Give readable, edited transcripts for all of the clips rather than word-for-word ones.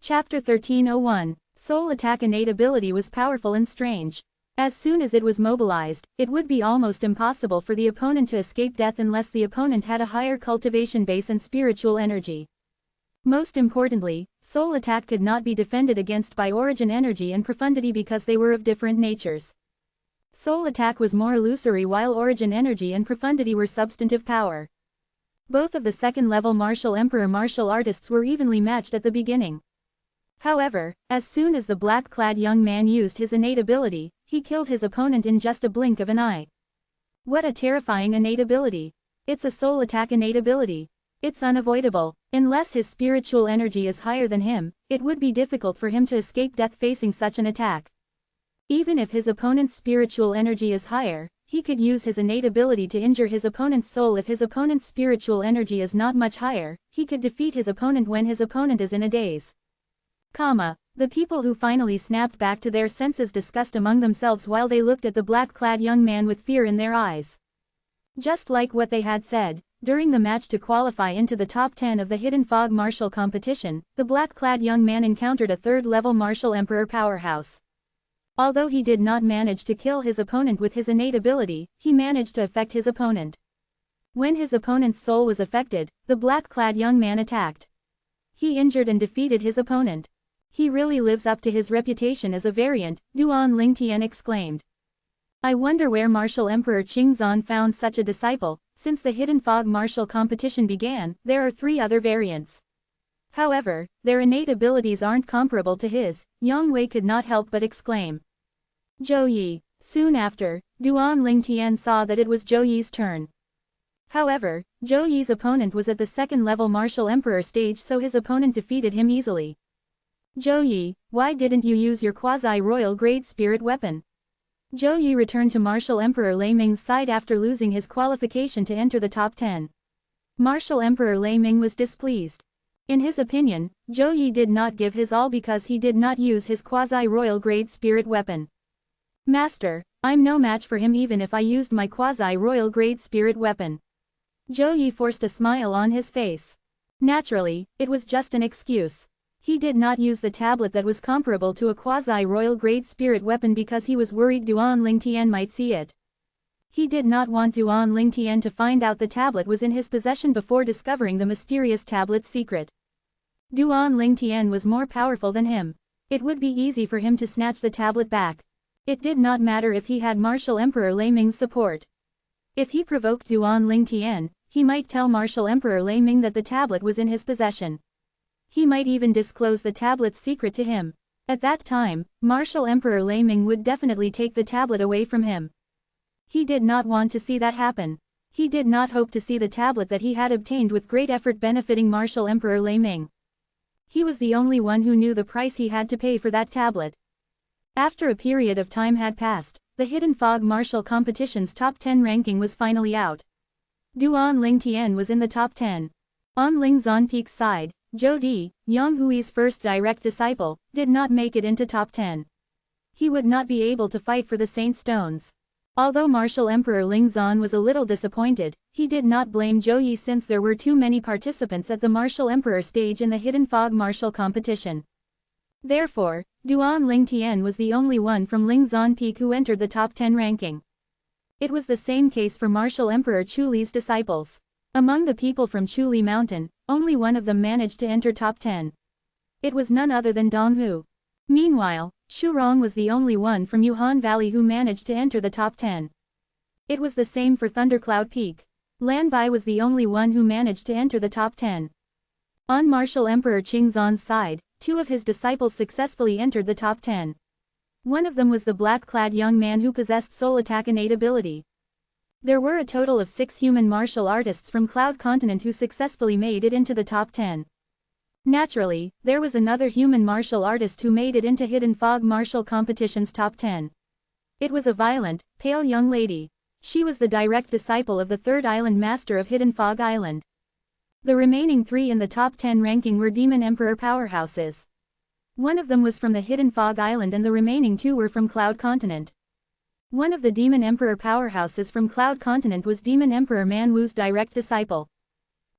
Chapter 1301. Soul Attack. Innate ability was powerful and strange. As soon as it was mobilized, it would be almost impossible for the opponent to escape death unless the opponent had a higher cultivation base and spiritual energy. Most importantly, Soul Attack could not be defended against by origin energy and profundity because they were of different natures. Soul Attack was more illusory while origin energy and profundity were substantive power. Both of the second-level martial emperor martial artists were evenly matched at the beginning. However, as soon as the black-clad young man used his innate ability, he killed his opponent in just a blink of an eye. What a terrifying innate ability! It's a Soul Attack innate ability. It's unavoidable. Unless his spiritual energy is higher than him, it would be difficult for him to escape death facing such an attack. Even if his opponent's spiritual energy is higher, he could use his innate ability to injure his opponent's soul. If his opponent's spiritual energy is not much higher, he could defeat his opponent when his opponent is in a daze. The people who finally snapped back to their senses discussed among themselves while they looked at the black-clad young man with fear in their eyes. Just like what they had said, during the match to qualify into the top 10 of the Hidden Fog martial competition, the black-clad young man encountered a third-level martial emperor powerhouse. Although he did not manage to kill his opponent with his innate ability, he managed to affect his opponent. When his opponent's soul was affected, the black-clad young man attacked. He injured and defeated his opponent. He really lives up to his reputation as a variant, Duan Lingtian exclaimed. I wonder where Martial Emperor Qingzan found such a disciple. Since the Hidden Fog martial competition began, there are 3 other variants. However, their innate abilities aren't comparable to his, Yang Wei could not help but exclaim. Zhou Yi. Soon after, Duan Lingtian saw that it was Zhou Yi's turn. However, Zhou Yi's opponent was at the second-level Martial Emperor stage, so his opponent defeated him easily. Zhou Yi, why didn't you use your quasi-royal grade spirit weapon? Zhou Yi returned to Martial Emperor Lei Ming's side after losing his qualification to enter the top 10. Martial Emperor Lei Ming was displeased. In his opinion, Zhou Yi did not give his all because he did not use his quasi-royal grade spirit weapon. Master, I'm no match for him even if I used my quasi-royal grade spirit weapon. Zhou Yi forced a smile on his face. Naturally, it was just an excuse. He did not use the tablet that was comparable to a quasi-royal grade spirit weapon because he was worried Duan Lingtian might see it. He did not want Duan Lingtian to find out the tablet was in his possession before discovering the mysterious tablet's secret. Duan Lingtian was more powerful than him. It would be easy for him to snatch the tablet back. It did not matter if he had Martial Emperor Lei Ming's support. If he provoked Duan Lingtian, he might tell Martial Emperor Lei Ming that the tablet was in his possession. He might even disclose the tablet's secret to him. At that time, Martial Emperor Lei Ming would definitely take the tablet away from him. He did not want to see that happen. He did not hope to see the tablet that he had obtained with great effort benefiting Martial Emperor Lei Ming. He was the only one who knew the price he had to pay for that tablet. After a period of time had passed, the Hidden Fog martial competition's top 10 ranking was finally out. Duan Lingtian was in the top 10. On Ling Zonpeik's side, Zhou Di, Yang Hui's first direct disciple, did not make it into top 10. He would not be able to fight for the Saint Stones. Although Martial Emperor Ling Zan was a little disappointed, he did not blame Zhou Yi since there were too many participants at the Martial Emperor stage in the Hidden Fog martial competition. Therefore, Duan Lingtian was the only one from Ling Zonpeik who entered the top 10 ranking. It was the same case for Martial Emperor Chuli's disciples. Among the people from Chuli Mountain, only one of them managed to enter top 10. It was none other than Dong Hu. Meanwhile, Shu Rong was the only one from Yuhan Valley who managed to enter the top 10. It was the same for Thundercloud Peak. Lan Bai was the only one who managed to enter the top 10. On Martial Emperor Qingzan's side, 2 of his disciples successfully entered the top 10. One of them was the black-clad young man who possessed Soul Attack innate ability. There were a total of 6 human martial artists from Cloud Continent who successfully made it into the top 10. Naturally, there was another human martial artist who made it into Hidden Fog martial competition's top 10. It was a violent, pale young lady. She was the direct disciple of the 3rd island master of Hidden Fog Island. The remaining 3 in the top 10 ranking were Demon Emperor powerhouses. One of them was from the Hidden Fog Island and the remaining 2 were from Cloud Continent. One of the Demon Emperor powerhouses from Cloud Continent was Demon Emperor Man Wu's direct disciple.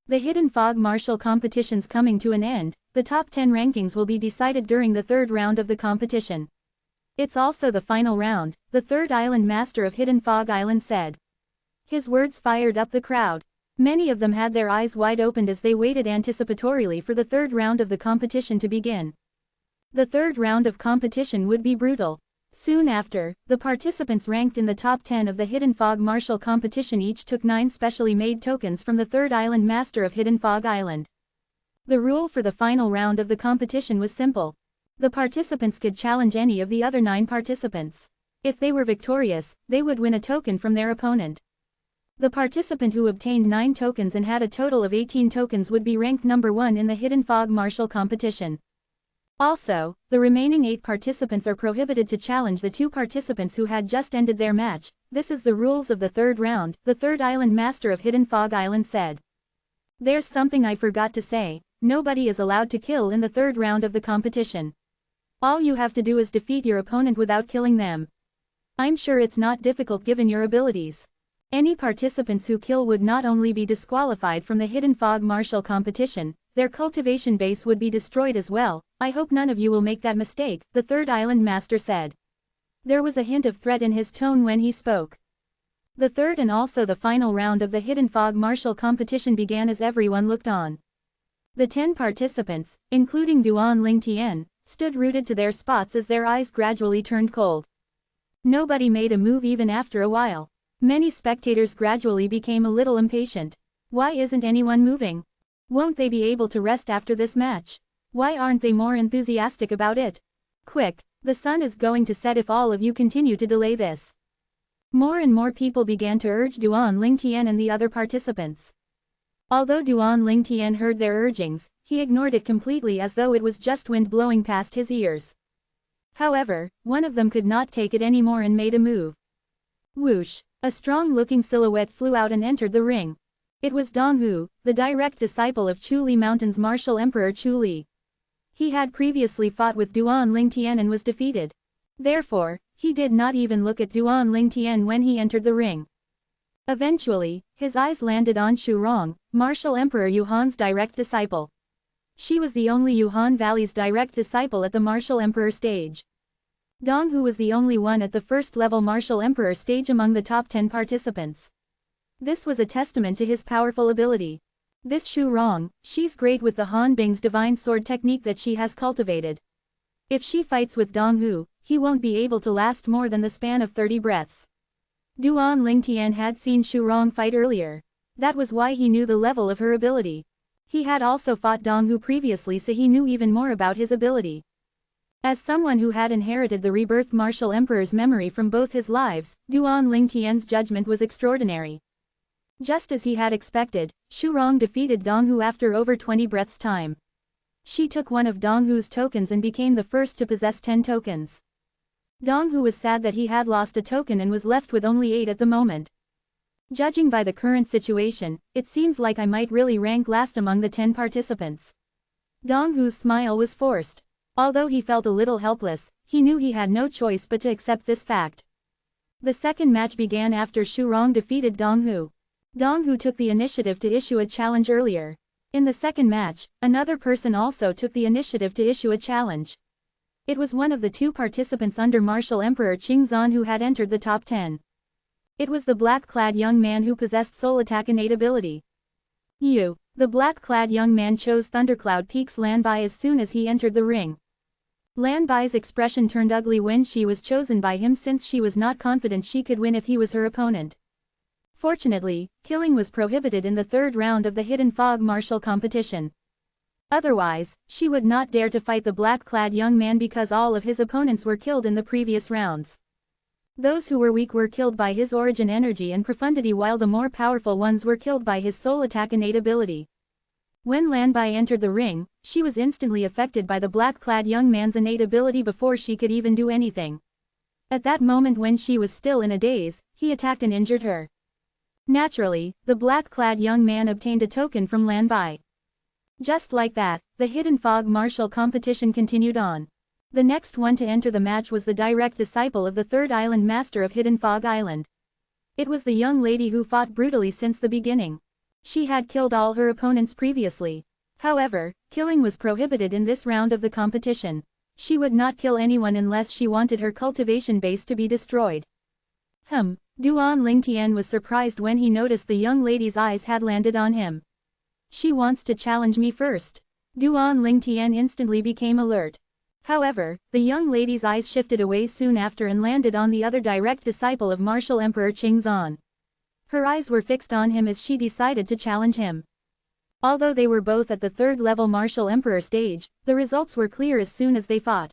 The Hidden Fog Martial competition's coming to an end. The top 10 rankings will be decided during the third round of the competition. It's also the final round, the third island master of Hidden Fog Island said. His words fired up the crowd. Many of them had their eyes wide opened as they waited anticipatorily for the third round of the competition to begin. The third round of competition would be brutal. Soon after, the participants ranked in the top 10 of the Hidden Fog Martial competition each took 9 specially made tokens from the third island master of Hidden Fog Island. The rule for the final round of the competition was simple. The participants could challenge any of the other 9 participants. If they were victorious, they would win a token from their opponent. The participant who obtained 9 tokens and had a total of 18 tokens would be ranked number 1 in the Hidden Fog Martial competition. Also, the remaining 8 participants are prohibited to challenge the 2 participants who had just ended their match. This is the rules of the third round, the third island master of Hidden Fog Island said. There's something I forgot to say. Nobody is allowed to kill in the third round of the competition. All you have to do is defeat your opponent without killing them. I'm sure it's not difficult given your abilities. Any participants who kill would not only be disqualified from the Hidden Fog Martial competition, their cultivation base would be destroyed as well. I hope none of you will make that mistake, the third island master said. There was a hint of threat in his tone when he spoke. The third and also the final round of the Hidden Fog Martial competition began as everyone looked on. The 10 participants, including Duan Lingtian, stood rooted to their spots as their eyes gradually turned cold. Nobody made a move even after a while. Many spectators gradually became a little impatient. Why isn't anyone moving? Won't they be able to rest after this match? Why aren't they more enthusiastic about it? Quick, the sun is going to set if all of you continue to delay this. More and more people began to urge Duan Lingtian and the other participants. Although Duan Lingtian heard their urgings, he ignored it completely as though it was just wind blowing past his ears. However, one of them could not take it anymore and made a move. Whoosh! A strong-looking silhouette flew out and entered the ring. It was Dong Hu, the direct disciple of Chu Li Mountain's martial emperor Chu Li. He had previously fought with Duan Lingtian and was defeated. Therefore, he did not even look at Duan Lingtian when he entered the ring. Eventually, his eyes landed on Shu Rong, martial emperor Yuhan's direct disciple. She was the only Yuhan Valley's direct disciple at the martial emperor stage. Dong Hu was the only one at the first-level martial emperor stage among the top 10 participants. This was a testament to his powerful ability. This Shu Rong, she's great with the Han Bing's divine sword technique that she has cultivated. If she fights with Dong Hu, he won't be able to last more than the span of 30 breaths. Duan Lingtian had seen Shu Rong fight earlier. That was why he knew the level of her ability. He had also fought Dong Hu previously, so he knew even more about his ability. As someone who had inherited the rebirthed martial emperor's memory from both his lives, Duan Lingtian's judgment was extraordinary. Just as he had expected, Shu Rong defeated Dong Hu after over 20 breaths' time. She took one of Dong Hu's tokens and became the first to possess 10 tokens. Dong Hu was sad that he had lost a token and was left with only 8 at the moment. Judging by the current situation, it seems like I might really rank last among the 10 participants. Dong Hu's smile was forced. Although he felt a little helpless, he knew he had no choice but to accept this fact. The second match began after Shu Rong defeated Dong Hu. Dong Hu took the initiative to issue a challenge earlier. In the second match, another person also took the initiative to issue a challenge. It was one of the 2 participants under Martial Emperor Qingzan who had entered the top 10. It was the black-clad young man who possessed soul attack innate ability. The black-clad young man chose Thundercloud Peak's Lan Bai as soon as he entered the ring. Lan Bai's expression turned ugly when she was chosen by him since she was not confident she could win if he was her opponent. Fortunately, killing was prohibited in the third round of the Hidden Fog Martial competition. Otherwise, she would not dare to fight the black-clad young man because all of his opponents were killed in the previous rounds. Those who were weak were killed by his origin energy and profundity, while the more powerful ones were killed by his soul attack innate ability. When Lan Bai entered the ring, she was instantly affected by the black-clad young man's innate ability before she could even do anything. At that moment, when she was still in a daze, he attacked and injured her. Naturally, the black-clad young man obtained a token from Lan Bai. Just like that, the Hidden Fog Martial competition continued on. The next one to enter the match was the direct disciple of the third island master of Hidden Fog Island. It was the young lady who fought brutally since the beginning. She had killed all her opponents previously. However, killing was prohibited in this round of the competition. She would not kill anyone unless she wanted her cultivation base to be destroyed. Duan Lingtian was surprised when he noticed the young lady's eyes had landed on him. She wants to challenge me first. Duan Lingtian instantly became alert. However, the young lady's eyes shifted away soon after and landed on the other direct disciple of Martial Emperor Qingzan. Her eyes were fixed on him as she decided to challenge him. Although they were both at the third-level Martial Emperor stage, the results were clear as soon as they fought.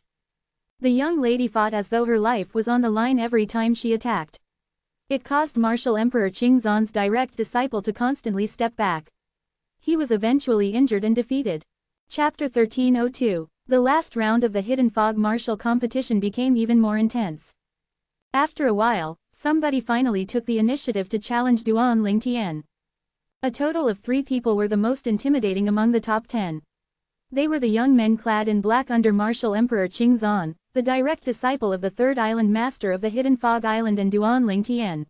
The young lady fought as though her life was on the line every time she attacked. It caused Martial Emperor Qingzan's direct disciple to constantly step back. He was eventually injured and defeated. Chapter 1302. The last round of the Hidden Fog martial competition became even more intense. After a while, somebody finally took the initiative to challenge Duan Lingtian. A total of 3 people were the most intimidating among the top 10. They were the young men clad in black under Martial Emperor Qingzan, the direct disciple of the third island master of the Hidden Fog Island, and Duan Lingtian.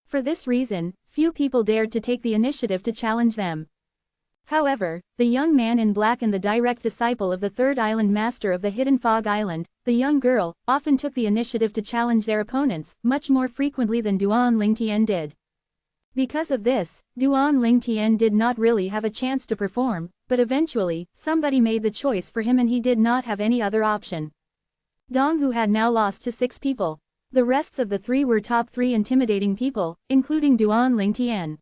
For this reason, few people dared to take the initiative to challenge them. However, the young man in black and the direct disciple of the third island master of the Hidden Fog Island, the young girl, often took the initiative to challenge their opponents, much more frequently than Duan Lingtian did. Because of this, Duan Lingtian did not really have a chance to perform, but eventually, somebody made the choice for him and he did not have any other option. Dong Hu had now lost to 6 people. The rests of the 3 were top 3 intimidating people, including Duan Lingtian.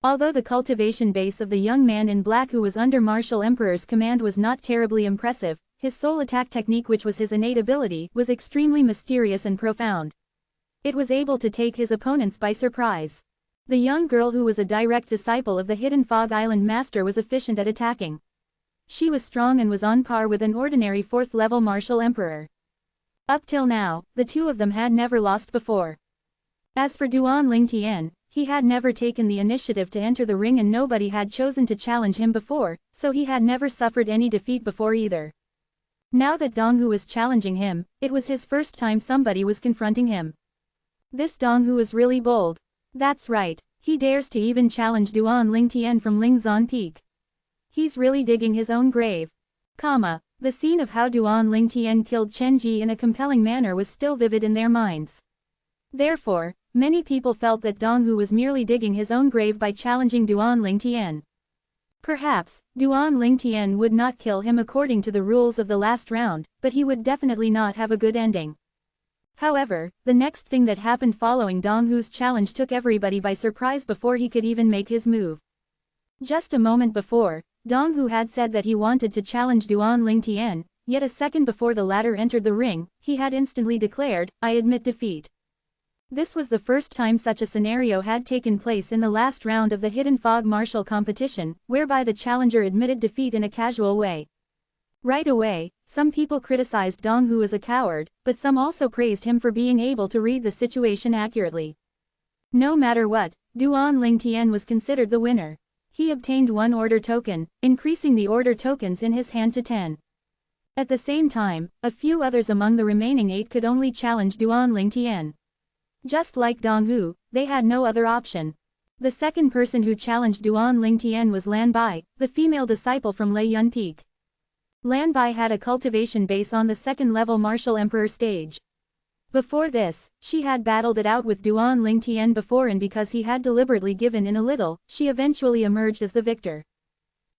Although the cultivation base of the young man in black who was under Martial Emperor's command was not terribly impressive, his soul attack technique, which was his innate ability, was extremely mysterious and profound. It was able to take his opponents by surprise. The young girl who was a direct disciple of the Hidden Fog Island master was efficient at attacking. She was strong and was on par with an ordinary 4th-level Martial Emperor. Up till now, the 2 of them had never lost before. As for Duan Lingtian, he had never taken the initiative to enter the ring and nobody had chosen to challenge him before, so he had never suffered any defeat before either. Now that Dong Hu was challenging him, it was his first time somebody was confronting him. This Dong Hu is really bold. That's right, he dares to even challenge Duan Lingtian from Lingzan Peak. He's really digging his own grave. The scene of how Duan Lingtian killed Chen Ji in a compelling manner was still vivid in their minds. Therefore, many people felt that Dong Hu was merely digging his own grave by challenging Duan Lingtian. Perhaps, Duan Lingtian would not kill him according to the rules of the last round, but he would definitely not have a good ending. However, the next thing that happened following Dong Hu's challenge took everybody by surprise before he could even make his move. Just a moment before, Dong Hu had said that he wanted to challenge Duan Lingtian, yet a second before the latter entered the ring, he had instantly declared, "I admit defeat." This was the first time such a scenario had taken place in the last round of the Hidden Fog martial competition, whereby the challenger admitted defeat in a casual way. Right away, some people criticized Dong Hu as a coward, but some also praised him for being able to read the situation accurately. No matter what, Duan Lingtian was considered the winner. He obtained 1 order token, increasing the order tokens in his hand to 10. At the same time, a few others among the remaining 8 could only challenge Duan Lingtian. Just like Dong Hu, they had no other option. The second person who challenged Duan Lingtian was Lan Bai, the female disciple from Lei Yun Peak. Lan Bai had a cultivation base on the 2nd-level Martial Emperor stage. Before this, she had battled it out with Duan Lingtian before, and because he had deliberately given in a little, she eventually emerged as the victor.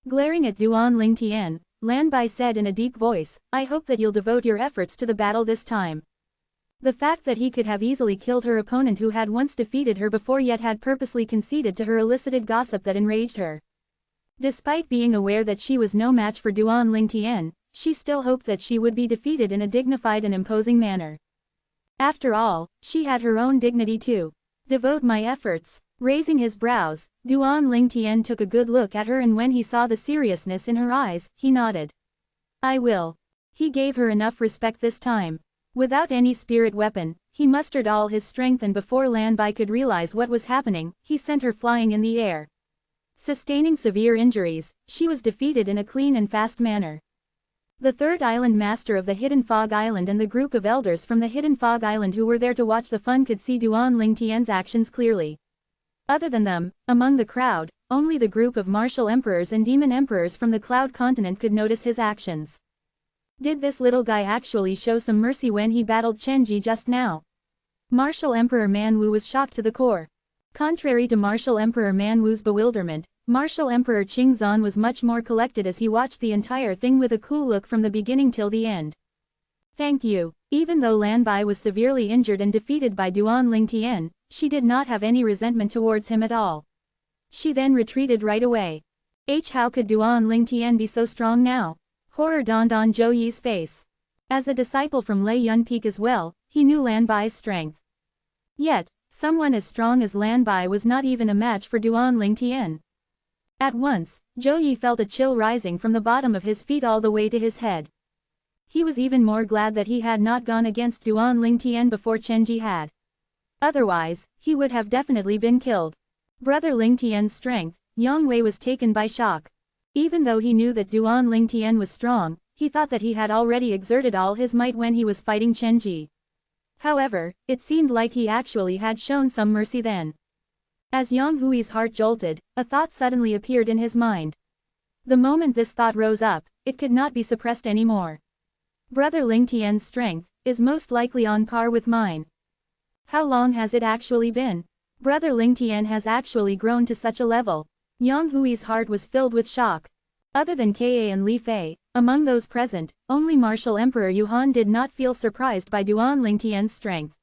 Glaring at Duan Lingtian, Lan Bai said in a deep voice, "I hope that you'll devote your efforts to the battle this time." The fact that he could have easily killed her opponent who had once defeated her before yet had purposely conceded to her elicited gossip that enraged her. Despite being aware that she was no match for Duan Lingtian, she still hoped that she would be defeated in a dignified and imposing manner. After all, she had her own dignity too. "Devote my efforts." Raising his brows, Duan Lingtian took a good look at her, and when he saw the seriousness in her eyes, he nodded. "I will." He gave her enough respect this time. Without any spirit weapon, he mustered all his strength, and before Lan Bai could realize what was happening, he sent her flying in the air. Sustaining severe injuries, she was defeated in a clean and fast manner. The third island master of the Hidden Fog Island and the group of elders from the Hidden Fog Island who were there to watch the fun could see Duan Lingtian's actions clearly. Other than them, among the crowd, only the group of martial emperors and demon emperors from the Cloud Continent could notice his actions. Did this little guy actually show some mercy when he battled Chenji just now? Martial Emperor Manwu was shocked to the core. Contrary to Martial Emperor Manwu's bewilderment, Martial Emperor Qingzhan was much more collected as he watched the entire thing with a cool look from the beginning till the end. Thank you. Even though Lan Bai was severely injured and defeated by Duan Lingtian, she did not have any resentment towards him at all. She then retreated right away. How could Duan Lingtian be so strong now? Horror dawned on Zhou Yi's face. As a disciple from Lei Yun Peak as well, he knew Lan Bai's strength. Yet, someone as strong as Lan Bai was not even a match for Duan Lingtian. At once, Zhou Yi felt a chill rising from the bottom of his feet all the way to his head. He was even more glad that he had not gone against Duan Lingtian before Chenji had. Otherwise, he would have definitely been killed. Brother Lingtian's strength, Yang Wei was taken by shock. Even though he knew that Duan Lingtian was strong, he thought that he had already exerted all his might when he was fighting Chenji. However, it seemed like he actually had shown some mercy then. As Yang Hui's heart jolted, a thought suddenly appeared in his mind. The moment this thought rose up, it could not be suppressed anymore. Brother Lingtian's strength is most likely on par with mine. How long has it actually been? Brother Lingtian has actually grown to such a level. Yang Hui's heart was filled with shock. Other than Ka and Li Fei, among those present, only Martial Emperor Yuhan did not feel surprised by Duan Lingtian's strength.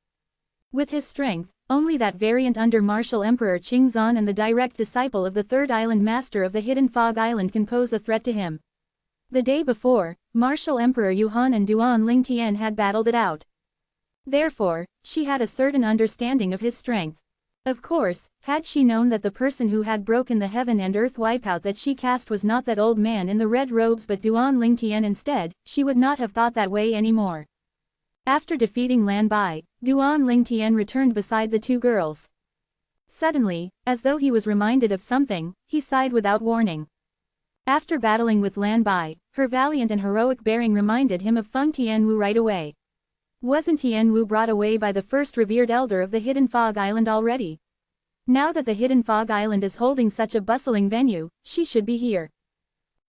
With his strength, only that variant under Martial Emperor Qingzhan and the direct disciple of the Third Island Master of the Hidden Fog Island can pose a threat to him. The day before, Martial Emperor Yuhan and Duan Lingtian had battled it out. Therefore, she had a certain understanding of his strength. Of course, had she known that the person who had broken the heaven and earth wipeout that she cast was not that old man in the red robes but Duan Lingtian instead, she would not have thought that way anymore. After defeating Lan Bai, Duan Lingtian returned beside the two girls. Suddenly, as though he was reminded of something, he sighed without warning. After battling with Lan Bai, her valiant and heroic bearing reminded him of Feng Tianwu right away. Wasn't Tianwu brought away by the first revered elder of the Hidden Fog Island already? Now that the Hidden Fog Island is holding such a bustling venue, she should be here.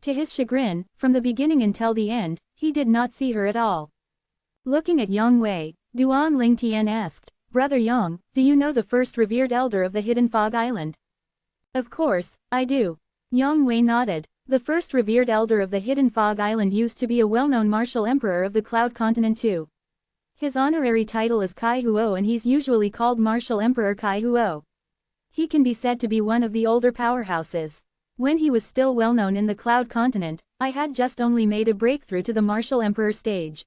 To his chagrin, from the beginning until the end, he did not see her at all. Looking at Yang Wei, Duan Lingtian asked, "Brother Yang, do you know the first revered elder of the Hidden Fog Island?" "Of course, I do." Yang Wei nodded. The first revered elder of the Hidden Fog Island used to be a well-known martial emperor of the Cloud Continent too. His honorary title is Kai Huo and he's usually called Martial Emperor Kai Huo. He can be said to be one of the older powerhouses. When he was still well-known in the Cloud Continent, I had just only made a breakthrough to the Martial Emperor stage.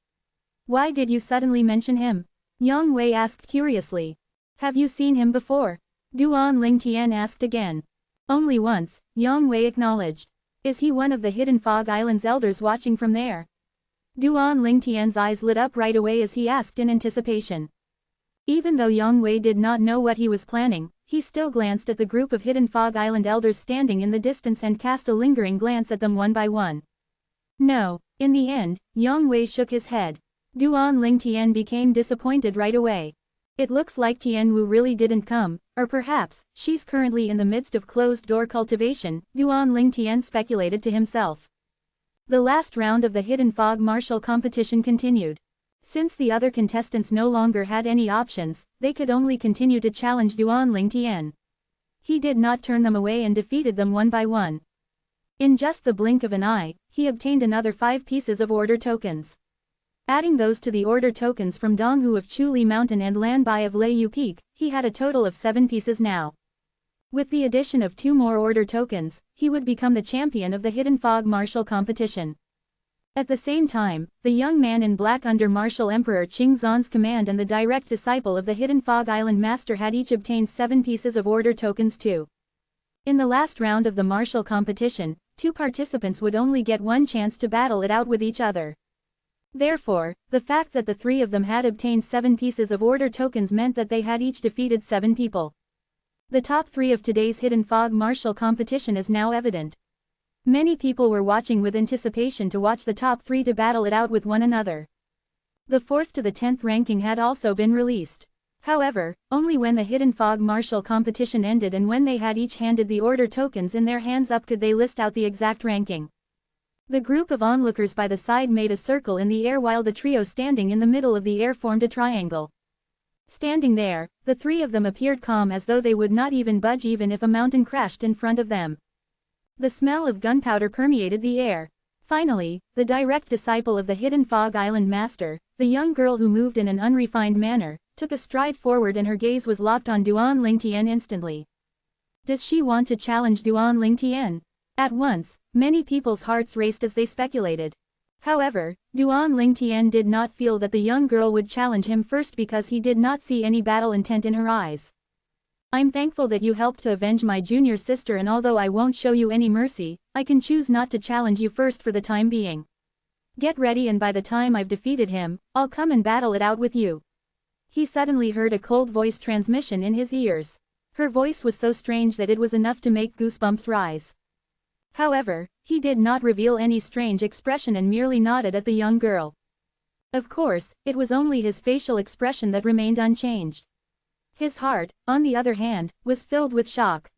Why did you suddenly mention him? Yang Wei asked curiously. Have you seen him before? Duan Lingtian asked again. Only once, Yang Wei acknowledged. Is he one of the Hidden Fog Island's elders watching from there? Duan Lingtian's eyes lit up right away as he asked in anticipation. Even though Yang Wei did not know what he was planning, he still glanced at the group of Hidden Fog Island elders standing in the distance and cast a lingering glance at them one by one. No. In the end, Yang Wei shook his head. Duan Lingtian became disappointed right away. It looks like Tianwu really didn't come, or perhaps, she's currently in the midst of closed-door cultivation, Duan Lingtian speculated to himself. The last round of the Hidden Fog martial competition continued. Since the other contestants no longer had any options, they could only continue to challenge Duan Lingtian. He did not turn them away and defeated them one by one. In just the blink of an eye, he obtained another 5 pieces of order tokens. Adding those to the order tokens from Donghu of Chuli Mountain and Lan Bai of Lei Yu Peak, he had a total of 7 pieces now. With the addition of 2 more order tokens, he would become the champion of the Hidden Fog martial competition. At the same time, the young man in black under Martial Emperor Qingzhan's command and the direct disciple of the Hidden Fog Island Master had each obtained 7 pieces of order tokens too. In the last round of the martial competition, 2 participants would only get 1 chance to battle it out with each other. Therefore, the fact that the 3 of them had obtained 7 pieces of order tokens meant that they had each defeated 7 people. The top 3 of today's Hidden Fog martial competition is now evident. Many people were watching with anticipation to watch the top 3 to battle it out with one another. The 4th to the 10th ranking had also been released. However, only when the Hidden Fog martial competition ended and when they had each handed the order tokens in their hands up could they list out the exact ranking. The group of onlookers by the side made a circle in the air while the trio standing in the middle of the air formed a triangle. Standing there, the three of them appeared calm as though they would not even budge even if a mountain crashed in front of them. The smell of gunpowder permeated the air. Finally, the direct disciple of the Hidden Fog Island Master, the young girl who moved in an unrefined manner, took a stride forward and her gaze was locked on Duan Lingtian instantly. Does she want to challenge Duan Lingtian? At once, many people's hearts raced as they speculated. However, Duan Lingtian did not feel that the young girl would challenge him first because he did not see any battle intent in her eyes. I'm thankful that you helped to avenge my junior sister, and although I won't show you any mercy, I can choose not to challenge you first for the time being. Get ready, and by the time I've defeated him, I'll come and battle it out with you. He suddenly heard a cold voice transmission in his ears. Her voice was so strange that it was enough to make goosebumps rise. However, he did not reveal any strange expression and merely nodded at the young girl. Of course, it was only his facial expression that remained unchanged. His heart, on the other hand, was filled with shock.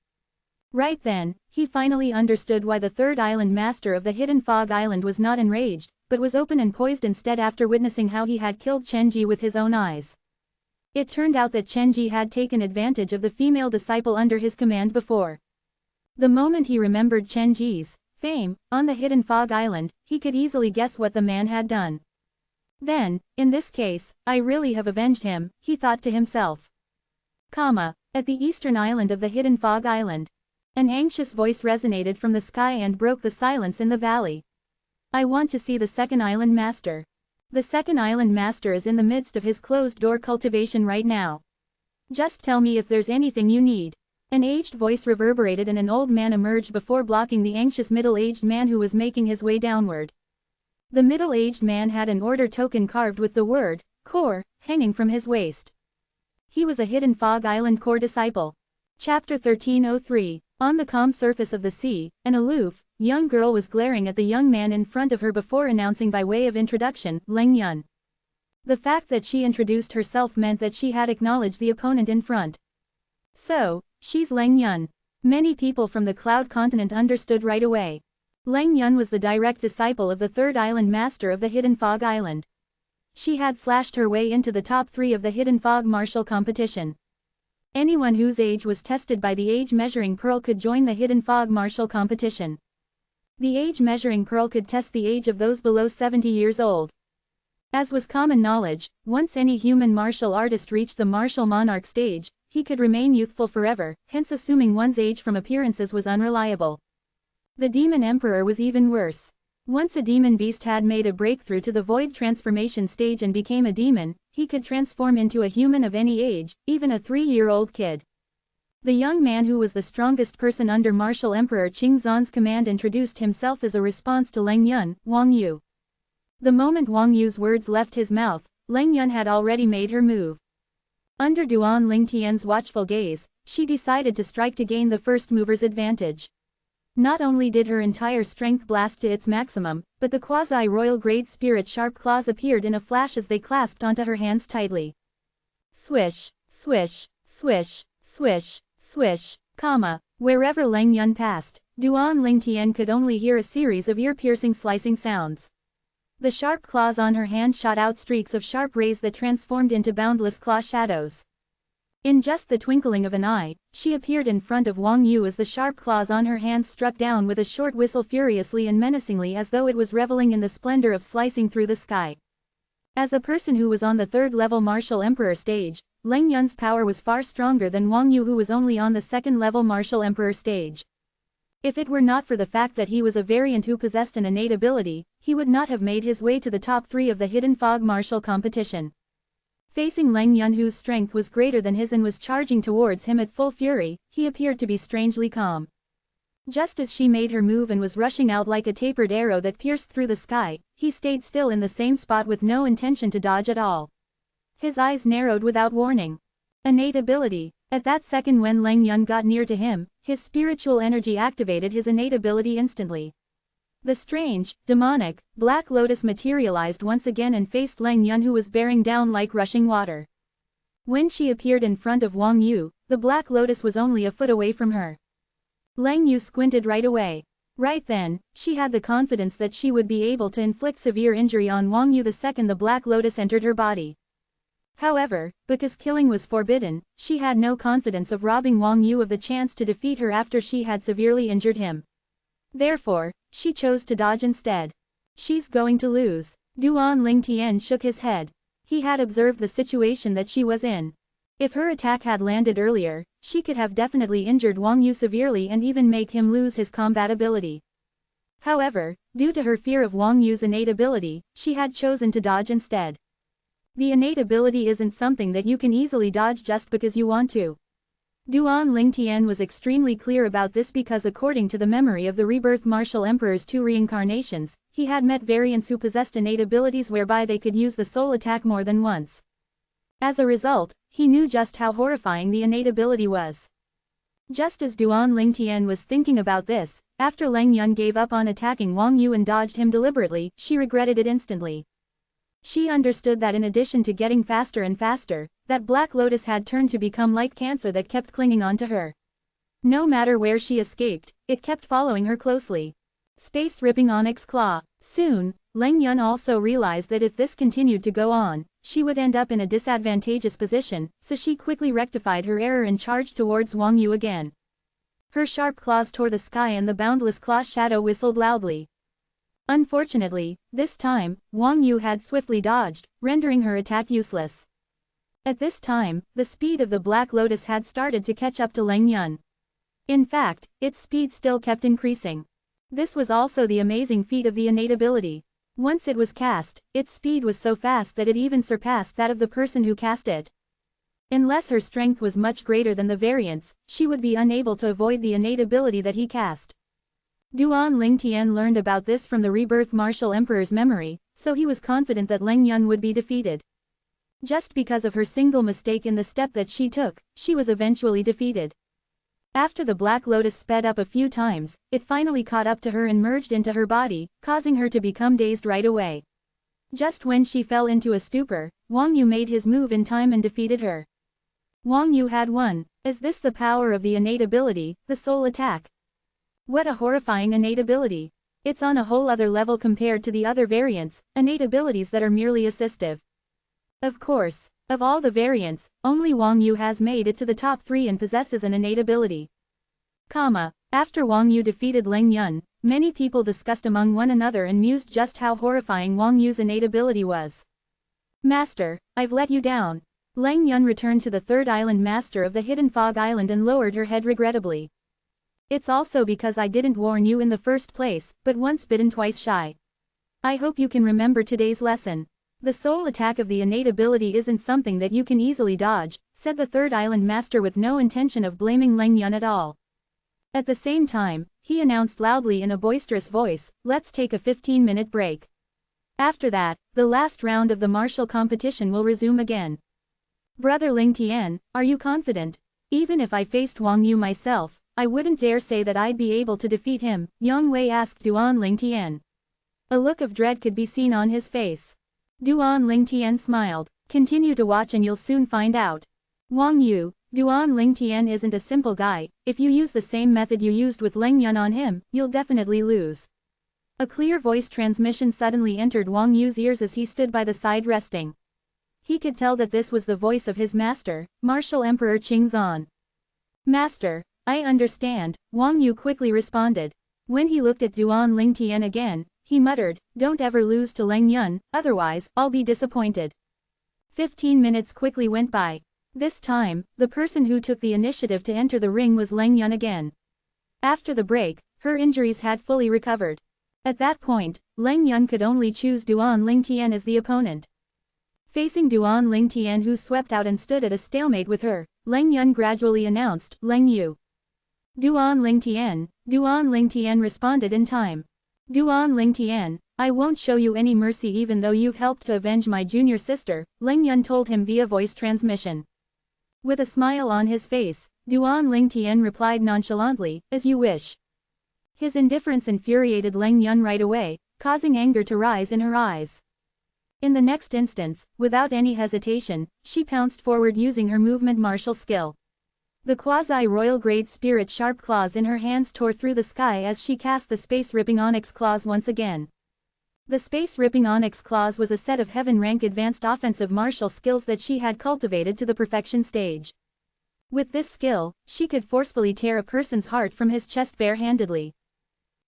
Right then, he finally understood why the third island master of the Hidden Fog Island was not enraged, but was open and poised instead after witnessing how he had killed Chenji with his own eyes. It turned out that Chenji had taken advantage of the female disciple under his command before. The moment he remembered Chenji's fame on the Hidden Fog Island, he could easily guess what the man had done. Then, in this case, I really have avenged him, he thought to himself. At the eastern island of the Hidden Fog Island. An anxious voice resonated from the sky and broke the silence in the valley. I want to see the second island master. The second island master is in the midst of his closed-door cultivation right now. Just tell me if there's anything you need. An aged voice reverberated and an old man emerged before blocking the anxious middle-aged man who was making his way downward. The middle-aged man had an order token carved with the word, Core, hanging from his waist. He was a Hidden Fog Island core disciple. Chapter 1303. On the calm surface of the sea, an aloof, young girl was glaring at the young man in front of her before announcing by way of introduction, Leng Yun. The fact that she introduced herself meant that she had acknowledged the opponent in front. So, she's Leng Yun. Many people from the Cloud Continent understood right away. Leng Yun was the direct disciple of the third island master of the Hidden Fog Island. She had slashed her way into the top 3 of the Hidden Fog martial competition. Anyone whose age was tested by the age measuring pearl could join the Hidden Fog martial competition. The age measuring pearl could test the age of those below 70 years old. As was common knowledge, once any human martial artist reached the martial monarch stage, he could remain youthful forever, hence assuming one's age from appearances was unreliable. The demon emperor was even worse. Once a demon beast had made a breakthrough to the void transformation stage and became a demon, he could transform into a human of any age, even a 3-year-old kid. The young man who was the strongest person under Martial Emperor Qingzhan's command introduced himself as a response to Leng Yun, Wang Yu. The moment Wang Yu's words left his mouth, Leng Yun had already made her move. Under Duan Lingtian's watchful gaze, she decided to strike to gain the first mover's advantage. Not only did her entire strength blast to its maximum, but the quasi-royal grade spirit sharp claws appeared in a flash as they clasped onto her hands tightly. Swish, swish, swish, swish, swish, wherever Leng Yun passed, Duan Lingtian could only hear a series of ear-piercing slicing sounds. The sharp claws on her hand shot out streaks of sharp rays that transformed into boundless claw shadows. In just the twinkling of an eye, she appeared in front of Wang Yu as the sharp claws on her hands struck down with a short whistle furiously and menacingly as though it was reveling in the splendor of slicing through the sky. As a person who was on the third-level martial emperor stage, Leng Yun's power was far stronger than Wang Yu who was only on the second-level martial emperor stage. If it were not for the fact that he was a variant who possessed an innate ability, he would not have made his way to the top 3 of the Hidden Fog martial competition. Facing Leng Yun whose strength was greater than his and was charging towards him at full fury, he appeared to be strangely calm. Just as she made her move and was rushing out like a tapered arrow that pierced through the sky, he stayed still in the same spot with no intention to dodge at all. His eyes narrowed without warning. Innate ability. At that second when Leng Yun got near to him, his spiritual energy activated his innate ability instantly. The strange, demonic, Black Lotus materialized once again and faced Leng Yun who was bearing down like rushing water. When she appeared in front of Wang Yu, the Black Lotus was only a foot away from her. Lang Yu squinted right away. Right then, she had the confidence that she would be able to inflict severe injury on Wang Yu the second the Black Lotus entered her body. However, because killing was forbidden, she had no confidence of robbing Wang Yu of the chance to defeat her after she had severely injured him. Therefore, she chose to dodge instead. She's going to lose. Duan Lingtian shook his head. He had observed the situation that she was in. If her attack had landed earlier, she could have definitely injured Wang Yu severely and even make him lose his combat ability. However, due to her fear of Wang Yu's innate ability, she had chosen to dodge instead. The innate ability isn't something that you can easily dodge just because you want to. Duan Lingtian was extremely clear about this because according to the memory of the rebirth Martial Emperor's 2 reincarnations, he had met variants who possessed innate abilities whereby they could use the soul attack more than once. As a result, he knew just how horrifying the innate ability was. Just as Duan Lingtian was thinking about this, after Lang Yun gave up on attacking Wang Yu and dodged him deliberately, she regretted it instantly. She understood that in addition to getting faster and faster, that Black Lotus had turned to become like cancer that kept clinging on to her. No matter where she escaped, it kept following her closely. Space-ripping onyx claw. Soon, Lang Yun also realized that if this continued to go on, she would end up in a disadvantageous position, so she quickly rectified her error and charged towards Wang Yu again. Her sharp claws tore the sky and the boundless claw shadow whistled loudly. Unfortunately, this time, Wang Yu had swiftly dodged, rendering her attack useless. At this time, the speed of the Black Lotus had started to catch up to Lang Yun. In fact, its speed still kept increasing. This was also the amazing feat of the innate ability. Once it was cast, its speed was so fast that it even surpassed that of the person who cast it. Unless her strength was much greater than the variant's, she would be unable to avoid the innate ability that he cast. Duan Lingtian learned about this from the rebirth Martial Emperor's memory, so he was confident that Lang Yun would be defeated. Just because of her single mistake in the step that she took, she was eventually defeated. After the Black Lotus sped up a few times, it finally caught up to her and merged into her body, causing her to become dazed right away. Just when she fell into a stupor, Wang Yu made his move in time and defeated her. Wang Yu had won. Is this the power of the innate ability, the soul attack? What a horrifying innate ability. It's on a whole other level compared to the other variants, innate abilities that are merely assistive. Of course, of all the variants, only Wang Yu has made it to the top 3 and possesses an innate ability. After Wang Yu defeated Lang Yun, many people discussed among one another and mused just how horrifying Wang Yu's innate ability was. Master, I've let you down. Lang Yun returned to the 3rd island master of the Hidden Fog Island and lowered her head regrettably. It's also because I didn't warn you in the first place, but once bitten twice shy. I hope you can remember today's lesson. The soul attack of the innate ability isn't something that you can easily dodge, said the 3rd island master with no intention of blaming Lang Yun at all. At the same time, he announced loudly in a boisterous voice, let's take a 15-minute break. After that, the last round of the martial competition will resume again. Brother Lingtian, are you confident? Even if I faced Wang Yu myself, I wouldn't dare say that I'd be able to defeat him, Yang Wei asked Duan Lingtian. A look of dread could be seen on his face. Duan Lingtian smiled. Continue to watch and you'll soon find out. Wang Yu, Duan Lingtian isn't a simple guy. If you use the same method you used with Lang Yun on him, you'll definitely lose. A clear voice transmission suddenly entered Wang Yu's ears as he stood by the side resting. He could tell that this was the voice of his master, Martial Emperor Qingzan. Master, I understand, Wang Yu quickly responded. When he looked at Duan Lingtian again, he muttered, don't ever lose to Lang Yun, otherwise, I'll be disappointed. 15 minutes quickly went by. This time, the person who took the initiative to enter the ring was Lang Yun again. After the break, her injuries had fully recovered. At that point, Lang Yun could only choose Duan Lingtian as the opponent. Facing Duan Lingtian who swept out and stood at a stalemate with her, Lang Yun gradually announced, Lang Yu. Duan Lingtian responded in time. Duan Lingtian, I won't show you any mercy even though you've helped to avenge my junior sister, Lang Yun told him via voice transmission. With a smile on his face, Duan Lingtian replied nonchalantly, as you wish. His indifference infuriated Lang Yun right away, causing anger to rise in her eyes. In the next instance, without any hesitation, she pounced forward using her movement martial skill. The quasi-royal grade spirit sharp claws in her hands tore through the sky as she cast the space-ripping onyx claws once again. The space-ripping onyx claws was a set of heaven-rank advanced offensive martial skills that she had cultivated to the perfection stage. With this skill, she could forcefully tear a person's heart from his chest bare-handedly.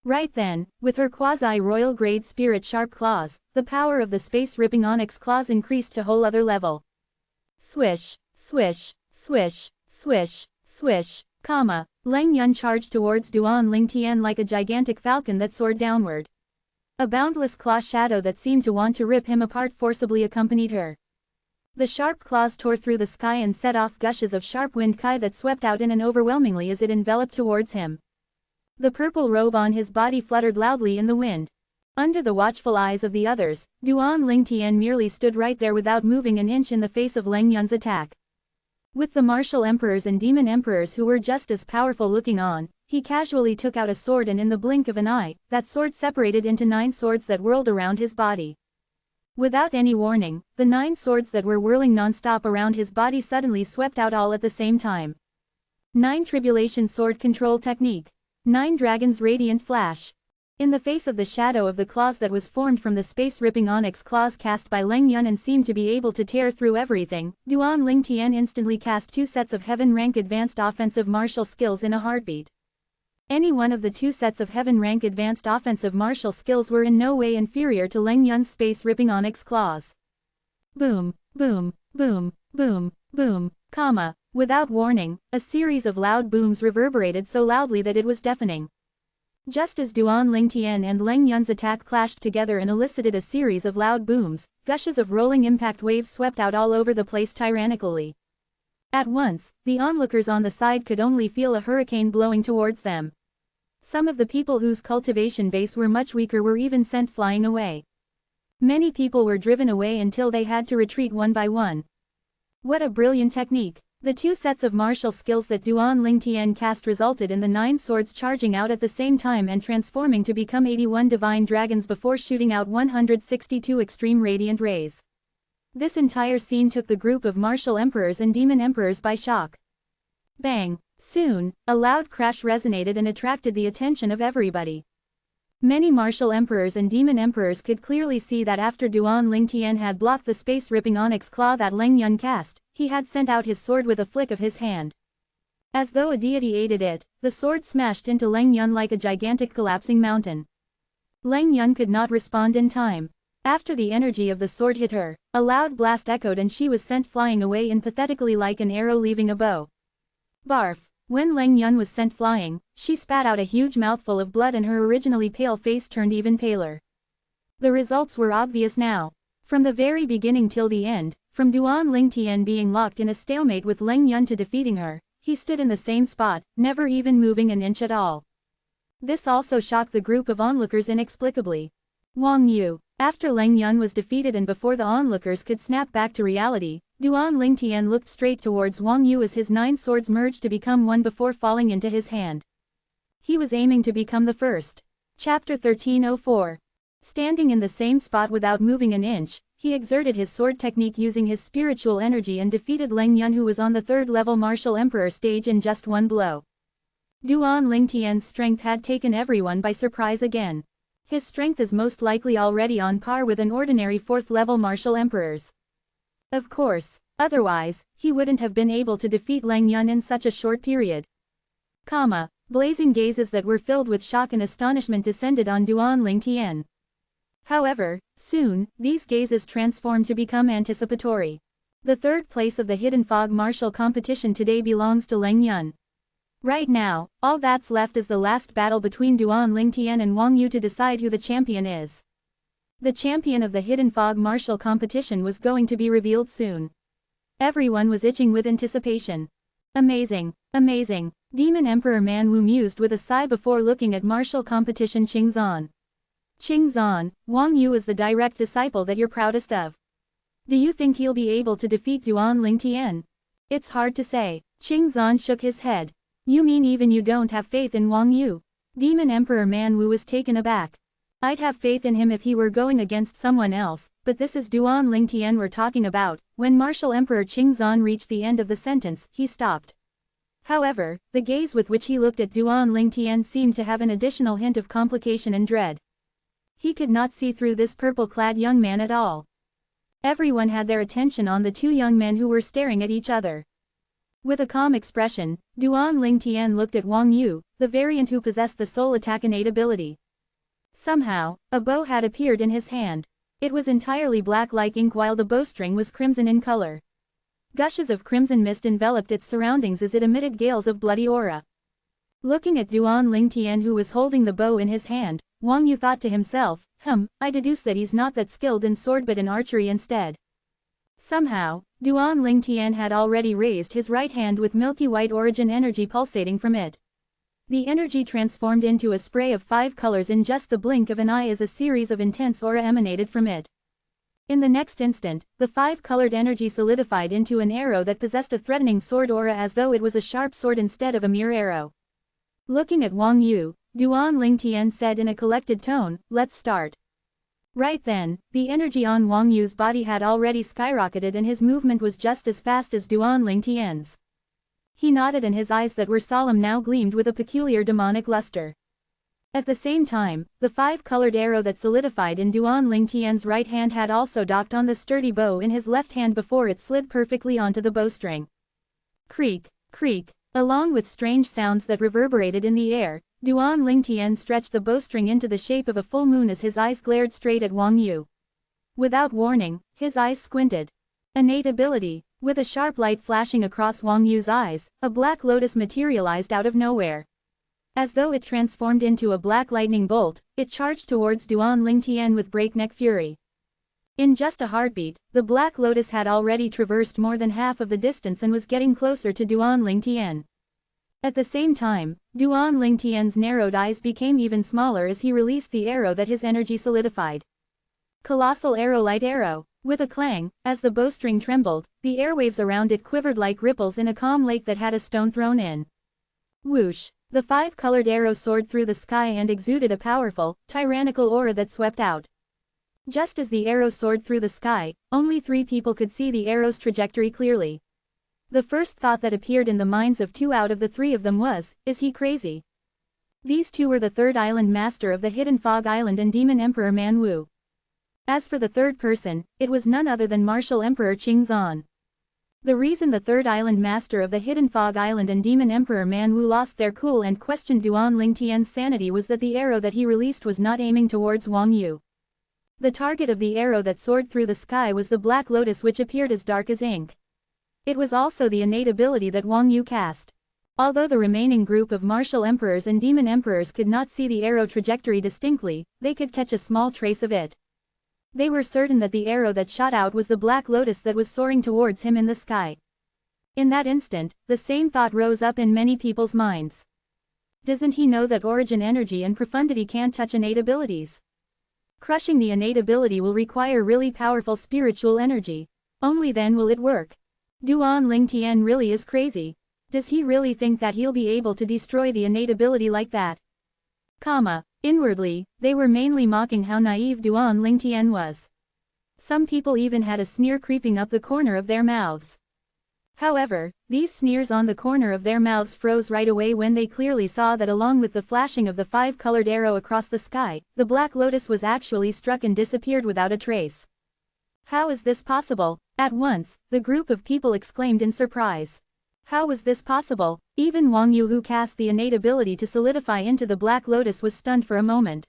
Right then, with her quasi-royal grade spirit sharp claws, the power of the space-ripping onyx claws increased to a whole other level. Swish, swish, swish, swish, swish, Leng Yun charged towards Duan Lingtian like a gigantic falcon that soared downward. A boundless claw shadow that seemed to want to rip him apart forcibly accompanied her. The sharp claws tore through the sky and set off gushes of sharp wind kai that swept out in and overwhelmingly as it enveloped towards him. The purple robe on his body fluttered loudly in the wind. Under the watchful eyes of the others, Duan Lingtian merely stood right there without moving an inch in the face of Leng Yun's attack. With the martial emperors and demon emperors who were just as powerful looking on, he casually took out a sword and in the blink of an eye, that sword separated into 9 swords that whirled around his body. Without any warning, the 9 swords that were whirling non-stop around his body suddenly swept out all at the same time. 9 Tribulation Sword Control Technique. 9 Dragons Radiant Flash. In the face of the shadow of the claws that was formed from the space-ripping onyx claws cast by Leng Yun and seemed to be able to tear through everything, Duan Lingtian instantly cast 2 sets of heaven-rank advanced offensive martial skills in a heartbeat. Any one of the 2 sets of heaven-rank advanced offensive martial skills were in no way inferior to Leng Yun's space-ripping onyx claws. Boom, boom, boom, boom, boom, Without warning, a series of loud booms reverberated so loudly that it was deafening. Just as Duan Lingtian and Leng Yun's attack clashed together and elicited a series of loud booms, gushes of rolling impact waves swept out all over the place tyrannically. At once, the onlookers on the side could only feel a hurricane blowing towards them. Some of the people whose cultivation base were much weaker were even sent flying away. Many people were driven away until they had to retreat one by one. What a brilliant technique! The 2 sets of martial skills that Duan Lingtian cast resulted in the 9 swords charging out at the same time and transforming to become 81 divine dragons before shooting out 162 extreme radiant rays. This entire scene took the group of martial emperors and demon emperors by shock. Bang! Soon, a loud crash resonated and attracted the attention of everybody. Many martial emperors and demon emperors could clearly see that after Duan Lingtian had blocked the space-ripping onyx claw that Leng Yun cast, he had sent out his sword with a flick of his hand. As though a deity aided it, the sword smashed into Leng Yun like a gigantic collapsing mountain. Leng Yun could not respond in time. After the energy of the sword hit her, a loud blast echoed and she was sent flying away pathetically like an arrow leaving a bow. Barf! When Leng Yun was sent flying, she spat out a huge mouthful of blood and her originally pale face turned even paler. The results were obvious now. From the very beginning till the end, from Duan Lingtian being locked in a stalemate with Leng Yun to defeating her, he stood in the same spot, never even moving an inch at all. This also shocked the group of onlookers inexplicably. Wang Yu. After Leng Yun was defeated and before the onlookers could snap back to reality, Duan Lingtian looked straight towards Wang Yu as his 9 swords merged to become one before falling into his hand. He was aiming to become the first. Chapter 1304. Standing in the same spot without moving an inch, he exerted his sword technique using his spiritual energy and defeated Leng Yun, who was on the 3rd level martial emperor stage, in just one blow. Duan Lingtian's strength had taken everyone by surprise again. His strength is most likely already on par with an ordinary 4th level martial emperor's. Of course, otherwise, he wouldn't have been able to defeat Leng Yun in such a short period. Blazing gazes that were filled with shock and astonishment descended on Duan Lingtian. However, soon, these gazes transformed to become anticipatory. The 3rd place of the Hidden Fog martial competition today belongs to Leng Yun. Right now, all that's left is the last battle between Duan Lingtian and Wang Yu to decide who the champion is. The champion of the Hidden Fog martial competition was going to be revealed soon. Everyone was itching with anticipation. Amazing, amazing, Demon Emperor Man Wu mused with a sigh before looking at martial competition Qingzan. Qingzan, Wang Yu is the direct disciple that you're proudest of. Do you think he'll be able to defeat Duan Lingtian? It's hard to say. Qingzan shook his head. You mean even you don't have faith in Wang Yu? Demon Emperor Man Wu was taken aback. I'd have faith in him if he were going against someone else, but this is Duan Lingtian we're talking about." When Martial Emperor Qingzan reached the end of the sentence, he stopped. However, the gaze with which he looked at Duan Lingtian seemed to have an additional hint of complication and dread. He could not see through this purple-clad young man at all. Everyone had their attention on the two young men who were staring at each other. With a calm expression, Duan Lingtian looked at Wang Yu, the variant who possessed the soul attack innate ability. Somehow, a bow had appeared in his hand. It was entirely black like ink while the bowstring was crimson in color. Gushes of crimson mist enveloped its surroundings as it emitted gales of bloody aura. Looking at Duan Lingtian who was holding the bow in his hand, Wang Yu thought to himself, I deduce that he's not that skilled in sword but in archery instead. Somehow, Duan Lingtian had already raised his right hand with milky white origin energy pulsating from it. The energy transformed into a spray of 5 colors in just the blink of an eye as a series of intense aura emanated from it. In the next instant, the 5-colored energy solidified into an arrow that possessed a threatening sword aura as though it was a sharp sword instead of a mere arrow. Looking at Wang Yu, Duan Lingtian said in a collected tone, "Let's start." Right then, the energy on Wang Yu's body had already skyrocketed and his movement was just as fast as Duan Lingtian's. He nodded and his eyes that were solemn now gleamed with a peculiar demonic luster. At the same time, the 5-colored arrow that solidified in Duan Lingtian's right hand had also docked on the sturdy bow in his left hand before it slid perfectly onto the bowstring. Creak, creak, along with strange sounds that reverberated in the air, Duan Lingtian stretched the bowstring into the shape of a full moon as his eyes glared straight at Wang Yu. Without warning, his eyes squinted. Innate ability. With a sharp light flashing across Wang Yu's eyes, a black lotus materialized out of nowhere. As though it transformed into a black lightning bolt, it charged towards Duan Lingtian with breakneck fury. In just a heartbeat, the black lotus had already traversed more than half of the distance and was getting closer to Duan Lingtian. At the same time, Duan Lingtian's narrowed eyes became even smaller as he released the arrow that his energy solidified. Colossal arrow light arrow. With a clang, as the bowstring trembled, the airwaves around it quivered like ripples in a calm lake that had a stone thrown in. Whoosh! The 5-colored arrow soared through the sky and exuded a powerful, tyrannical aura that swept out. Just as the arrow soared through the sky, only 3 people could see the arrow's trajectory clearly. The first thought that appeared in the minds of 2 out of the 3 of them was, is he crazy? These 2 were the 3rd island master of the Hidden Fog Island and Demon Emperor Man Wu. As for the 3rd person, it was none other than Martial Emperor Qingzan. The reason the 3rd island master of the Hidden Fog Island and Demon Emperor Man Wu lost their cool and questioned Duan Lingtian's sanity was that the arrow that he released was not aiming towards Wang Yu. The target of the arrow that soared through the sky was the black lotus which appeared as dark as ink. It was also the innate ability that Wang Yu cast. Although the remaining group of martial emperors and demon emperors could not see the arrow trajectory distinctly, they could catch a small trace of it. They were certain that the arrow that shot out was the black lotus that was soaring towards him in the sky. In that instant, the same thought rose up in many people's minds. Doesn't he know that origin energy and profundity can't touch innate abilities? Crushing the innate ability will require really powerful spiritual energy. Only then will it work. Duan Lingtian really is crazy. Does he really think that he'll be able to destroy the innate ability like that? Inwardly, they were mainly mocking how naive Duan Lingtian was. Some people even had a sneer creeping up the corner of their mouths. However, these sneers on the corner of their mouths froze right away when they clearly saw that along with the flashing of the 5-colored arrow across the sky, the black lotus was actually struck and disappeared without a trace. How is this possible? At once, the group of people exclaimed in surprise. How was this possible? Even Wang Yu, who cast the innate ability to solidify into the black lotus, was stunned for a moment.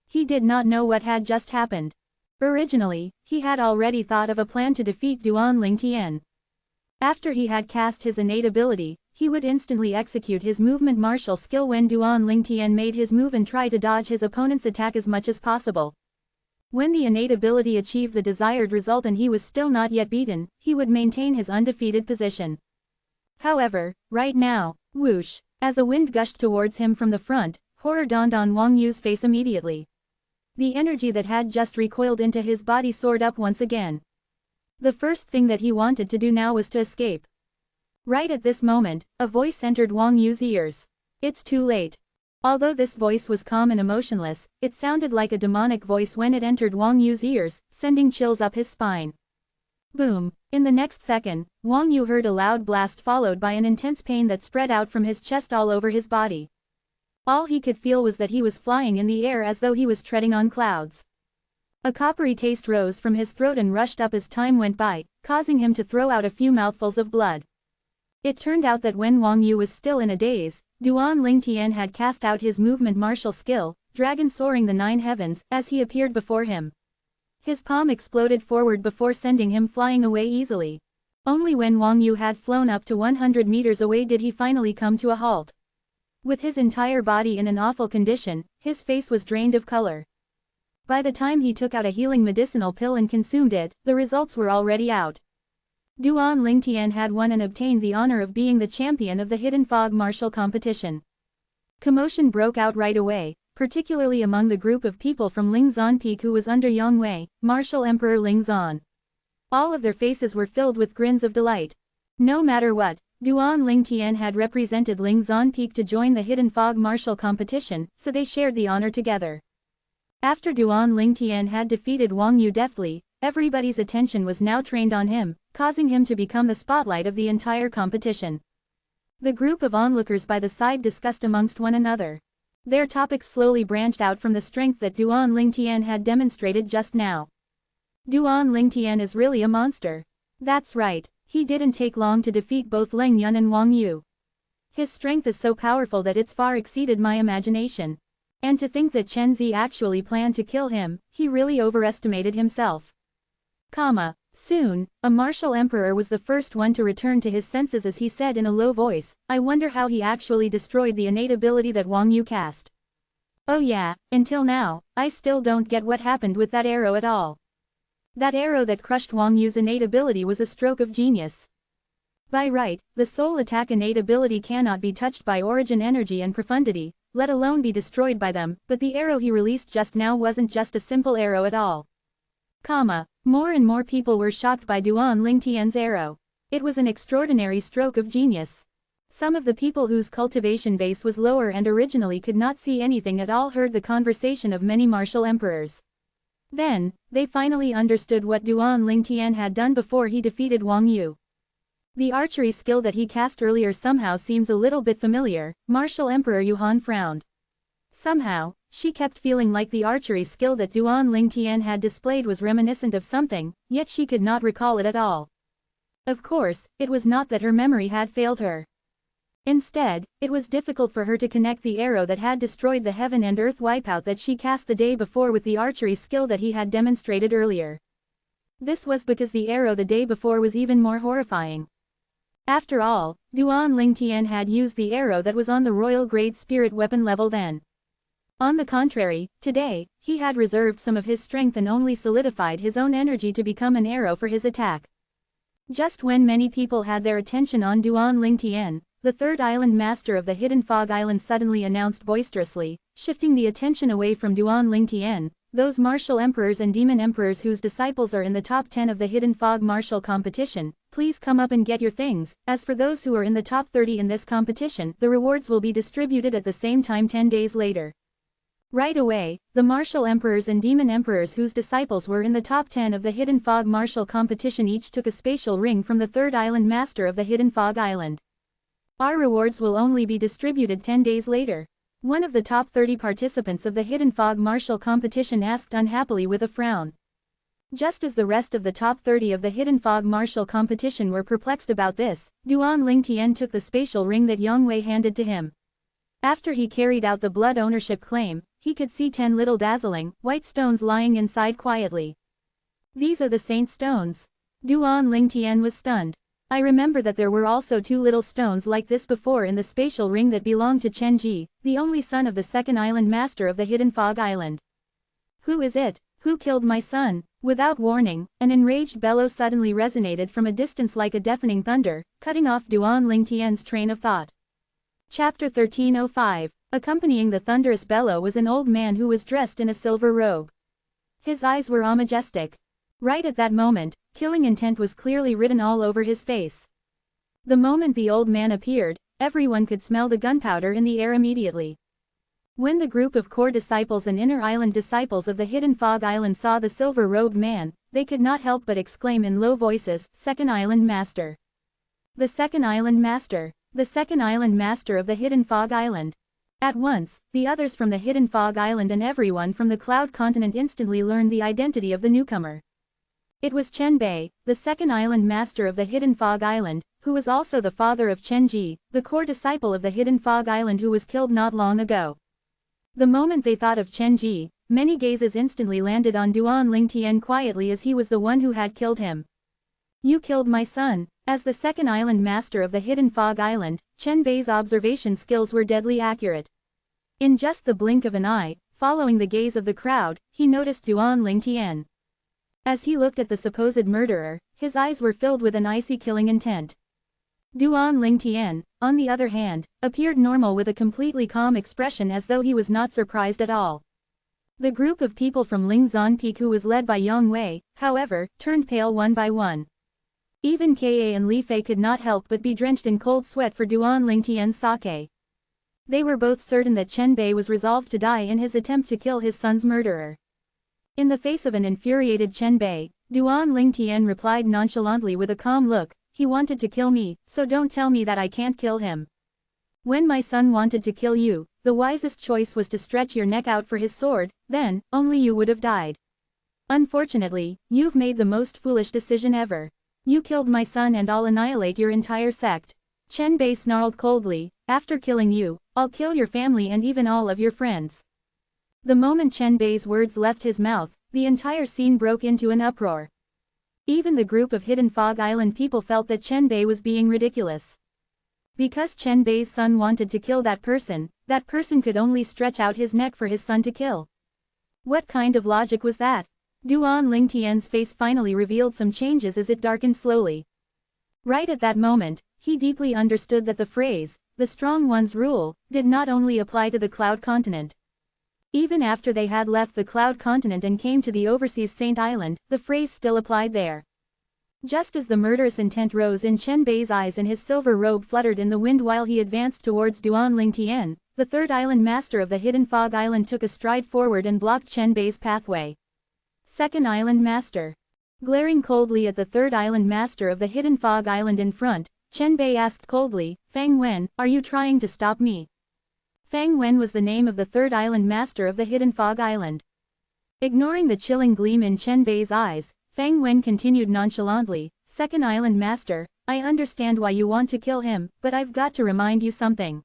He did not know what had just happened. Originally, he had already thought of a plan to defeat Duan Lingtian. After he had cast his innate ability, he would instantly execute his movement martial skill when Duan Lingtian made his move and try to dodge his opponent's attack as much as possible. When the innate ability achieved the desired result and he was still not yet beaten, he would maintain his undefeated position. However, right now, whoosh, as a wind gushed towards him from the front, horror dawned on Wang Yu's face immediately. The energy that had just recoiled into his body soared up once again. The first thing that he wanted to do now was to escape. Right at this moment, a voice entered Wang Yu's ears. It's too late. Although this voice was calm and emotionless, it sounded like a demonic voice when it entered Wang Yu's ears, sending chills up his spine. Boom! In the next second, Wang Yu heard a loud blast followed by an intense pain that spread out from his chest all over his body. All he could feel was that he was flying in the air as though he was treading on clouds. A coppery taste rose from his throat and rushed up as time went by, causing him to throw out a few mouthfuls of blood. It turned out that when Wang Yu was still in a daze, Duan Lingtian had cast out his movement martial skill, Dragon Soaring the 9 Heavens, as he appeared before him. His palm exploded forward before sending him flying away easily. Only when Wang Yu had flown up to 100 meters away did he finally come to a halt. With his entire body in an awful condition, his face was drained of color. By the time he took out a healing medicinal pill and consumed it, the results were already out. Duan Lingtian had won and obtained the honor of being the champion of the Hidden Fog martial competition. Commotion broke out right away, particularly among the group of people from Lingzan Peak who was under Yongwei, Martial Emperor Lingzan. All of their faces were filled with grins of delight. No matter what, Duan Lingtian had represented Lingzan Peak to join the Hidden Fog martial competition, so they shared the honor together. After Duan Lingtian had defeated Wang Yu deftly, everybody's attention was now trained on him, causing him to become the spotlight of the entire competition. The group of onlookers by the side discussed amongst one another. Their topics slowly branched out from the strength that Duan Lingtian had demonstrated just now. Duan Lingtian is really a monster. That's right, he didn't take long to defeat both Leng Yun and Wang Yu. His strength is so powerful that it's far exceeded my imagination. And to think that Chen Zi actually planned to kill him, he really overestimated himself. Soon, a martial emperor was the first one to return to his senses as he said in a low voice, I wonder how he actually destroyed the innate ability that Wang Yu cast. Oh yeah, until now, I still don't get what happened with that arrow at all. That arrow that crushed Wang Yu's innate ability was a stroke of genius. By right, the soul attack innate ability cannot be touched by origin energy and profundity, let alone be destroyed by them, but the arrow he released just now wasn't just a simple arrow at all. More and more people were shocked by Duan Lingtian's arrow. It was an extraordinary stroke of genius. Some of the people whose cultivation base was lower and originally could not see anything at all heard the conversation of many martial emperors. Then, they finally understood what Duan Lingtian had done before he defeated Wang Yu. The archery skill that he cast earlier somehow seems a little bit familiar, Martial Emperor Yuhan frowned. Somehow, she kept feeling like the archery skill that Duan Lingtian had displayed was reminiscent of something, yet she could not recall it at all. Of course, it was not that her memory had failed her. Instead, it was difficult for her to connect the arrow that had destroyed the heaven and earth wipeout that she cast the day before with the archery skill that he had demonstrated earlier. This was because the arrow the day before was even more horrifying. After all, Duan Lingtian had used the arrow that was on the royal grade spirit weapon level then. On the contrary, today, he had reserved some of his strength and only solidified his own energy to become an arrow for his attack. Just when many people had their attention on Duan Lingtian, the third island master of the Hidden Fog Island suddenly announced boisterously, shifting the attention away from Duan Lingtian, those martial emperors and demon emperors whose disciples are in the top 10 of the Hidden Fog martial competition, please come up and get your things. As for those who are in the top 30 in this competition, the rewards will be distributed at the same time 10 days later. Right away, the martial emperors and demon emperors whose disciples were in the top 10 of the Hidden Fog martial competition each took a spatial ring from the third island master of the Hidden Fog Island. Our rewards will only be distributed 10 days later. One of the top 30 participants of the Hidden Fog martial competition asked unhappily with a frown. Just as the rest of the top 30 of the Hidden Fog martial competition were perplexed about this, Duan Lingtian took the spatial ring that Yongwei handed to him. After he carried out the blood ownership claim, he could see 10 little dazzling, white stones lying inside quietly. These are the saint stones. Duan Lingtian was stunned. I remember that there were also 2 little stones like this before in the spatial ring that belonged to Chen Ji, the only son of the second island master of the Hidden Fog Island. Who is it? Who killed my son? Without warning, an enraged bellow suddenly resonated from a distance like a deafening thunder, cutting off Duan Lingtian's train of thought. Chapter 1305. Accompanying the thunderous bellow was an old man who was dressed in a silver robe. His eyes were majestic. Right at that moment, killing intent was clearly written all over his face. The moment the old man appeared, everyone could smell the gunpowder in the air immediately. When the group of core disciples and inner island disciples of the hidden fog island saw the silver-robed man, they could not help but exclaim in low voices, "Second Island Master! The Second Island Master! The Second Island Master of the Hidden Fog Island!" At once, the others from the Hidden Fog Island and everyone from the Cloud Continent instantly learned the identity of the newcomer. It was Chen Bei, the Second Island Master of the Hidden Fog Island, who was also the father of Chen Ji, the core disciple of the Hidden Fog Island who was killed not long ago. The moment they thought of Chen Ji, many gazes instantly landed on Duan Lingtian quietly as he was the one who had killed him. "You killed my son." As the Second Island Master of the Hidden Fog Island, Chen Bei's observation skills were deadly accurate. In just the blink of an eye, following the gaze of the crowd, he noticed Duan Lingtian. As he looked at the supposed murderer, his eyes were filled with an icy killing intent. Duan Lingtian, on the other hand, appeared normal with a completely calm expression as though he was not surprised at all. The group of people from Lingzhan Peak who was led by Yang Wei, however, turned pale one by one. Even Ka and Li Fei could not help but be drenched in cold sweat for Duan Lingtian's sake. They were both certain that Chen Bei was resolved to die in his attempt to kill his son's murderer. In the face of an infuriated Chen Bei, Duan Lingtian replied nonchalantly with a calm look, "He wanted to kill me, so don't tell me that I can't kill him. When my son wanted to kill you, the wisest choice was to stretch your neck out for his sword, then, only you would have died. Unfortunately, you've made the most foolish decision ever. You killed my son and I'll annihilate your entire sect." Chen Bei snarled coldly, "After killing you, I'll kill your family and even all of your friends." The moment Chen Bei's words left his mouth, the entire scene broke into an uproar. Even the group of Hidden Fog Island people felt that Chen Bei was being ridiculous. Because Chen Bei's son wanted to kill that person could only stretch out his neck for his son to kill. What kind of logic was that? Duan Lingtian's face finally revealed some changes as it darkened slowly. Right at that moment, he deeply understood that the phrase, "the strong ones rule," did not only apply to the Cloud Continent. Even after they had left the Cloud Continent and came to the overseas Saint Island, the phrase still applied there. Just as the murderous intent rose in Chen Bei's eyes and his silver robe fluttered in the wind while he advanced towards Duan Lingtian, the third island master of the Hidden Fog Island took a stride forward and blocked Chen Bei's pathway. Second Island Master. Glaring coldly at the third island master of the Hidden Fog Island in front, Chen Bei asked coldly, "Fang Wen, are you trying to stop me?" Fang Wen was the name of the third island master of the Hidden Fog Island. Ignoring the chilling gleam in Chen Bei's eyes, Fang Wen continued nonchalantly, "Second island master, I understand why you want to kill him, but I've got to remind you something.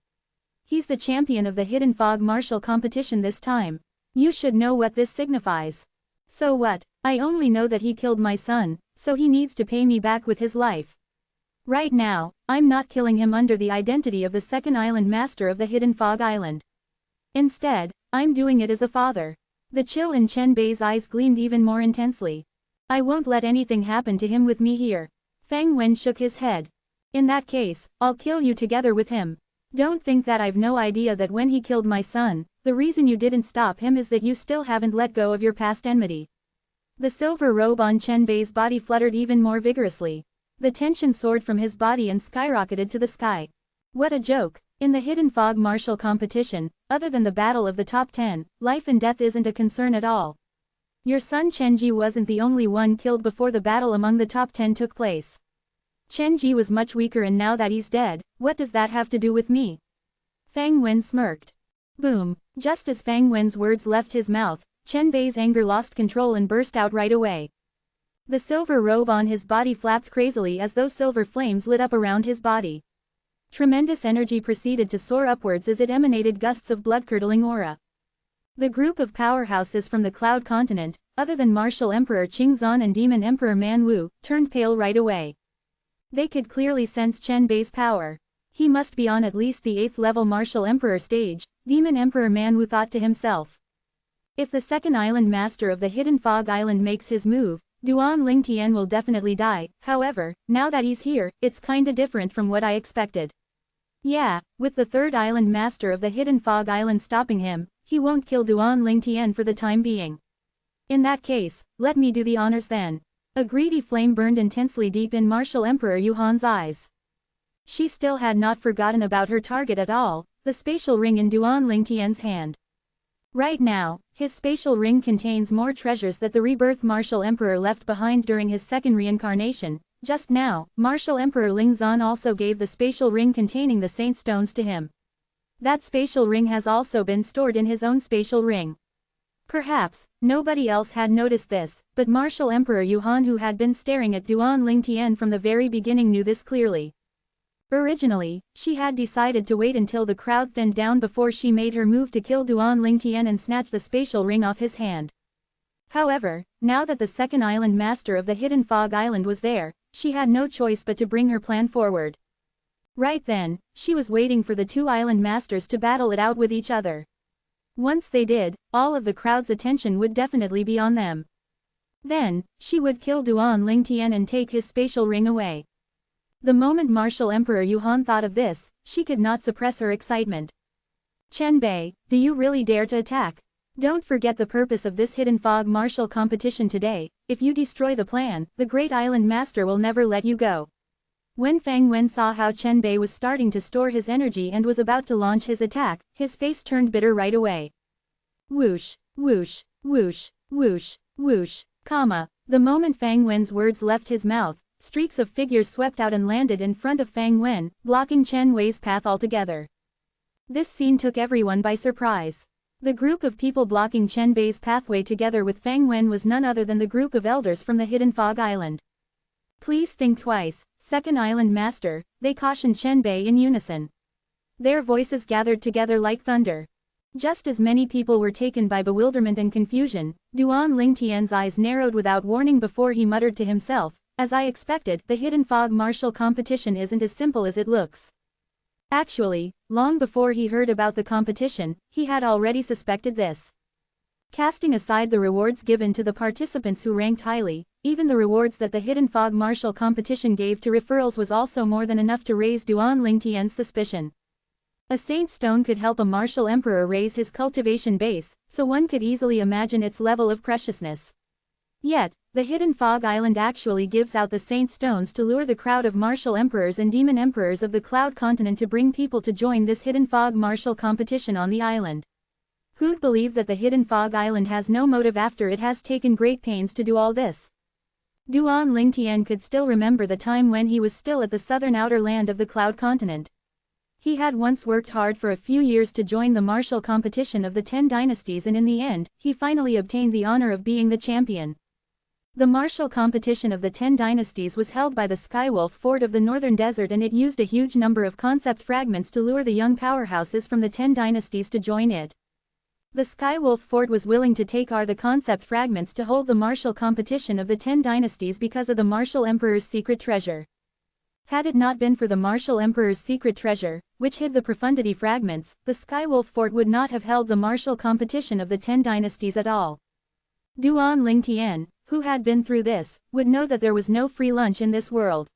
He's the champion of the Hidden Fog martial competition this time. You should know what this signifies." "So what? I only know that he killed my son, so he needs to pay me back with his life. Right now, I'm not killing him under the identity of the second island master of the Hidden Fog Island. Instead, I'm doing it as a father." The chill in Chen Bei's eyes gleamed even more intensely. "I won't let anything happen to him with me here." Fang Wen shook his head. "In that case, I'll kill you together with him. Don't think that I've no idea that when he killed my son, the reason you didn't stop him is that you still haven't let go of your past enmity." The silver robe on Chen Bei's body fluttered even more vigorously. The tension soared from his body and skyrocketed to the sky. What a joke! In the Hidden Fog martial competition, other than the battle of the top 10, life and death isn't a concern at all. Your son Chenji wasn't the only one killed before the battle among the top 10 took place. Chenji was much weaker and now that he's dead, what does that have to do with me? Fang Wen smirked. Boom! Just as Fang Wen's words left his mouth, Chen Bei's anger lost control and burst out right away. The silver robe on his body flapped crazily as though silver flames lit up around his body. Tremendous energy proceeded to soar upwards as it emanated gusts of blood-curdling aura. The group of powerhouses from the Cloud Continent, other than Martial Emperor Qingzhan and Demon Emperor Man Wu, turned pale right away. They could clearly sense Chen Bei's power. He must be on at least the 8th level Martial Emperor stage, Demon Emperor Man Wu thought to himself. If the second island master of the Hidden Fog Island makes his move, Duan Lingtian will definitely die. However, now that he's here, it's kinda different from what I expected. Yeah, with the third island master of the Hidden Fog Island stopping him, he won't kill Duan Lingtian for the time being. In that case, let me do the honors then. A greedy flame burned intensely deep in Martial Emperor Yuhan's eyes. She still had not forgotten about her target at all, the spatial ring in Duan Lingtian's hand. Right now, his spatial ring contains more treasures that the rebirth Martial Emperor left behind during his second reincarnation. Just now, Martial Emperor Ling Zan also gave the spatial ring containing the Saint Stones to him. That spatial ring has also been stored in his own spatial ring. Perhaps, nobody else had noticed this, but Martial Emperor Yuan, who had been staring at Duan Lingtian from the very beginning, knew this clearly. Originally, she had decided to wait until the crowd thinned down before she made her move to kill Duan Lingtian and snatch the spatial ring off his hand. However, now that the second island master of the Hidden Fog Island was there, she had no choice but to bring her plan forward. Right then, she was waiting for the two island masters to battle it out with each other. Once they did, all of the crowd's attention would definitely be on them. Then, she would kill Duan Lingtian and take his spatial ring away. The moment Martial Emperor Yuan thought of this, she could not suppress her excitement. Chen Bei, do you really dare to attack? Don't forget the purpose of this Hidden Fog martial competition today. If you destroy the plan, the Great Island Master will never let you go. When Fang Wen saw how Chen Bei was starting to store his energy and was about to launch his attack, his face turned bitter right away. Whoosh, whoosh, whoosh, whoosh, whoosh, comma. The moment Fang Wen's words left his mouth, streaks of figures swept out and landed in front of Fang Wen, blocking Chen Wei's path altogether. This scene took everyone by surprise. The group of people blocking Chen Bei's pathway together with Fang Wen was none other than the group of elders from the Hidden Fog Island. Please think twice, Second Island Master, they cautioned Chen Bei in unison. Their voices gathered together like thunder. Just as many people were taken by bewilderment and confusion, Duan Lingtian's eyes narrowed without warning before he muttered to himself, as I expected, the Hidden Fog martial competition isn't as simple as it looks. Actually, long before he heard about the competition, he had already suspected this. Casting aside the rewards given to the participants who ranked highly, even the rewards that the Hidden Fog martial competition gave to referrals was also more than enough to raise Duan Lingtian's suspicion. A Saint Stone could help a martial emperor raise his cultivation base, so one could easily imagine its level of preciousness. Yet, the Hidden Fog Island actually gives out the Saint Stones to lure the crowd of martial emperors and demon emperors of the Cloud Continent to bring people to join this Hidden Fog martial competition on the island. Who'd believe that the Hidden Fog Island has no motive after it has taken great pains to do all this? Duan Lingtian could still remember the time when he was still at the southern outer land of the Cloud Continent. He had once worked hard for a few years to join the martial competition of the 10 dynasties, and in the end, he finally obtained the honor of being the champion. The martial competition of the 10 dynasties was held by the Skywolf Fort of the Northern Desert, and it used a huge number of concept fragments to lure the young powerhouses from the 10 dynasties to join it. The Skywolf Fort was willing to take the concept fragments to hold the martial competition of the 10 dynasties because of the Martial Emperor's secret treasure. Had it not been for the Martial Emperor's secret treasure, which hid the profundity fragments, the Skywolf Fort would not have held the martial competition of the 10 dynasties at all. Duan Lingtian, who had been through this, would know that there was no free lunch in this world.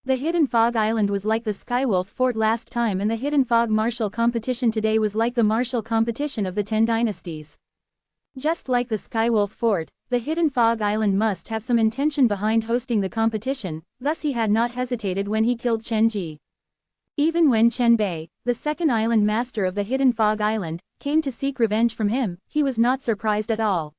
The Hidden Fog Island was like the Skywolf Fort last time, and the Hidden Fog martial competition today was like the martial competition of the 10 dynasties. Just like the Skywolf Fort, the Hidden Fog Island must have some intention behind hosting the competition, thus he had not hesitated when he killed Chen Ji. Even when Chen Bei, the second island master of the Hidden Fog Island, came to seek revenge from him, he was not surprised at all.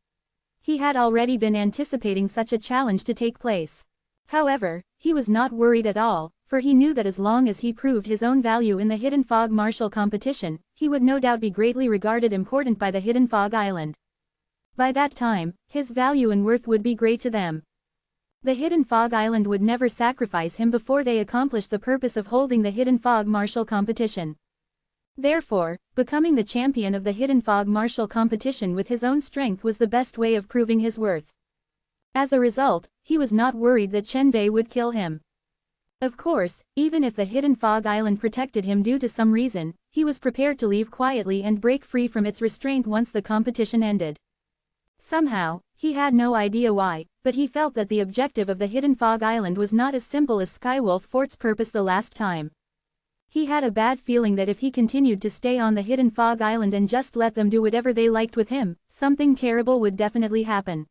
He had already been anticipating such a challenge to take place. However, he was not worried at all, for he knew that as long as he proved his own value in the Hidden Fog martial competition, he would no doubt be greatly regarded important by the Hidden Fog Island. By that time, his value and worth would be great to them. The Hidden Fog Island would never sacrifice him before they accomplished the purpose of holding the Hidden Fog martial competition. Therefore, becoming the champion of the Hidden Fog martial competition with his own strength was the best way of proving his worth. As a result, he was not worried that Chen Bei would kill him. Of course, even if the Hidden Fog Island protected him due to some reason, he was prepared to leave quietly and break free from its restraint once the competition ended. Somehow, he had no idea why, but he felt that the objective of the Hidden Fog Island was not as simple as Skywolf Fort's purpose the last time. He had a bad feeling that if he continued to stay on the Hidden Fog Island and just let them do whatever they liked with him, something terrible would definitely happen.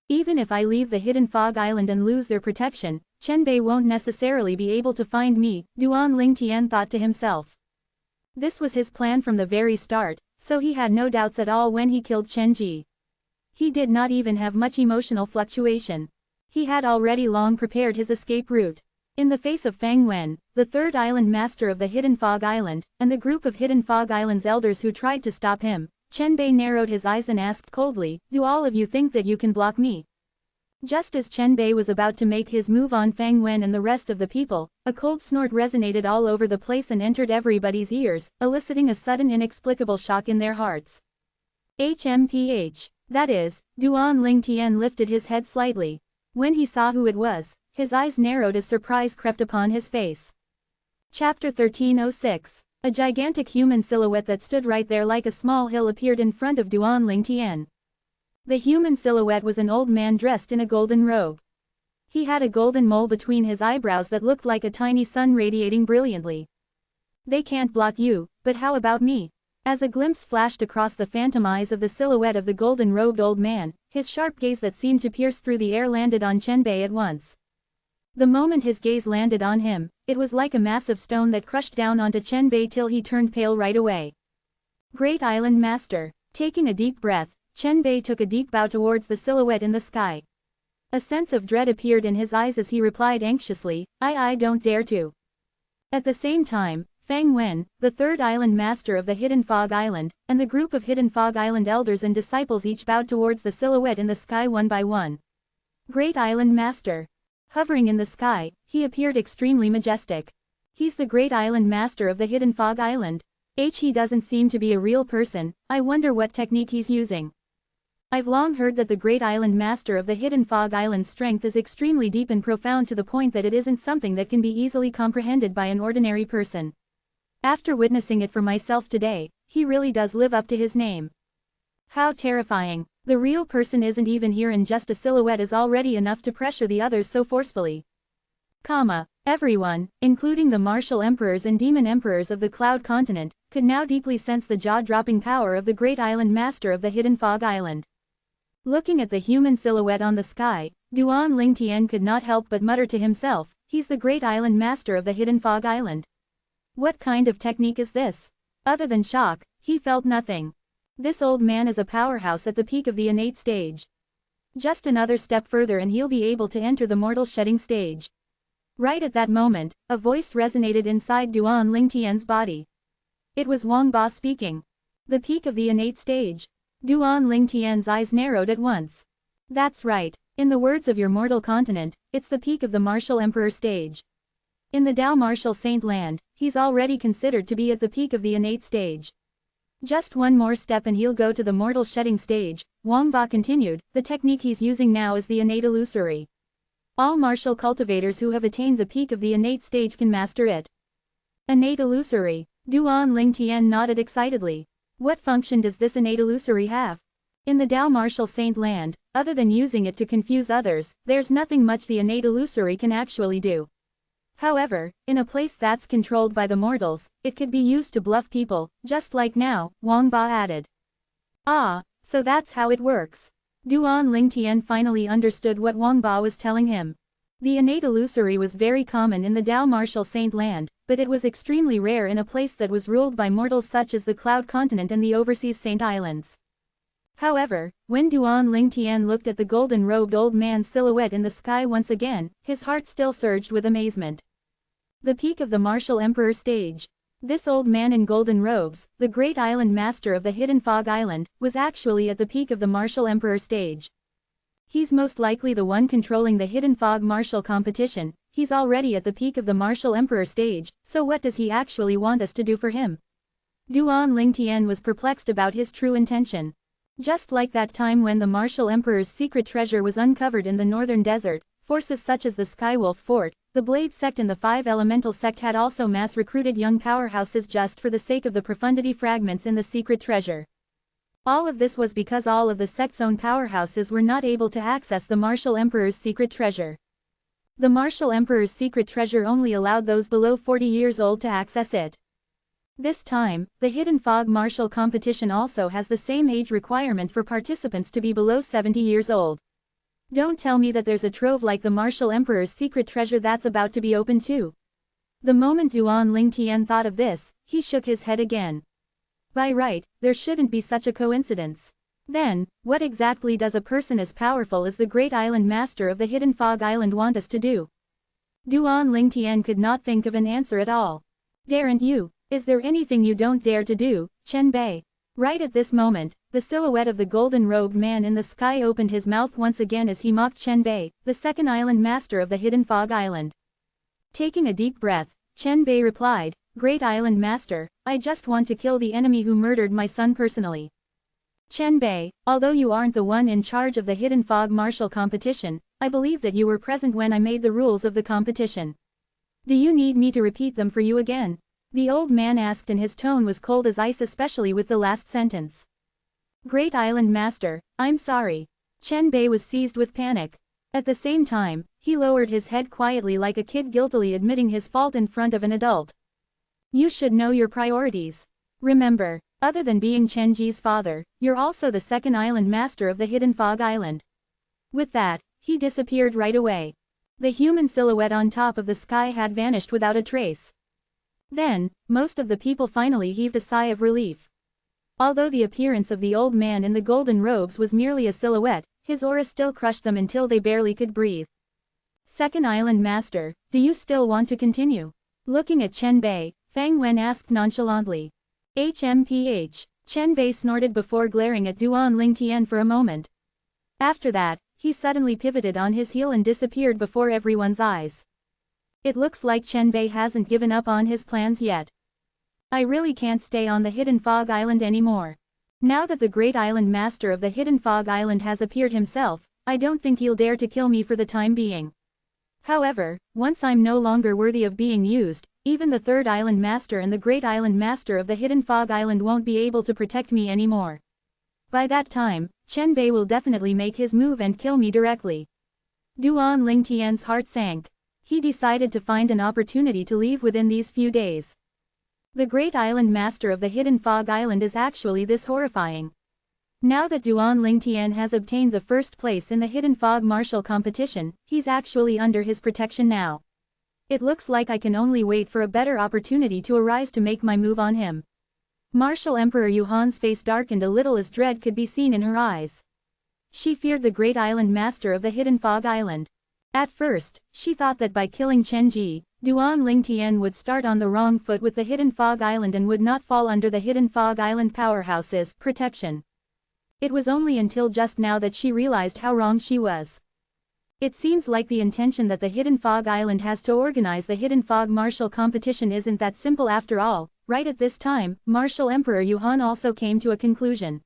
Even if I leave the Hidden Fog Island and lose their protection, Chen Bei won't necessarily be able to find me, Duan Lingtian thought to himself. This was his plan from the very start, So he had no doubts at all when he killed Chen Ji. He did not even have much emotional fluctuation. He had already long prepared his escape route. In the face of Fang Wen, the third island master of the Hidden Fog Island, and the group of Hidden Fog Island's elders who tried to stop him, Chen Bei narrowed his eyes and asked coldly, "Do all of you think that you can block me?" Just as Chen Bei was about to make his move on Fang Wen and the rest of the people, a cold snort resonated all over the place and entered everybody's ears, eliciting a sudden inexplicable shock in their hearts. HMPH. That is, Duan Ling Tian lifted his head slightly. When he saw who it was, his eyes narrowed as surprise crept upon his face. Chapter 1306. A gigantic human silhouette that stood right there like a small hill appeared in front of Duan Ling Tian. The human silhouette was an old man dressed in a golden robe. He had a golden mole between his eyebrows that looked like a tiny sun radiating brilliantly. "They can't block you, but how about me?" As a glimpse flashed across the phantom eyes of the silhouette of the golden-robed old man, his sharp gaze that seemed to pierce through the air landed on Chen Bei at once. The moment his gaze landed on him, it was like a massive stone that crushed down onto Chen Bei till he turned pale right away. "Great Island Master." Taking a deep breath, Chen Bei took a deep bow towards the silhouette in the sky. A sense of dread appeared in his eyes as he replied anxiously, I don't dare to." At the same time, Fang Wen, the third island master of the Hidden Fog Island, and the group of Hidden Fog Island elders and disciples each bowed towards the silhouette in the sky one by one. "Great Island Master." Hovering in the sky, he appeared extremely majestic. "He's the Great Island Master of the Hidden Fog Island. He doesn't seem to be a real person. I wonder what technique he's using. I've long heard that the Great Island Master of the Hidden Fog Island's strength is extremely deep and profound to the point that it isn't something that can be easily comprehended by an ordinary person. After witnessing it for myself today, he really does live up to his name. How terrifying. The real person isn't even here and just a silhouette is already enough to pressure the others so forcefully." Everyone, including the martial emperors and demon emperors of the Cloud Continent, could now deeply sense the jaw-dropping power of the Great Island Master of the Hidden Fog Island. Looking at the human silhouette on the sky, Duan Ling Tian could not help but mutter to himself, "He's the Great Island Master of the Hidden Fog Island. What kind of technique is this?" Other than shock, he felt nothing. This old man is a powerhouse at the peak of the innate stage. Just another step further and he'll be able to enter the mortal shedding stage. Right at that moment, a voice resonated inside Duan Ling Tian's body. It was Wang Ba speaking. The peak of the innate stage. Duan Ling Tian's eyes narrowed at once. "That's right. In the words of your mortal continent, it's the peak of the martial emperor stage. In the Dao martial saint land, he's already considered to be at the peak of the innate stage. Just one more step and he'll go to the mortal shedding stage," Wang Ba continued. "The technique he's using now is the innate illusory. All martial cultivators who have attained the peak of the innate stage can master it." Innate illusory. Duan Ling Tian nodded excitedly. What function does this innate illusory have? In the Dao martial saint land, other than using it to confuse others, there's nothing much the innate illusory can actually do. However, in a place that's controlled by the mortals, it could be used to bluff people, just like now, Wang Ba added. "Ah, so that's how it works." Duan Ling Tian finally understood what Wang Ba was telling him. The innate illusory was very common in the Dao martial saint land, but it was extremely rare in a place that was ruled by mortals such as the Cloud Continent and the overseas Saint Islands. However, when Duan Ling Tian looked at the golden-robed old man's silhouette in the sky once again, his heart still surged with amazement. The peak of the martial emperor stage. This old man in golden robes, the great island master of the Hidden Fog Island, was actually at the peak of the martial emperor stage. He's most likely the one controlling the Hidden Fog martial competition. He's already at the peak of the martial emperor stage, so what does he actually want us to do for him? Duan Ling Tian was perplexed about his true intention. Just like that time when the martial emperor's secret treasure was uncovered in the northern desert, forces such as the Skywolf Fort, the Blade Sect and the Five Elemental Sect had also mass-recruited young powerhouses just for the sake of the profundity fragments in the secret treasure. All of this was because all of the sect's own powerhouses were not able to access the martial emperor's secret treasure. The martial emperor's secret treasure only allowed those below 40 years old to access it. This time, the Hidden Fog martial competition also has the same age requirement for participants to be below 70 years old. Don't tell me that there's a trove like the martial emperor's secret treasure that's about to be opened too. The moment Duan Ling Tian thought of this, he shook his head again. By right, there shouldn't be such a coincidence. Then, what exactly does a person as powerful as the great island master of the hidden fog island want us to do? Duan Lingtian could not think of an answer at all. Daren't you? Is there anything you don't dare to do, Chen Bei? Right at this moment, the silhouette of the golden-robed man in the sky opened his mouth once again as he mocked Chen Bei, the second island master of the hidden fog island. Taking a deep breath, Chen Bei replied, "Great island master, I just want to kill the enemy who murdered my son personally." Chen Bei, although you aren't the one in charge of the hidden fog martial competition, I believe that you were present when I made the rules of the competition. Do you need me to repeat them for you again? The old man asked, and his tone was cold as ice, especially with the last sentence. Great island master, I'm sorry. Chen Bei was seized with panic. At the same time, he lowered his head quietly like a kid guiltily admitting his fault in front of an adult. You should know your priorities. Remember, other than being Chen Ji's father, you're also the second island master of the hidden fog island. With that, he disappeared right away. The human silhouette on top of the sky had vanished without a trace. Then, most of the people finally heaved a sigh of relief. Although the appearance of the old man in the golden robes was merely a silhouette, his aura still crushed them until they barely could breathe. Second island master, do you still want to continue? Looking at Chen Bei, Fang Wen asked nonchalantly. HMPH. Chen Bei snorted before glaring at Duan Lingtian for a moment. After that, he suddenly pivoted on his heel and disappeared before everyone's eyes. It looks like Chen Bei hasn't given up on his plans yet. I really can't stay on the hidden fog island anymore. Now that the great island master of the hidden fog island has appeared himself, I don't think he'll dare to kill me for the time being. However, once I'm no longer worthy of being used, even the third island master and the great island master of the hidden fog island won't be able to protect me anymore. By that time, Chen Bei will definitely make his move and kill me directly. Duan Lingtian's heart sank. He decided to find an opportunity to leave within these few days. The great island master of the hidden fog island is actually this horrifying. Now that Duan Lingtian has obtained the first place in the hidden fog martial competition, he's actually under his protection now. It looks like I can only wait for a better opportunity to arise to make my move on him. Martial Emperor Yuhan's face darkened a little as dread could be seen in her eyes. She feared the great island master of the hidden fog island. At first, she thought that by killing Chen Ji, Duan Lingtian would start on the wrong foot with the hidden fog island and would not fall under the hidden fog island powerhouse's protection. It was only until just now that she realized how wrong she was. It seems like the intention that the hidden fog island has to organize the hidden fog martial competition isn't that simple after all. Right at this time, Martial Emperor Yuhan also came to a conclusion.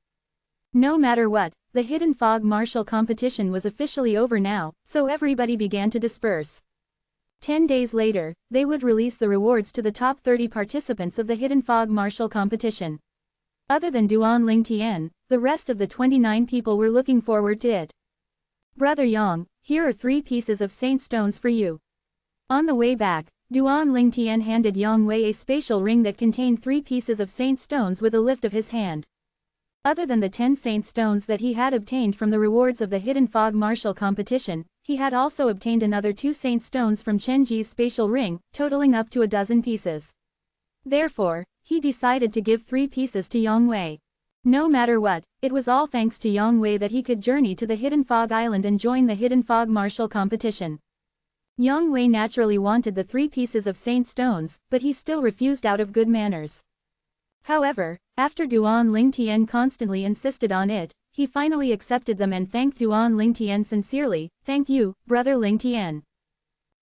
No matter what, the hidden fog martial competition was officially over now, so everybody began to disperse. 10 days later, they would release the rewards to the top 30 participants of the hidden fog martial competition. Other than Duan Lingtian, the rest of the 29 people were looking forward to it. Brother Yang, here are 3 pieces of saint stones for you. On the way back, Duan Lingtian handed Yang Wei a spatial ring that contained 3 pieces of saint stones with a lift of his hand. Other than the 10 saint stones that he had obtained from the rewards of the hidden fog martial competition, he had also obtained another 2 saint stones from Chen Ji's spatial ring, totaling up to a dozen pieces. Therefore, he decided to give 3 pieces to Yang Wei. No matter what, it was all thanks to Yang Wei that he could journey to the hidden fog island and join the hidden fog martial competition. Yang Wei naturally wanted the 3 pieces of saint stones, but he still refused out of good manners. However, after Duan Lingtian constantly insisted on it, he finally accepted them and thanked Duan Lingtian sincerely. Thank you, brother Lingtian.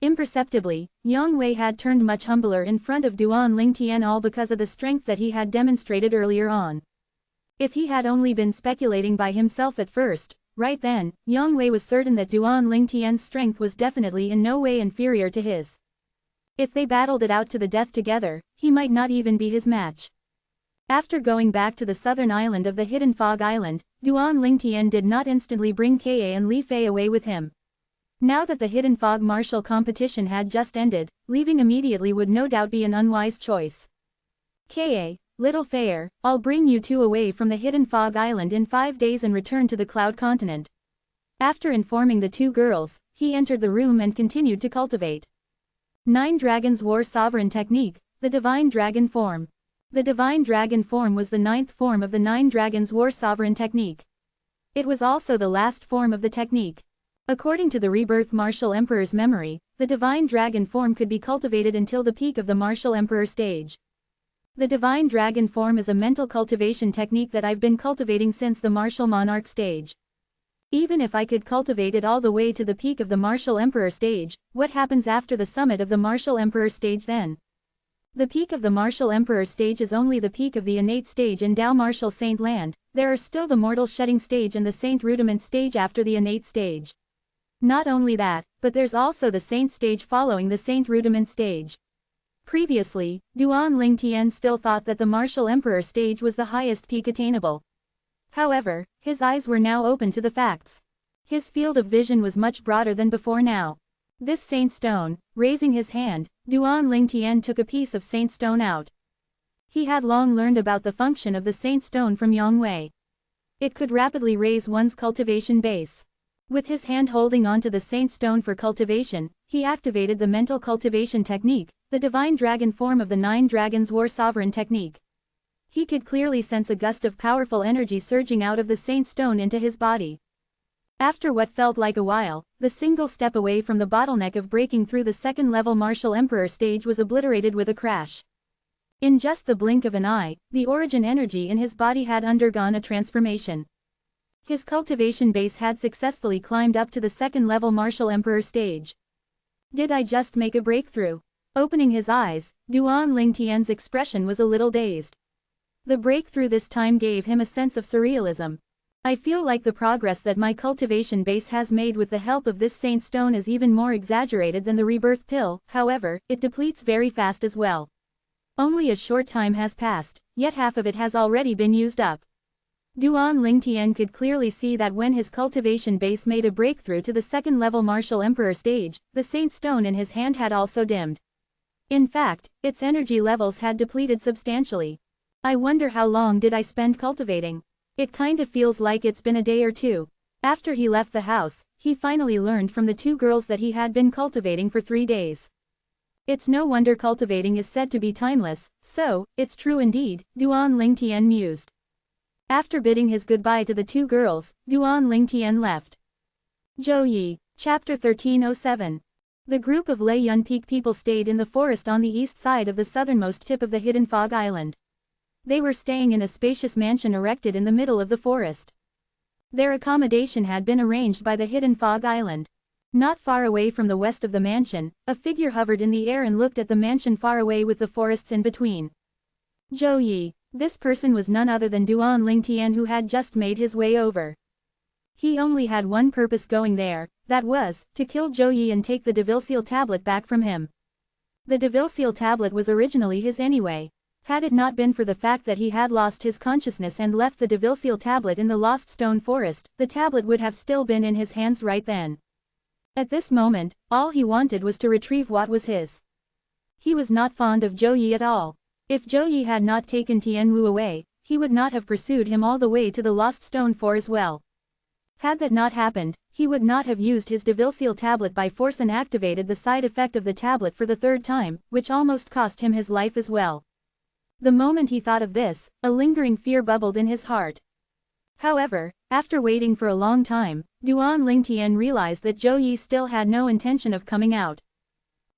Imperceptibly, Yang Wei had turned much humbler in front of Duan Lingtian, all because of the strength that he had demonstrated earlier on. If he had only been speculating by himself at first, right then, Yang Wei was certain that Duan Lingtian's strength was definitely in no way inferior to his. If they battled it out to the death together, he might not even be his match. After going back to the southern island of the hidden fog island, Duan Lingtian did not instantly bring Ka and Li Fei away with him. Now that the hidden fog martial competition had just ended, leaving immediately would no doubt be an unwise choice. Ka, little Fei, I'll bring you 2 away from the hidden fog island in 5 days and return to the cloud continent. After informing the 2 girls, he entered the room and continued to cultivate 9 Dragons War Sovereign Technique, the Divine Dragon Form. The divine dragon form was the 9th form of the 9 dragons war sovereign technique. It was also the last form of the technique. According to the rebirth martial emperor's memory, the divine dragon form could be cultivated until the peak of the martial emperor stage. The divine dragon form is a mental cultivation technique that I've been cultivating since the martial monarch stage. Even if I could cultivate it all the way to the peak of the martial emperor stage, what happens after the summit of the martial emperor stage then? The peak of the martial emperor stage is only the peak of the innate stage in Tao martial saint land. There are still the mortal shedding stage and the saint rudiment stage after the innate stage. Not only that, but there's also the saint stage following the saint rudiment stage. Previously, Duan Ling Tian still thought that the martial emperor stage was the highest peak attainable. However, his eyes were now open to the facts. His field of vision was much broader than before now. This saint stone, raising his hand, Duan Ling Tian took a piece of saint stone out. He had long learned about the function of the saint stone from Yang Wei. It could rapidly raise one's cultivation base. With his hand holding onto the saint stone for cultivation, he activated the mental cultivation technique, the divine dragon form of the 9 dragons war sovereign technique. He could clearly sense a gust of powerful energy surging out of the saint stone into his body. After what felt like a while, the single step away from the bottleneck of breaking through the 2nd level martial emperor stage was obliterated with a crash. In just the blink of an eye, the origin energy in his body had undergone a transformation. His cultivation base had successfully climbed up to the 2nd level martial emperor stage. Did I just make a breakthrough? Opening his eyes, Duan Ling Tian's expression was a little dazed. The breakthrough this time gave him a sense of surrealism. I feel like the progress that my cultivation base has made with the help of this saint stone is even more exaggerated than the rebirth pill. However, it depletes very fast as well. Only a short time has passed, yet half of it has already been used up. Duan Ling Tian could clearly see that when his cultivation base made a breakthrough to the 2nd level martial emperor stage, the saint stone in his hand had also dimmed. In fact, its energy levels had depleted substantially. I wonder how long did I spend cultivating? It kind of feels like it's been a day or two. After he left the house, he finally learned from the 2 girls that he had been cultivating for 3 days. It's no wonder cultivating is said to be timeless, so, it's true indeed, Duan Ling Tian mused. After bidding his goodbye to the 2 girls, Duan Ling Tian left. Zhou Yi, Chapter 1307. The group of Lei Yun Peak people stayed in the forest on the east side of the southernmost tip of the hidden fog island. They were staying in a spacious mansion erected in the middle of the forest. Their accommodation had been arranged by the hidden fog island. Not far away from the west of the mansion, a figure hovered in the air and looked at the mansion far away with the forests in between. Zhou Yi. This person was none other than Duan Ling Tian, who had just made his way over. He only had one purpose going there, that was, to kill Zhou Yi and take the Devilseal tablet back from him. The Devilseal tablet was originally his anyway. Had it not been for the fact that he had lost his consciousness and left the Devilseal tablet in the Lost Stone Forest, the tablet would have still been in his hands right then. At this moment, all he wanted was to retrieve what was his. He was not fond of Zhou Yi at all. If Zhou Yi had not taken Tian Wu away, he would not have pursued him all the way to the Lost Stone for as well. Had that not happened, he would not have used his Devilseal tablet by force and activated the side effect of the tablet for the 3rd time, which almost cost him his life as well. The moment he thought of this, a lingering fear bubbled in his heart. However, after waiting for a long time, Duan Ling Tian realized that Zhou Yi still had no intention of coming out.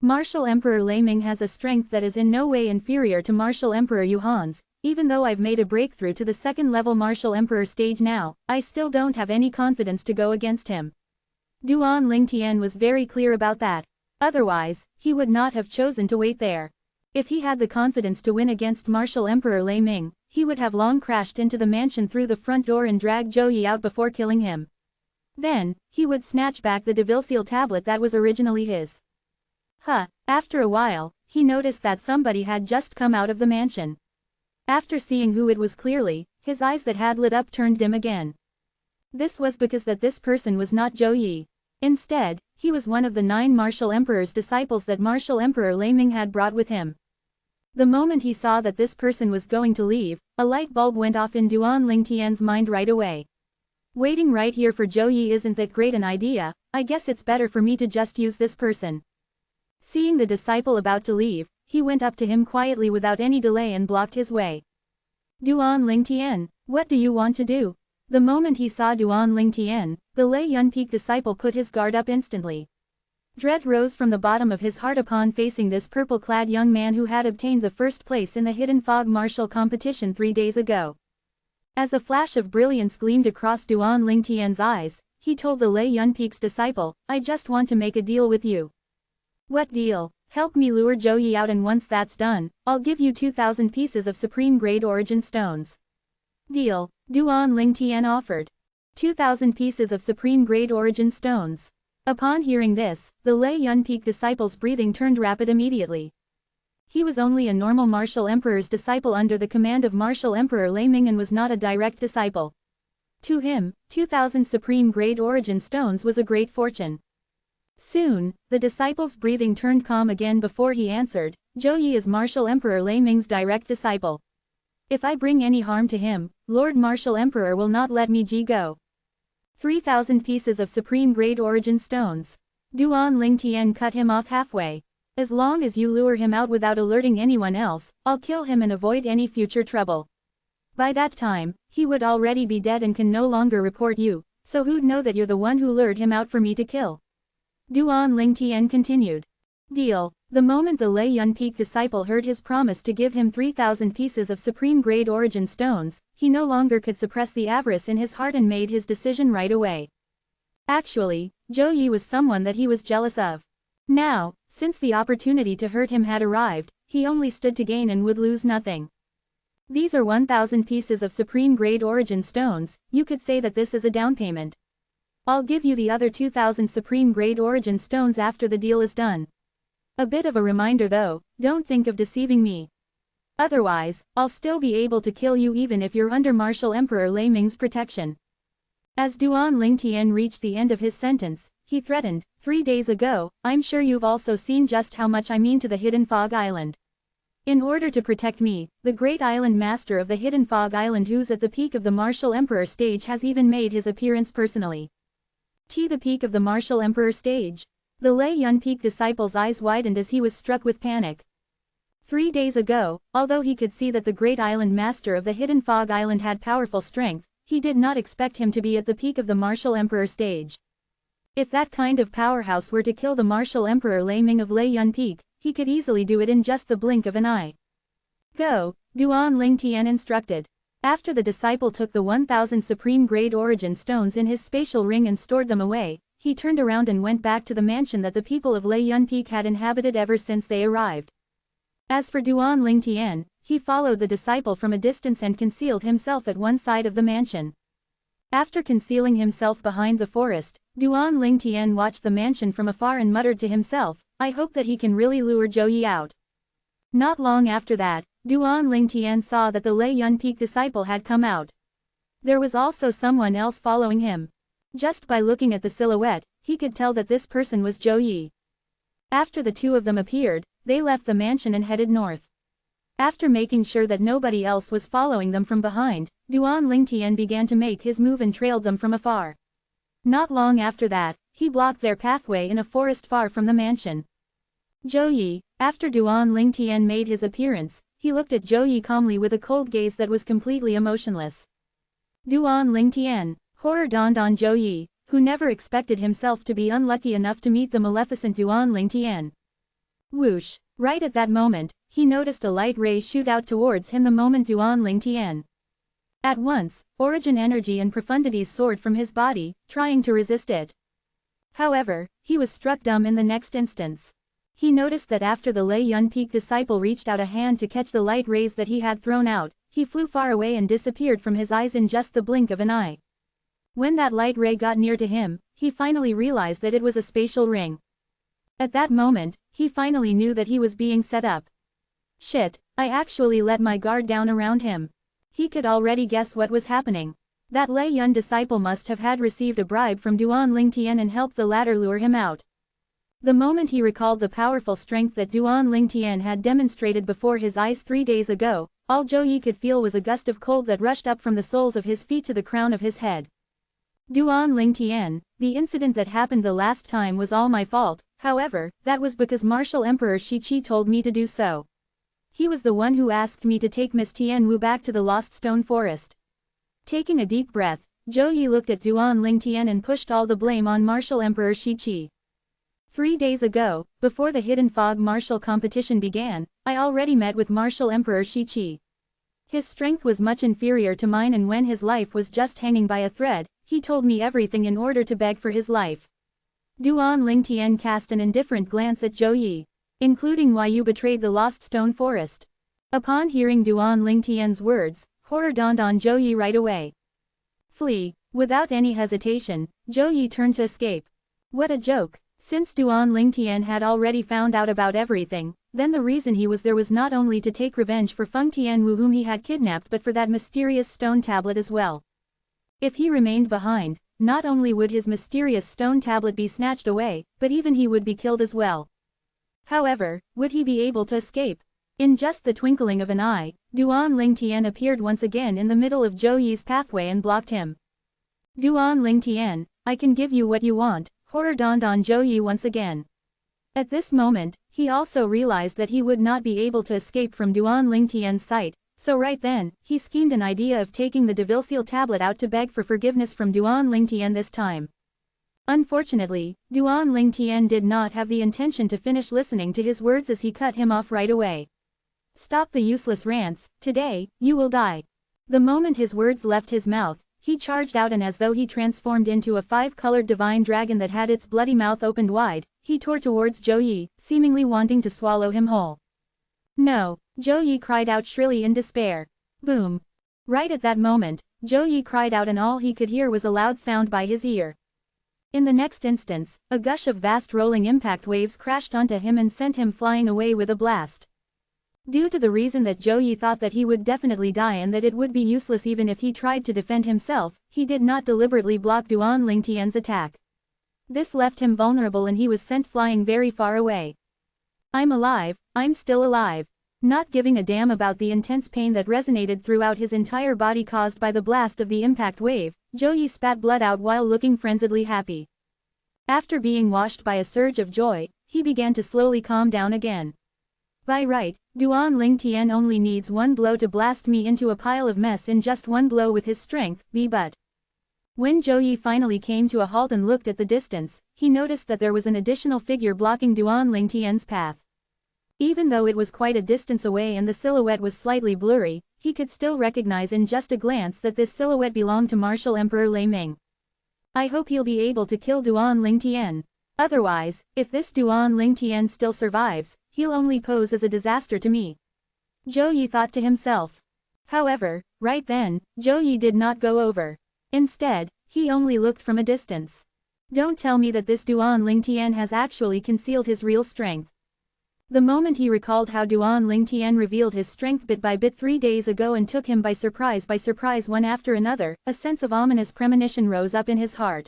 Martial Emperor Lei Ming has a strength that is in no way inferior to Martial Emperor Yu Han's. Even though I've made a breakthrough to the 2nd level Martial Emperor stage now, I still don't have any confidence to go against him. Duan Ling Tian was very clear about that. Otherwise, he would not have chosen to wait there. If he had the confidence to win against Martial Emperor Lei Ming, he would have long crashed into the mansion through the front door and dragged Zhou Yi out before killing him. Then, he would snatch back the Devilseal tablet that was originally his. After a while, he noticed that somebody had just come out of the mansion. After seeing who it was clearly, his eyes that had lit up turned dim again. This was because that this person was not Zhou Yi. Instead, he was one of the 9 Martial Emperor's disciples that Martial Emperor Lei Ming had brought with him. The moment he saw that this person was going to leave, a light bulb went off in Duan Ling Tian's mind right away. Waiting right here for Zhou Yi isn't that great an idea. I guess it's better for me to just use this person. Seeing the disciple about to leave, he went up to him quietly without any delay and blocked his way. Duan Lingtian, what do you want to do? The moment he saw Duan Lingtian, the Lei Yunpeak disciple put his guard up instantly. Dread rose from the bottom of his heart upon facing this purple-clad young man who had obtained the first place in the Hidden Fog martial competition 3 days ago. As a flash of brilliance gleamed across Duan Lingtian's eyes, he told the Lei Yunpeak's disciple, I just want to make a deal with you. What deal? Help me lure Zhou Yi out, and once that's done, I'll give you 2,000 pieces of supreme-grade origin stones. Deal, Duan Lingtian offered. 2,000 pieces of supreme-grade origin stones. Upon hearing this, the Lei Yunpeak disciple's breathing turned rapid immediately. He was only a normal martial emperor's disciple under the command of martial emperor Lei Ming and was not a direct disciple. To him, 2,000 supreme-grade origin stones was a great fortune. Soon, the disciple's breathing turned calm again before he answered, Zhou Yi is martial emperor Lei Ming's direct disciple. If I bring any harm to him, Lord Martial Emperor will not let me go. 3,000 pieces of supreme-grade origin stones. Duan Lingtian cut him off halfway. As long as you lure him out without alerting anyone else, I'll kill him and avoid any future trouble. By that time, he would already be dead and can no longer report you, so who'd know that you're the one who lured him out for me to kill? Duan Lingtian continued. Deal. The moment the Lei Yunpeak disciple heard his promise to give him 3,000 pieces of supreme-grade origin stones, he no longer could suppress the avarice in his heart and made his decision right away. Actually, Zhou Yi was someone that he was jealous of. Now, since the opportunity to hurt him had arrived, he only stood to gain and would lose nothing. These are 1,000 pieces of supreme-grade origin stones, you could say that this is a down payment. I'll give you the other 2,000 supreme-grade origin stones after the deal is done. A bit of a reminder though, don't think of deceiving me. Otherwise, I'll still be able to kill you even if you're under Martial Emperor Lei Ming's protection. As Duan Lingtian reached the end of his sentence, he threatened, 3 days ago, I'm sure you've also seen just how much I mean to the Hidden Fog Island. In order to protect me, the great island master of the Hidden Fog Island who's at the peak of the Martial Emperor stage has even made his appearance personally. The peak of the Martial Emperor stage. The Lei Yunpeak disciple's eyes widened as he was struck with panic. 3 days ago, although he could see that the great island master of the Hidden Fog Island had powerful strength, he did not expect him to be at the peak of the Martial Emperor stage. If that kind of powerhouse were to kill the Martial Emperor Lei Ming of Lei Yunpeak, he could easily do it in just the blink of an eye. Go, Duan Lingtian instructed. After the disciple took the 1,000 supreme-grade origin stones in his spatial ring and stored them away, he turned around and went back to the mansion that the people of Lei Yunpeak had inhabited ever since they arrived. As for Duan Lingtian, he followed the disciple from a distance and concealed himself at one side of the mansion. After concealing himself behind the forest, Duan Lingtian watched the mansion from afar and muttered to himself, I hope that he can really lure Zhou Yi out. Not long after that, Duan Lingtian saw that the Lei Yunpeak disciple had come out. There was also someone else following him. Just by looking at the silhouette, he could tell that this person was Zhou Yi. After the two of them appeared, they left the mansion and headed north. After making sure that nobody else was following them from behind, Duan Lingtian began to make his move and trailed them from afar. Not long after that, he blocked their pathway in a forest far from the mansion. Zhou Yi, after Duan Lingtian made his appearance, he looked at Zhou Yi calmly with a cold gaze that was completely emotionless. Duan Lingtian. Horror dawned on Zhou Yi, who never expected himself to be unlucky enough to meet the maleficent Duan Lingtian. Whoosh! Right at that moment, he noticed a light ray shoot out towards him the moment Duan Lingtian. At once, origin energy and profundities soared from his body, trying to resist it. However, he was struck dumb in the next instance. He noticed that after the Lei Yunpeak disciple reached out a hand to catch the light rays that he had thrown out, he flew far away and disappeared from his eyes in just the blink of an eye. When that light ray got near to him, he finally realized that it was a spatial ring. At that moment, he finally knew that he was being set up. Shit, I actually let my guard down around him. He could already guess what was happening. That Lei Yun disciple must have had received a bribe from Duan Lingtian and helped the latter lure him out. The moment he recalled the powerful strength that Duan Lingtian had demonstrated before his eyes 3 days ago, all Zhou Yi could feel was a gust of cold that rushed up from the soles of his feet to the crown of his head. Duan Lingtian, the incident that happened the last time was all my fault, However, that was because Martial Emperor Shichi told me to do so. He was the one who asked me to take Miss Tianwu back to the Lost Stone Forest. Taking a deep breath, Zhou Yi looked at Duan Lingtian and pushed all the blame on Martial Emperor Shichi. 3 days ago, before the Hidden Fog martial competition began, I already met with Martial Emperor Shichi. His strength was much inferior to mine, and when his life was just hanging by a thread, he told me everything in order to beg for his life. Duan Lingtian cast an indifferent glance at Zhou Yi. Including why you betrayed the Lost Stone Forest. Upon hearing Duan Lingtian's words, horror dawned on Zhou Yi right away. Flee. Without any hesitation, Zhou Yi turned to escape. What a joke. Since Duan Lingtian had already found out about everything, then the reason he was there was not only to take revenge for Feng Tianwu whom he had kidnapped, but for that mysterious stone tablet as well. If he remained behind, not only would his mysterious stone tablet be snatched away, but even he would be killed as well. However, would he be able to escape? In just the twinkling of an eye, Duan Lingtian appeared once again in the middle of Zhou Yi's pathway and blocked him. Duan Lingtian, I can give you what you want, horror dawned on Zhou Yi once again. At this moment, he also realized that he would not be able to escape from Duan Lingtian's sight, so right then, he schemed an idea of taking the Devilseal tablet out to beg for forgiveness from Duan Lingtian this time. Unfortunately, Duan Lingtian did not have the intention to finish listening to his words as he cut him off right away. Stop the useless rants, today, you will die. The moment his words left his mouth, he charged out, and as though he transformed into a 5-colored divine dragon that had its bloody mouth opened wide, he tore towards Zhou Yi, seemingly wanting to swallow him whole. No, Zhou Yi cried out shrilly in despair. Boom. Right at that moment, Zhou Yi cried out, and all he could hear was a loud sound by his ear. In the next instance, a gush of vast rolling impact waves crashed onto him and sent him flying away with a blast. Due to the reason that Zhou Yi thought that he would definitely die and that it would be useless even if he tried to defend himself, he did not deliberately block Duan Lingtian's attack. This left him vulnerable and he was sent flying very far away. I'm alive, I'm still alive. Not giving a damn about the intense pain that resonated throughout his entire body caused by the blast of the impact wave, Zhou Yi spat blood out while looking frenziedly happy. After being washed by a surge of joy, he began to slowly calm down again. By right, Duan Lingtian only needs one blow to blast me into a pile of mess in just one blow with his strength, but. When Zhou Yi finally came to a halt and looked at the distance, he noticed that there was an additional figure blocking Duan Lingtian's path. Even though it was quite a distance away and the silhouette was slightly blurry, he could still recognize in just a glance that this silhouette belonged to Martial Emperor Lei Ming. I hope he'll be able to kill Duan Lingtian. Otherwise, if this Duan Lingtian still survives, he'll only pose as a disaster to me. Zhou Yi thought to himself. However, right then, Zhou Yi did not go over. Instead, he only looked from a distance. Don't tell me that this Duan Lingtian has actually concealed his real strength. The moment he recalled how Duan Lingtian revealed his strength bit by bit 3 days ago and took him by surprise one after another, a sense of ominous premonition rose up in his heart.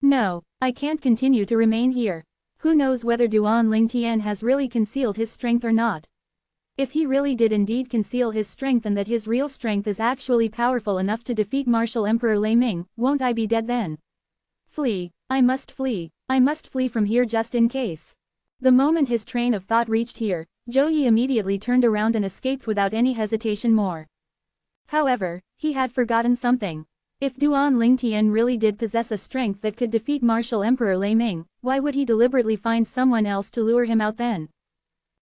No, I can't continue to remain here. Who knows whether Duan Lingtian has really concealed his strength or not? If he really did indeed conceal his strength and that his real strength is actually powerful enough to defeat Martial Emperor Lei Ming, won't I be dead then? Flee, I must flee from here just in case. The moment his train of thought reached here, Zhou Yi immediately turned around and escaped without any hesitation more. However, he had forgotten something. If Duan Lingtian really did possess a strength that could defeat Martial Emperor Lei Ming, why would he deliberately find someone else to lure him out then?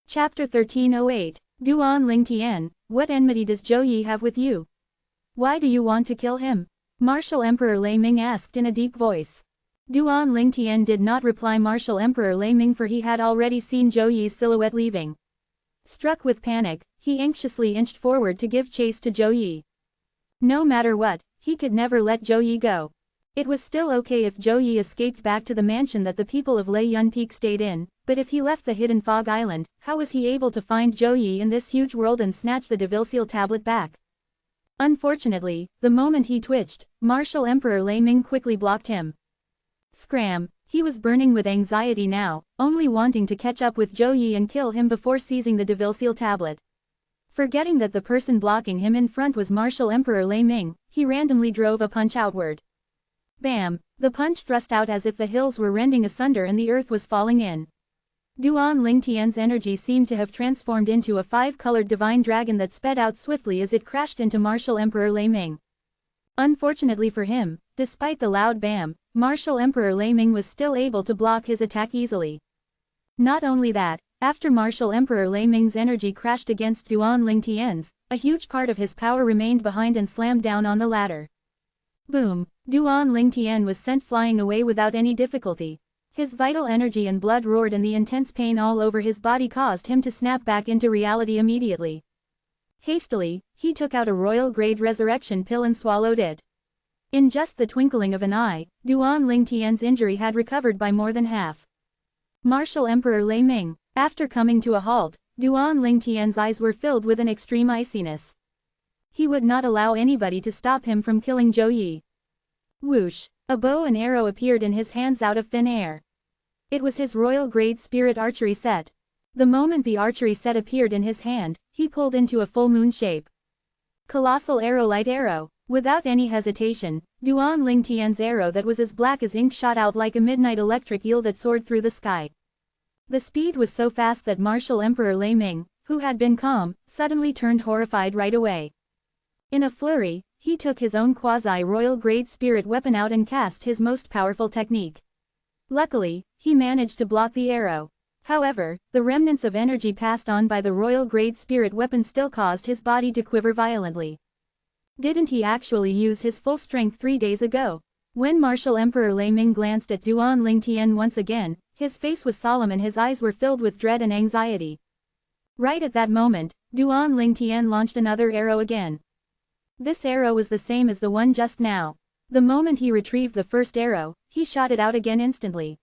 Chapter 1308, Duan Lingtian, what enmity does Zhou Yi have with you? Why do you want to kill him? Martial Emperor Lei Ming asked in a deep voice. Duan Lingtian did not reply Martial Emperor Lei Ming, for he had already seen Zhou Yi's silhouette leaving. Struck with panic, he anxiously inched forward to give chase to Zhou Yi. No matter what, he could never let Zhou Yi go. It was still okay if Zhou Yi escaped back to the mansion that the people of Lei Yun Peak stayed in, but if he left the Hidden Fog Island, how was he able to find Zhou Yi in this huge world and snatch the Devilseal tablet back? Unfortunately, the moment he twitched, Martial Emperor Lei Ming quickly blocked him. Scram! He was burning with anxiety now, only wanting to catch up with Zhou Yi and kill him before seizing the Devilseal tablet. Forgetting that the person blocking him in front was Martial Emperor Lei Ming, he randomly drove a punch outward. Bam! The punch thrust out as if the hills were rending asunder and the earth was falling in. Duan Lingtian's energy seemed to have transformed into a five-colored divine dragon that sped out swiftly as it crashed into Martial Emperor Lei Ming. Unfortunately for him, despite the loud bam, Martial Emperor Lei Ming was still able to block his attack easily. Not only that, after Martial Emperor Lei Ming's energy crashed against Duan Lingtian's, a huge part of his power remained behind and slammed down on the latter. Boom! Duan Lingtian was sent flying away without any difficulty. His vital energy and blood roared and the intense pain all over his body caused him to snap back into reality immediately. Hastily, he took out a royal-grade resurrection pill and swallowed it. In just the twinkling of an eye, Duan Lingtian's injury had recovered by more than half. Martial Emperor Lei Ming, after coming to a halt, Duan Lingtian's eyes were filled with an extreme iciness. He would not allow anybody to stop him from killing Zhou Yi. Whoosh! A bow and arrow appeared in his hands out of thin air. It was his royal-grade spirit archery set. The moment the archery set appeared in his hand, he pulled into a full moon shape. Colossal arrow light arrow. Without any hesitation, Duan Lingtian's arrow that was as black as ink shot out like a midnight electric eel that soared through the sky. The speed was so fast that Martial Emperor Lei Ming, who had been calm, suddenly turned horrified right away. In a flurry, he took his own quasi-royal-grade spirit weapon out and cast his most powerful technique. Luckily, he managed to block the arrow. However, the remnants of energy passed on by the royal-grade spirit weapon still caused his body to quiver violently. Didn't he actually use his full strength 3 days ago? When Martial Emperor Lei Ming glanced at Duan Lingtian once again, his face was solemn and his eyes were filled with dread and anxiety. Right at that moment, Duan Lingtian launched another arrow again. This arrow was the same as the one just now. The moment he retrieved the first arrow, he shot it out again instantly.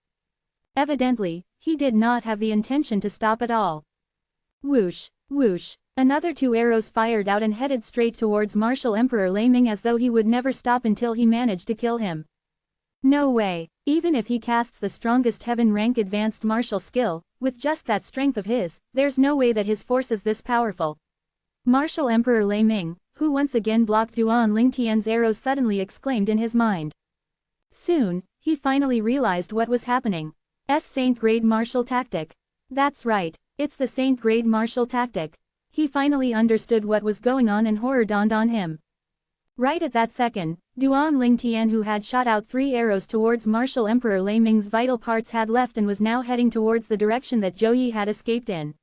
Evidently, he did not have the intention to stop at all. Whoosh, whoosh, another 2 arrows fired out and headed straight towards Martial Emperor Lei Ming as though he would never stop until he managed to kill him. No way, even if he casts the strongest heaven-rank advanced martial skill, with just that strength of his, there's no way that his force is this powerful. Martial Emperor Lei Ming, who once again blocked Duan Lingtian's arrows, suddenly exclaimed in his mind. Soon, he finally realized what was happening. Saint-grade martial tactic. That's right, it's the Saint-grade martial tactic. He finally understood what was going on and horror dawned on him. Right at that second, Duan Lingtian, who had shot out 3 arrows towards Martial Emperor Lei Ming's vital parts, had left and was now heading towards the direction that Zhou Yi had escaped in.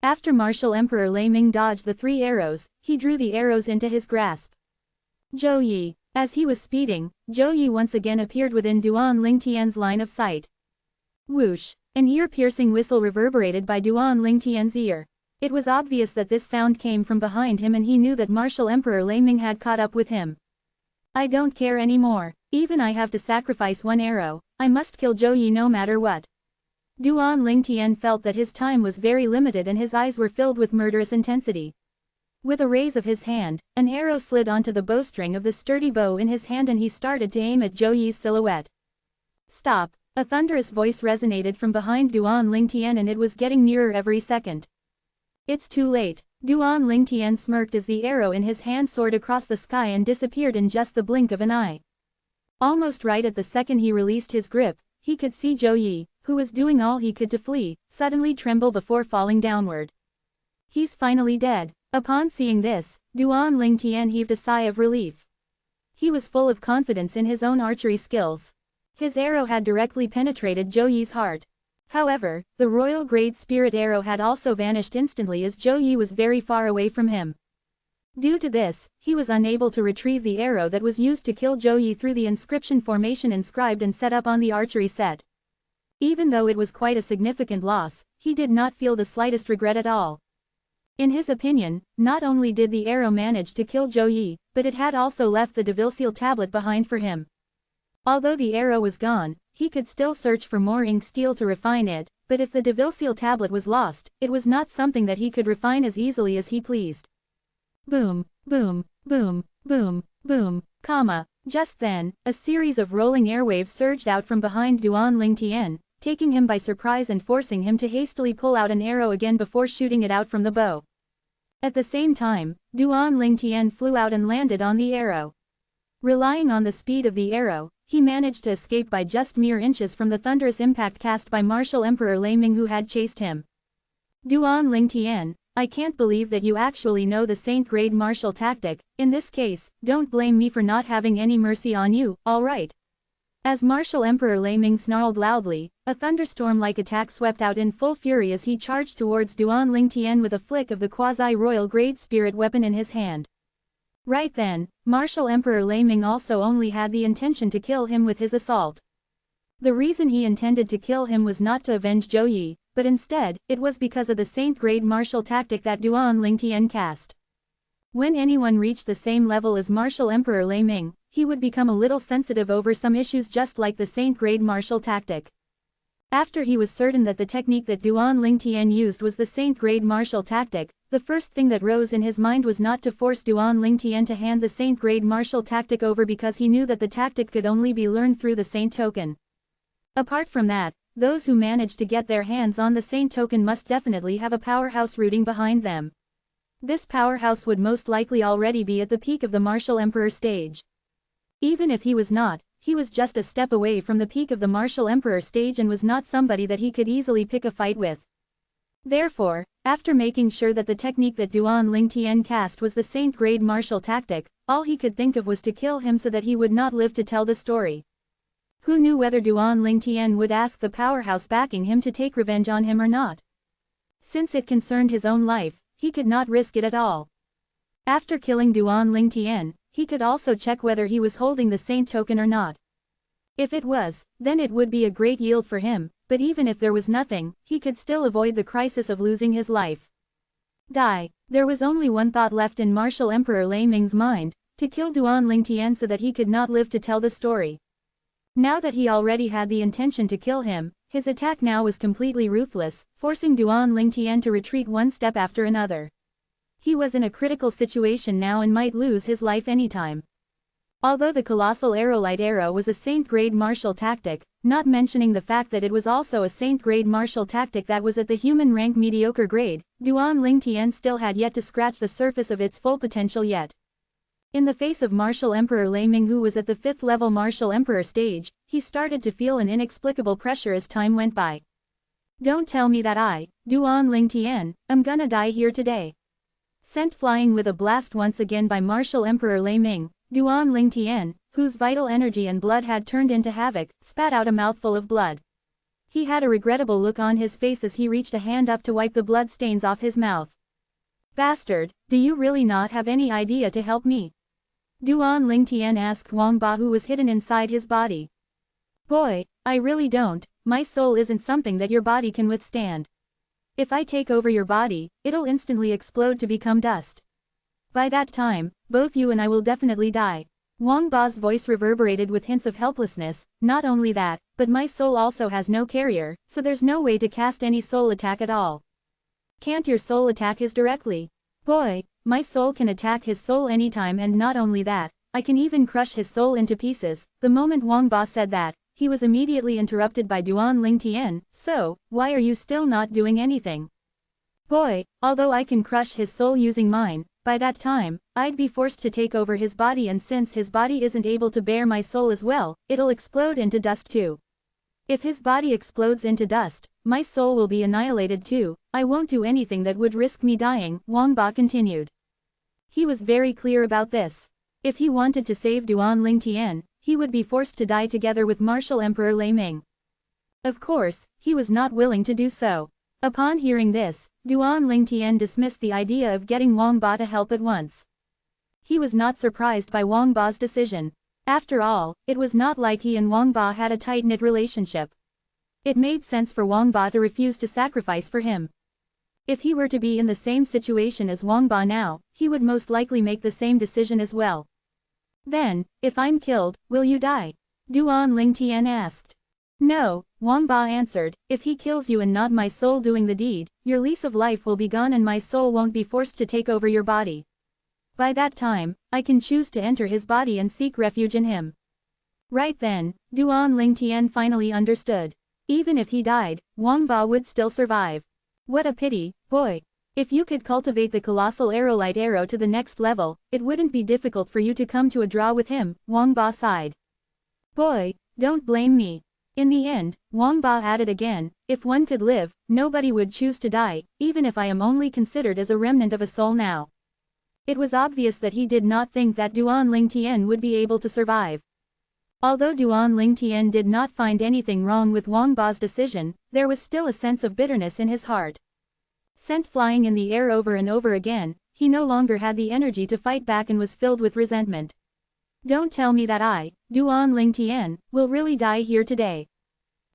After Martial Emperor Lei Ming dodged the 3 arrows, he drew the arrows into his grasp. Zhou Yi. As he was speeding, Zhou Yi once again appeared within Duan Lingtian's line of sight. Whoosh! An ear-piercing whistle reverberated by Duan Lingtian's ear. It was obvious that this sound came from behind him and he knew that Martial Emperor Lei Ming had caught up with him. I don't care anymore. Even I have to sacrifice 1 arrow, I must kill Zhou Yi no matter what. Duan Lingtian felt that his time was very limited and his eyes were filled with murderous intensity. With a raise of his hand, an arrow slid onto the bowstring of the sturdy bow in his hand and he started to aim at Zhou Yi's silhouette. Stop! A thunderous voice resonated from behind Duan Lingtian and it was getting nearer every second. It's too late. Duan Lingtian smirked as the arrow in his hand soared across the sky and disappeared in just the blink of an eye. Almost right at the second he released his grip, he could see Zhou Yi, who was doing all he could to flee, suddenly tremble before falling downward. He's finally dead. Upon seeing this, Duan Lingtian heaved a sigh of relief. He was full of confidence in his own archery skills. His arrow had directly penetrated Zhou Yi's heart. However, the royal-grade spirit arrow had also vanished instantly as Zhou Yi was very far away from him. Due to this, he was unable to retrieve the arrow that was used to kill Zhou Yi through the inscription formation inscribed and set up on the archery set. Even though it was quite a significant loss, he did not feel the slightest regret at all. In his opinion, not only did the arrow manage to kill Zhou Yi, but it had also left the Devilseal tablet behind for him. Although the arrow was gone, he could still search for more ink steel to refine it, but if the Devilseal tablet was lost, it was not something that he could refine as easily as he pleased. Boom, boom, boom, boom, boom, just then, a series of rolling airwaves surged out from behind Duan Lingtian, taking him by surprise and forcing him to hastily pull out an arrow again before shooting it out from the bow. At the same time, Duan Lingtian flew out and landed on the arrow. Relying on the speed of the arrow, he managed to escape by just mere inches from the thunderous impact cast by Martial Emperor Lei Ming, who had chased him. Duan Lingtian, I can't believe that you actually know the saint-grade martial tactic. In this case, don't blame me for not having any mercy on you, alright? As Martial Emperor Lei Ming snarled loudly, a thunderstorm-like attack swept out in full fury as he charged towards Duan Lingtian with a flick of the quasi-royal grade spirit weapon in his hand. Right then, Martial Emperor Lei Ming also only had the intention to kill him with his assault. The reason he intended to kill him was not to avenge Zhou Yi, but instead, it was because of the saint-grade martial tactic that Duan Lingtian cast. When anyone reached the same level as Martial Emperor Lei Ming, he would become a little sensitive over some issues, just like the saint-grade martial tactic. After he was certain that the technique that Duan Lingtian used was the saint-grade martial tactic, the first thing that rose in his mind was not to force Duan Lingtian to hand the saint-grade martial tactic over, because he knew that the tactic could only be learned through the saint token. Apart from that, those who managed to get their hands on the saint token must definitely have a powerhouse rooting behind them. This powerhouse would most likely already be at the peak of the Martial Emperor stage. Even if he was not, he was just a step away from the peak of the Martial Emperor stage and was not somebody that he could easily pick a fight with. Therefore, after making sure that the technique that Duan Lingtian cast was the saint-grade martial tactic, all he could think of was to kill him so that he would not live to tell the story. Who knew whether Duan Lingtian would ask the powerhouse backing him to take revenge on him or not? Since it concerned his own life, he could not risk it at all. After killing Duan Lingtian, he could also check whether he was holding the saint token or not. If it was, then it would be a great yield for him, but even if there was nothing, he could still avoid the crisis of losing his life. Die. There was only one thought left in Martial Emperor Lei Ming's mind, to kill Duan Lingtian so that he could not live to tell the story. Now that he already had the intention to kill him, his attack now was completely ruthless, forcing Duan Lingtian to retreat one step after another. He was in a critical situation now and might lose his life anytime. Although the colossal aerolite arrow was a saint-grade martial tactic, not mentioning the fact that it was also a saint-grade martial tactic that was at the human rank mediocre grade, Duan Lingtian still had yet to scratch the surface of its full potential yet. In the face of Martial Emperor Lei Ming, who was at the 5th level Martial Emperor stage, he started to feel an inexplicable pressure as time went by. Don't tell me that I, Duan Lingtian, am gonna die here today. Sent flying with a blast once again by Martial Emperor Lei Ming, Duan Lingtian, whose vital energy and blood had turned into havoc, spat out a mouthful of blood. He had a regrettable look on his face as he reached a hand up to wipe the blood stains off his mouth. Bastard, do you really not have any idea to help me? Duan Lingtian asked Wang Ba, who was hidden inside his body. Boy, I really don't. My soul isn't something that your body can withstand. If I take over your body, it'll instantly explode to become dust. By that time, both you and I will definitely die. Wang Ba's voice reverberated with hints of helplessness. Not only that, but my soul also has no carrier, so there's no way to cast any soul attack at all. Can't your soul attack his directly? Boy, my soul can attack his soul anytime, and not only that, I can even crush his soul into pieces. The moment Wang Ba said that, he was immediately interrupted by Duan Lingtian. So, why are you still not doing anything? Boy, although I can crush his soul using mine, by that time, I'd be forced to take over his body, and since his body isn't able to bear my soul as well, it'll explode into dust too. If his body explodes into dust, my soul will be annihilated too. I won't do anything that would risk me dying, Wang Ba continued. He was very clear about this. If he wanted to save Duan Lingtian, he would be forced to die together with Martial Emperor Lei Ming. Of course, he was not willing to do so. Upon hearing this, Duan Lingtian dismissed the idea of getting Wang Ba to help at once. He was not surprised by Wang Ba's decision. After all, it was not like he and Wang Ba had a tight-knit relationship. It made sense for Wang Ba to refuse to sacrifice for him. If he were to be in the same situation as Wang Ba now, he would most likely make the same decision as well. Then, if I'm killed, will you die? Duan Lingtian asked. No, Wang Ba answered, if he kills you and not my soul doing the deed, your lease of life will be gone and my soul won't be forced to take over your body. By that time, I can choose to enter his body and seek refuge in him. Right then, Duan Lingtian finally understood. Even if he died, Wang Ba would still survive. What a pity, boy. If you could cultivate the colossal arrow-light arrow to the next level, it wouldn't be difficult for you to come to a draw with him, Wang Ba sighed. Boy, don't blame me. In the end, Wang Ba added again, if one could live, nobody would choose to die, even if I am only considered as a remnant of a soul now. It was obvious that he did not think that Duan Lingtian would be able to survive. Although Duan Lingtian did not find anything wrong with Wang Ba's decision, there was still a sense of bitterness in his heart. Sent flying in the air over and over again, he no longer had the energy to fight back and was filled with resentment. Don't tell me that I, Duan Lingtian, will really die here today.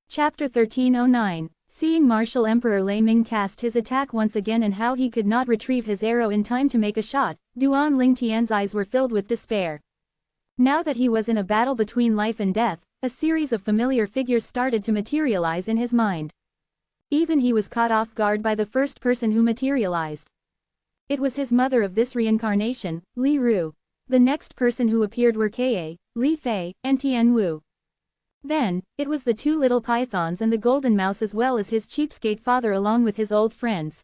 Chapter 1309, Seeing Martial Emperor Lei Ming cast his attack once again and how he could not retrieve his arrow in time to make a shot, Duan Lingtian's eyes were filled with despair. Now that he was in a battle between life and death, a series of familiar figures started to materialize in his mind. Even he was caught off guard by the first person who materialized. It was his mother of this reincarnation, Li Ru. The next person who appeared were Ka, Li Fei, and Tian Wu. Then, it was the two little pythons and the golden mouse as well as his cheapskate father along with his old friends.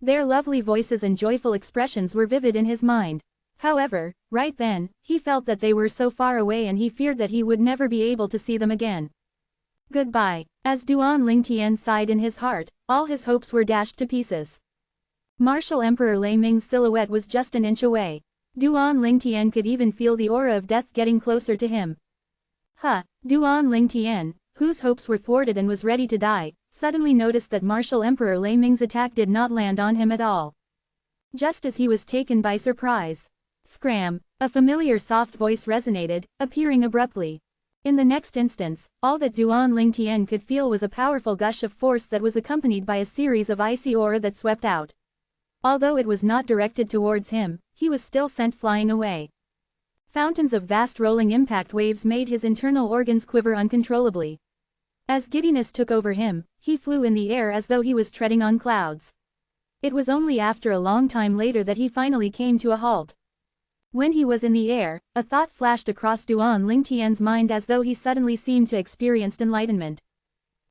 Their lovely voices and joyful expressions were vivid in his mind. However, right then, he felt that they were so far away and he feared that he would never be able to see them again. Goodbye. As Duan Lingtian sighed in his heart, all his hopes were dashed to pieces. Martial Emperor Lei Ming's silhouette was just an inch away. Duan Lingtian could even feel the aura of death getting closer to him. Duan Lingtian, whose hopes were thwarted and was ready to die, suddenly noticed that Martial Emperor Lei Ming's attack did not land on him at all. Just as he was taken by surprise. Scram! A familiar soft voice resonated, appearing abruptly. In the next instance, all that Duan Lingtian could feel was a powerful gush of force that was accompanied by a series of icy aura that swept out. Although it was not directed towards him, he was still sent flying away. Fountains of vast rolling impact waves made his internal organs quiver uncontrollably. As giddiness took over him, he flew in the air as though he was treading on clouds. It was only after a long time later that he finally came to a halt. When he was in the air, a thought flashed across Duan Lingtian's mind as though he suddenly seemed to experience enlightenment.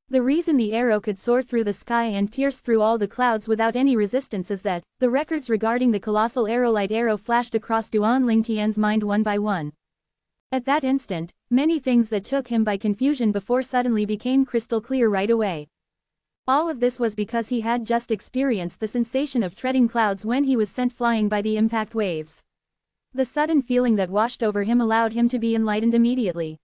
The reason the arrow could soar through the sky and pierce through all the clouds without any resistance is that, the records regarding the colossal arrow-light arrow flashed across Duan Lingtian's mind one by one. At that instant, many things that took him by confusion before suddenly became crystal clear right away. All of this was because he had just experienced the sensation of treading clouds when he was sent flying by the impact waves. The sudden feeling that washed over him allowed him to be enlightened immediately.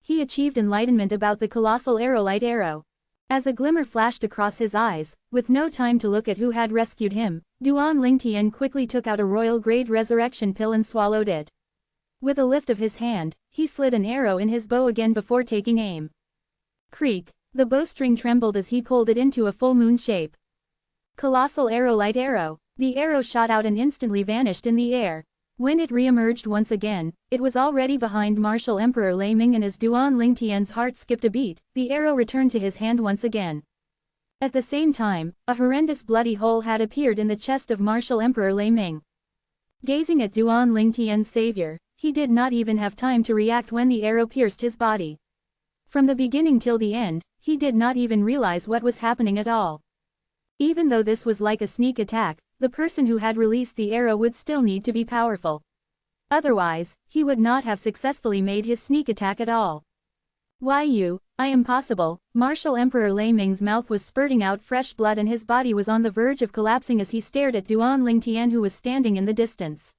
He achieved enlightenment about the colossal arrow-light arrow. As a glimmer flashed across his eyes, with no time to look at who had rescued him, Duan Lingtian quickly took out a royal-grade resurrection pill and swallowed it. With a lift of his hand, he slid an arrow in his bow again before taking aim. Creak! The bowstring trembled as he pulled it into a full moon shape. Colossal arrow-light arrow! The arrow shot out and instantly vanished in the air. When it re-emerged once again, it was already behind Martial Emperor Lei Ming, and as Duan Lingtian's heart skipped a beat, the arrow returned to his hand once again. At the same time, a horrendous bloody hole had appeared in the chest of Martial Emperor Lei Ming. Gazing at Duan Lingtian's savior, he did not even have time to react when the arrow pierced his body. From the beginning till the end, he did not even realize what was happening at all. Even though this was like a sneak attack, the person who had released the arrow would still need to be powerful. Otherwise, he would not have successfully made his sneak attack at all. I am possible. Martial Emperor Lei Ming's mouth was spurting out fresh blood and his body was on the verge of collapsing as he stared at Duan Lingtian, who was standing in the distance.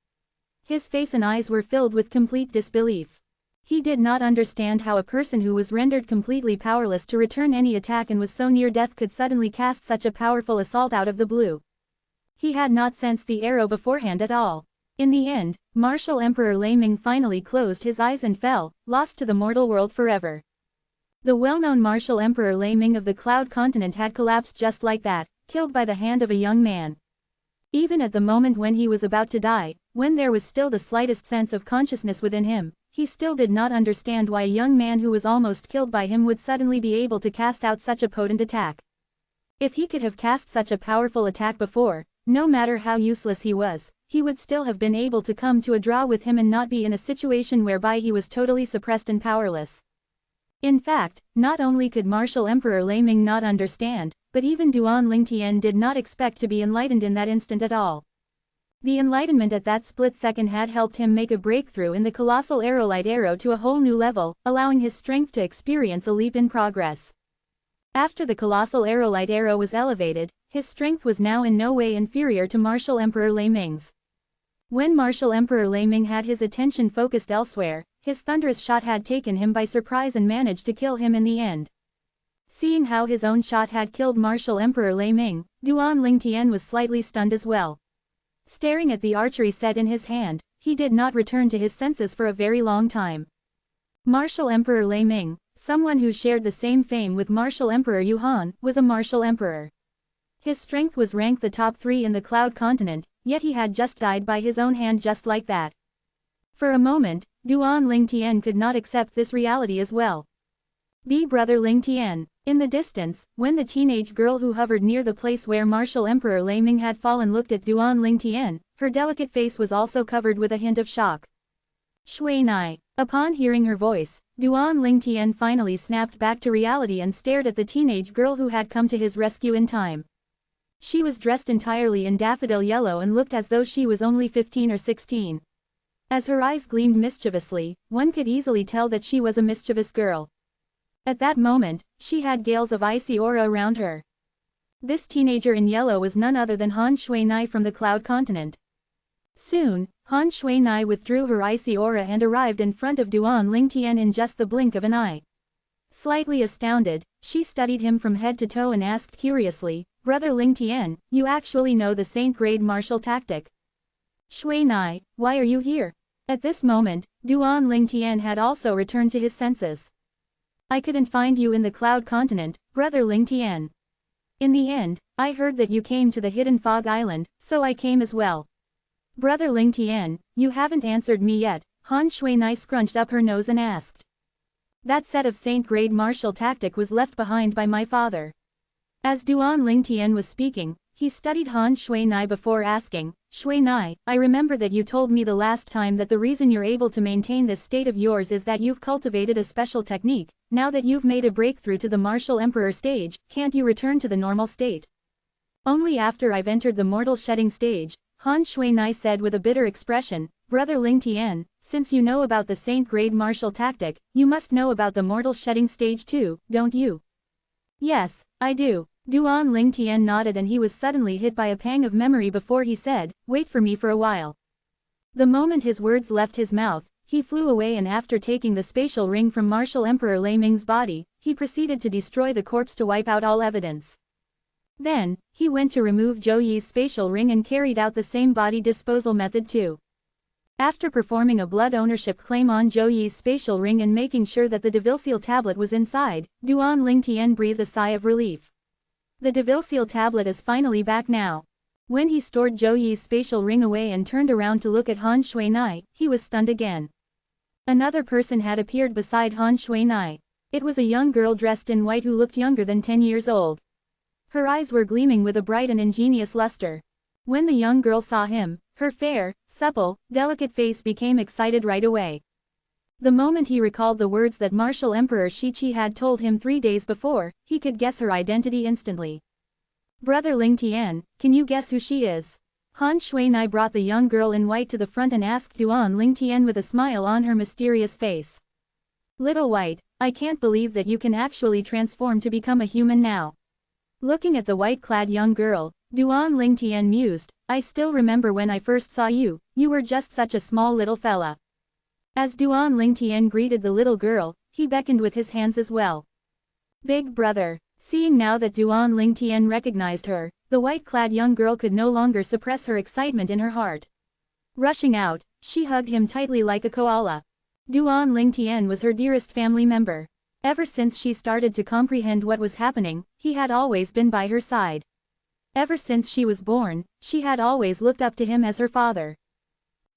His face and eyes were filled with complete disbelief. He did not understand how a person who was rendered completely powerless to return any attack and was so near death could suddenly cast such a powerful assault out of the blue. He had not sensed the arrow beforehand at all. In the end, Martial Emperor Lei Ming finally closed his eyes and fell, lost to the mortal world forever. The well-known Martial Emperor Lei Ming of the Cloud Continent had collapsed just like that, killed by the hand of a young man. Even at the moment when he was about to die, when there was still the slightest sense of consciousness within him, he still did not understand why a young man who was almost killed by him would suddenly be able to cast out such a potent attack. If he could have cast such a powerful attack before, no matter how useless he was, he would still have been able to come to a draw with him and not be in a situation whereby he was totally suppressed and powerless. In fact, not only could Martial Emperor Lei Ming not understand, but even Duan Lingtian did not expect to be enlightened in that instant at all. The enlightenment at that split second had helped him make a breakthrough in the colossal aerolite arrow to a whole new level, allowing his strength to experience a leap in progress. After the colossal aerolite arrow was elevated, his strength was now in no way inferior to Martial Emperor Lei Ming's. When Martial Emperor Lei Ming had his attention focused elsewhere, his thunderous shot had taken him by surprise and managed to kill him in the end. Seeing how his own shot had killed Martial Emperor Lei Ming, Duan Lingtian was slightly stunned as well. Staring at the archery set in his hand, he did not return to his senses for a very long time. Martial Emperor Lei Ming, someone who shared the same fame with Martial Emperor Yuhan, was a martial emperor. His strength was ranked the top 3 in the Cloud Continent, yet he had just died by his own hand just like that. For a moment, Duan Lingtian could not accept this reality as well. Brother Lingtian. In the distance, when the teenage girl who hovered near the place where Martial Emperor Lei Ming had fallen looked at Duan Lingtian, her delicate face was also covered with a hint of shock. Shui Nai. Upon hearing her voice, Duan Lingtian finally snapped back to reality and stared at the teenage girl who had come to his rescue in time. She was dressed entirely in daffodil yellow and looked as though she was only 15 or 16. As her eyes gleamed mischievously, one could easily tell that she was a mischievous girl. At that moment, she had gales of icy aura around her. This teenager in yellow was none other than Han Shui-nai from the Cloud Continent. Soon, Han Shui-nai withdrew her icy aura and arrived in front of Duan Lingtian in just the blink of an eye. Slightly astounded, she studied him from head to toe and asked curiously, "Brother Lingtian, you actually know the Saint-grade martial tactic? Shui-nai, why are you here?" At this moment, Duan Lingtian had also returned to his senses. "I couldn't find you in the Cloud Continent, Brother Lingtian. In the end, I heard that you came to the Hidden Fog Island, so I came as well." "Brother Lingtian, you haven't answered me yet," Han Shui-nai scrunched up her nose and asked. "That set of Saint-grade martial tactic was left behind by my father." As Duan Lingtian was speaking, he studied Han Shui-nai before asking, "Shui-nai, I remember that you told me the last time that the reason you're able to maintain this state of yours is that you've cultivated a special technique. Now that you've made a breakthrough to the Martial Emperor stage, can't you return to the normal state?" "Only after I've entered the mortal shedding stage," Han Shui-nai said with a bitter expression. "Brother Lingtian, since you know about the Saint-grade martial tactic, you must know about the mortal shedding stage too, don't you?" "Yes, I do." Duan Lingtian nodded and he was suddenly hit by a pang of memory before he said, "Wait for me for a while." The moment his words left his mouth, he flew away and after taking the spatial ring from Martial Emperor Lei Ming's body, he proceeded to destroy the corpse to wipe out all evidence. Then, he went to remove Zhou Yi's spatial ring and carried out the same body disposal method too. After performing a blood ownership claim on Zhou Yi's spatial ring and making sure that the Devilseal tablet was inside, Duan Lingtian breathed a sigh of relief. The Devilseal tablet is finally back now. When he stored Zhou Yi's spatial ring away and turned around to look at Han Shui-nai, he was stunned again. Another person had appeared beside Han Shui-nai. It was a young girl dressed in white who looked younger than 10 years old. Her eyes were gleaming with a bright and ingenious luster. When the young girl saw him, her fair, supple, delicate face became excited right away. The moment he recalled the words that Martial Emperor Shiqi had told him 3 days before, he could guess her identity instantly. "Brother Lingtian, can you guess who she is?" Han Shui-nai brought the young girl in white to the front and asked Duan Lingtian with a smile on her mysterious face. "Little White, I can't believe that you can actually transform to become a human now." Looking at the white-clad young girl, Duan Lingtian mused, "I still remember when I first saw you, you were just such a small little fella." As Duan Lingtian greeted the little girl, he beckoned with his hands as well. "Big brother." Seeing now that Duan Lingtian recognized her, the white-clad young girl could no longer suppress her excitement in her heart. Rushing out, she hugged him tightly like a koala. Duan Lingtian was her dearest family member. Ever since she started to comprehend what was happening, he had always been by her side. Ever since she was born, she had always looked up to him as her father.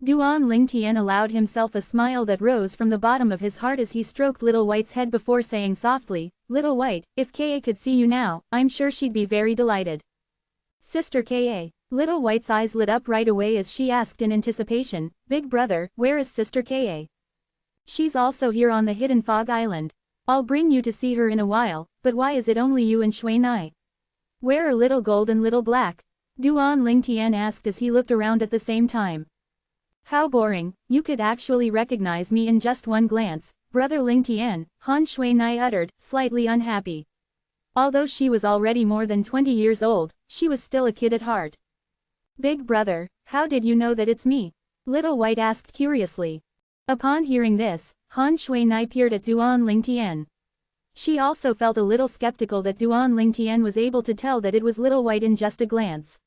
Duan Lingtian allowed himself a smile that rose from the bottom of his heart as he stroked Little White's head before saying softly, "Little White, if Ka could see you now, I'm sure she'd be very delighted." "Sister Ka." Little White's eyes lit up right away as she asked in anticipation, "Big brother, where is Sister Ka?" "She's also here on the Hidden Fog Island. I'll bring you to see her in a while, but why is it only you and Shui-nai?" Where are Little Gold and Little Black? Duan Lingtian asked as he looked around at the same time. How boring, you could actually recognize me in just one glance, Brother Lingtian, Han Shuinai uttered, slightly unhappy. Although she was already more than 20 years old, she was still a kid at heart. Big brother, how did you know that it's me? Little White asked curiously. Upon hearing this, Han Shuinai peered at Duan Lingtian. She also felt a little skeptical that Duan Lingtian was able to tell that it was Little White in just a glance.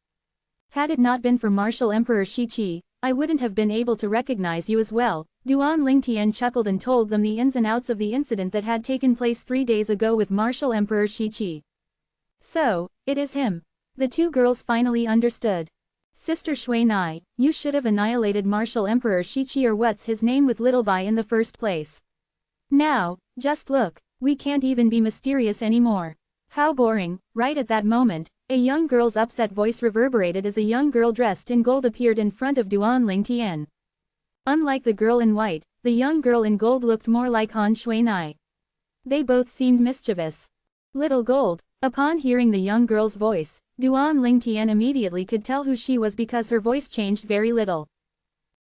Had it not been for Martial Emperor Shichi, I wouldn't have been able to recognize you as well. Duan Lingtian chuckled and told them the ins and outs of the incident that had taken place 3 days ago with Martial Emperor Shichi. So, it is him. The two girls finally understood. Sister Shuinai, you should have annihilated Martial Emperor Shichi or what's his name with Little Bai in the first place. Now, just look, we can't even be mysterious anymore. How boring, right at that moment, a young girl's upset voice reverberated as a young girl dressed in gold appeared in front of Duan Lingtian. Unlike the girl in white, the young girl in gold looked more like Han Shuinai. They both seemed mischievous. Little Gold. Upon hearing the young girl's voice, Duan Lingtian immediately could tell who she was because her voice changed very little.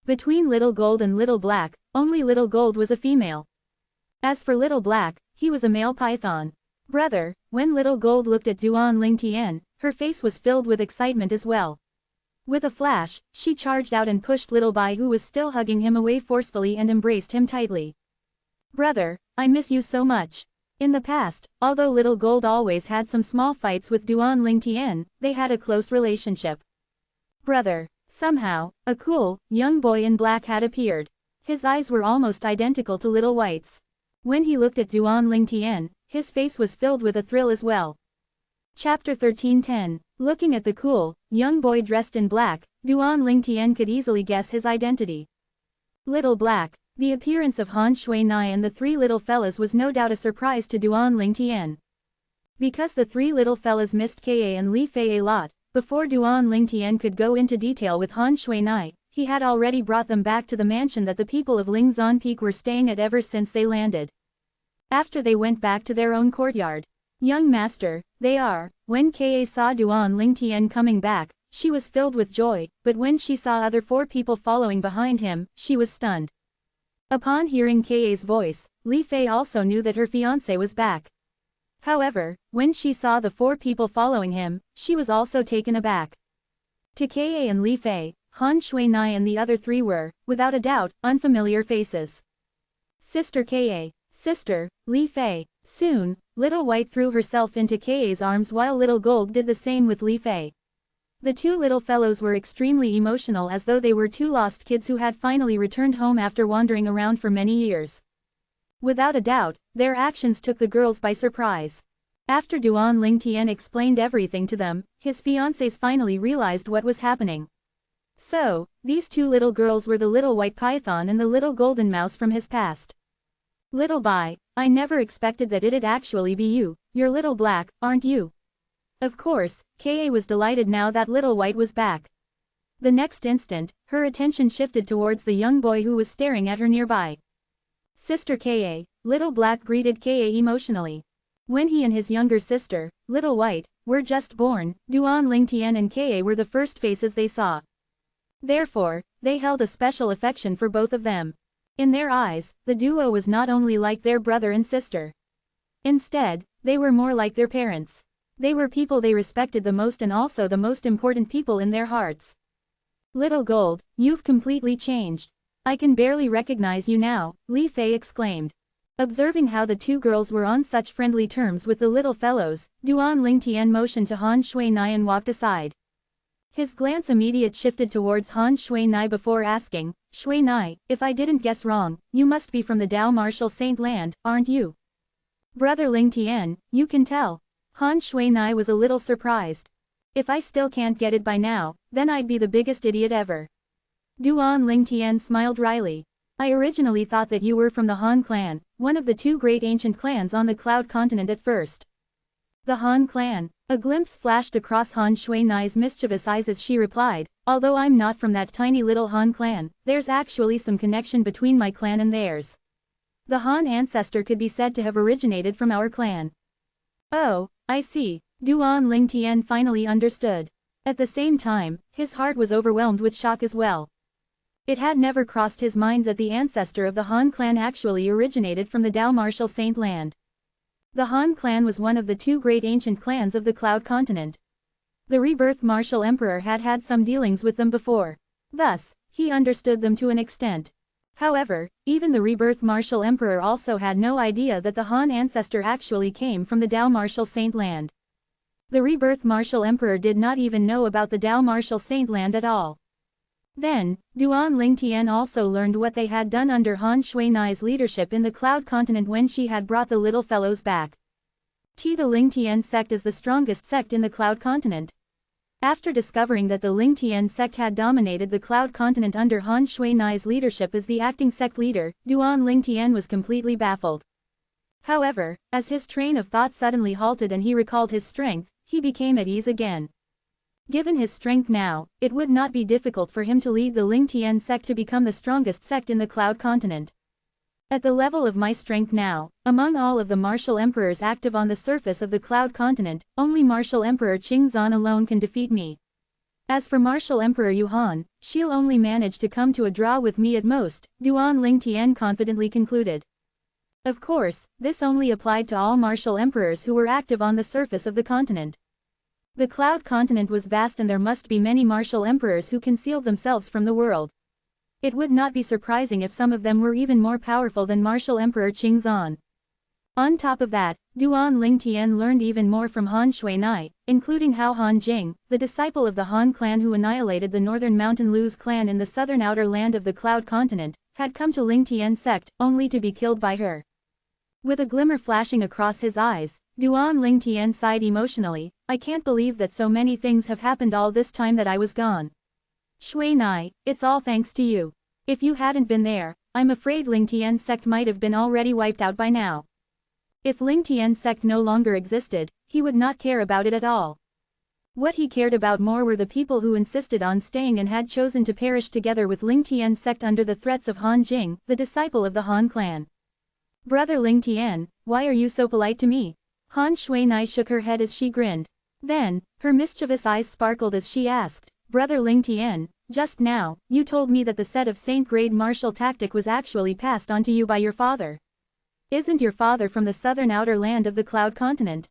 Between Little Gold and Little Black, only Little Gold was a female. As for Little Black, he was a male python. Brother, when Little Gold looked at Duan Lingtian, her face was filled with excitement as well. With a flash, she charged out and pushed Little Bai who was still hugging him away forcefully and embraced him tightly. Brother, I miss you so much. In the past, although Little Gold always had some small fights with Duan Lingtian, they had a close relationship. Brother. Somehow, a cool, young boy in black had appeared. His eyes were almost identical to Little White's. When he looked at Duan Lingtian, his face was filled with a thrill as well. Chapter 13:10. Looking at the cool, young boy dressed in black, Duan Lingtian could easily guess his identity. Little Black. The appearance of Han Shuinai and the 3 little fellas was no doubt a surprise to Duan Lingtian. Because the 3 little fellas missed Ka and Li Fei a lot, before Duan Lingtian could go into detail with Han Shuinai, he had already brought them back to the mansion that the people of Lingzan Peak were staying at ever since they landed. After they went back to their own courtyard. Young master, they are. When Ka saw Duan Lingtian coming back, she was filled with joy, but when she saw other 4 people following behind him, she was stunned. Upon hearing Ka's voice, Li Fei also knew that her fiancé was back. However, when she saw the 4 people following him, she was also taken aback. To Ka and Li Fei, Han Shuinai and the other 3 were, without a doubt, unfamiliar faces. Sister Ka. Sister, Li Fei. Soon, Little White threw herself into Ka's arms while Little Gold did the same with Li Fei. The 2 little fellows were extremely emotional as though they were 2 lost kids who had finally returned home after wandering around for many years. Without a doubt, their actions took the girls by surprise. After Duan Lingtian explained everything to them, his fiancés finally realized what was happening. So, these 2 little girls were the Little White Python and the Little Golden Mouse from his past. Little Bai, I never expected that it'd actually be you. You're Little Black, aren't you? Of course, Ka was delighted now that Little White was back. The next instant, her attention shifted towards the young boy who was staring at her nearby. Sister Ka. Little Black greeted Ka emotionally. When he and his younger sister, Little White, were just born, Duan Lingtian and Ka were the first faces they saw. Therefore, they held a special affection for both of them. In their eyes, the duo was not only like their brother and sister. Instead, they were more like their parents. They were people they respected the most and also the most important people in their hearts. Little Gold, you've completely changed. I can barely recognize you now, Li Fei exclaimed. Observing how the 2 girls were on such friendly terms with the little fellows, Duan Lingtian motioned to Han Shuinai and walked aside. His glance immediately shifted towards Han Shuinai before asking, Shuinai, if I didn't guess wrong, you must be from the Dao Martial Saint Land, aren't you? Brother Lingtian, you can tell. Han Shuinai was a little surprised. If I still can't get it by now, then I'd be the biggest idiot ever. Duan Lingtian smiled wryly. I originally thought that you were from the Han clan, one of the 2 great ancient clans on the Cloud Continent at first. The Han clan. A glimpse flashed across Han Shuinai's mischievous eyes as she replied, although I'm not from that tiny little Han clan, there's actually some connection between my clan and theirs. The Han ancestor could be said to have originated from our clan. Oh, I see. Duan Lingtian finally understood. At the same time, his heart was overwhelmed with shock as well. It had never crossed his mind that the ancestor of the Han clan actually originated from the Dao martial Saint land. The Han clan was one of the two great ancient clans of the Cloud Continent. The rebirth martial emperor had had some dealings with them before. Thus, he understood them to an extent. However, even the rebirth martial emperor also had no idea that the Han ancestor actually came from the Dao martial Saint land. The rebirth martial emperor did not even know about the Dao martial Saint land at all. Then, Duan Lingtian also learned what they had done under Han Shuinai's leadership in the Cloud Continent when she had brought the little fellows back. The Lingtian sect is the strongest sect in the Cloud Continent. After discovering that the Lingtian sect had dominated the Cloud Continent under Han Shuinai's leadership as the acting sect leader, Duan Lingtian was completely baffled. However, as his train of thought suddenly halted and he recalled his strength, he became at ease again. Given his strength now, it would not be difficult for him to lead the Lingtian sect to become the strongest sect in the Cloud Continent. At the level of my strength now, among all of the martial emperors active on the surface of the Cloud Continent, only martial emperor Qingzan alone can defeat me. As for martial emperor Yuhan, she'll only manage to come to a draw with me at most, Duan Lingtian confidently concluded. Of course, this only applied to all martial emperors who were active on the surface of the continent. The Cloud Continent was vast and there must be many martial emperors who concealed themselves from the world. It would not be surprising if some of them were even more powerful than martial emperor Qingzan. On top of that, Duan Lingtian learned even more from Han Shuinai, including how Han Jing, the disciple of the Han clan who annihilated the northern Mountain Lu's clan in the southern outer land of the Cloud Continent, had come to Lingtian's sect, only to be killed by her. With a glimmer flashing across his eyes, Duan Lingtian sighed emotionally, I can't believe that so many things have happened all this time that I was gone. Shuinai, it's all thanks to you. If you hadn't been there, I'm afraid Lingtian's sect might have been already wiped out by now. If Lingtian's sect no longer existed, he would not care about it at all. What he cared about more were the people who insisted on staying and had chosen to perish together with Lingtian's sect under the threats of Han Jing, the disciple of the Han clan. Brother Lingtian, why are you so polite to me? Han Shuinai shook her head as she grinned. Then, her mischievous eyes sparkled as she asked, Brother Lingtian, just now, you told me that the set of Saint-grade martial tactic was actually passed on to you by your father. Isn't your father from the southern outer land of the Cloud Continent?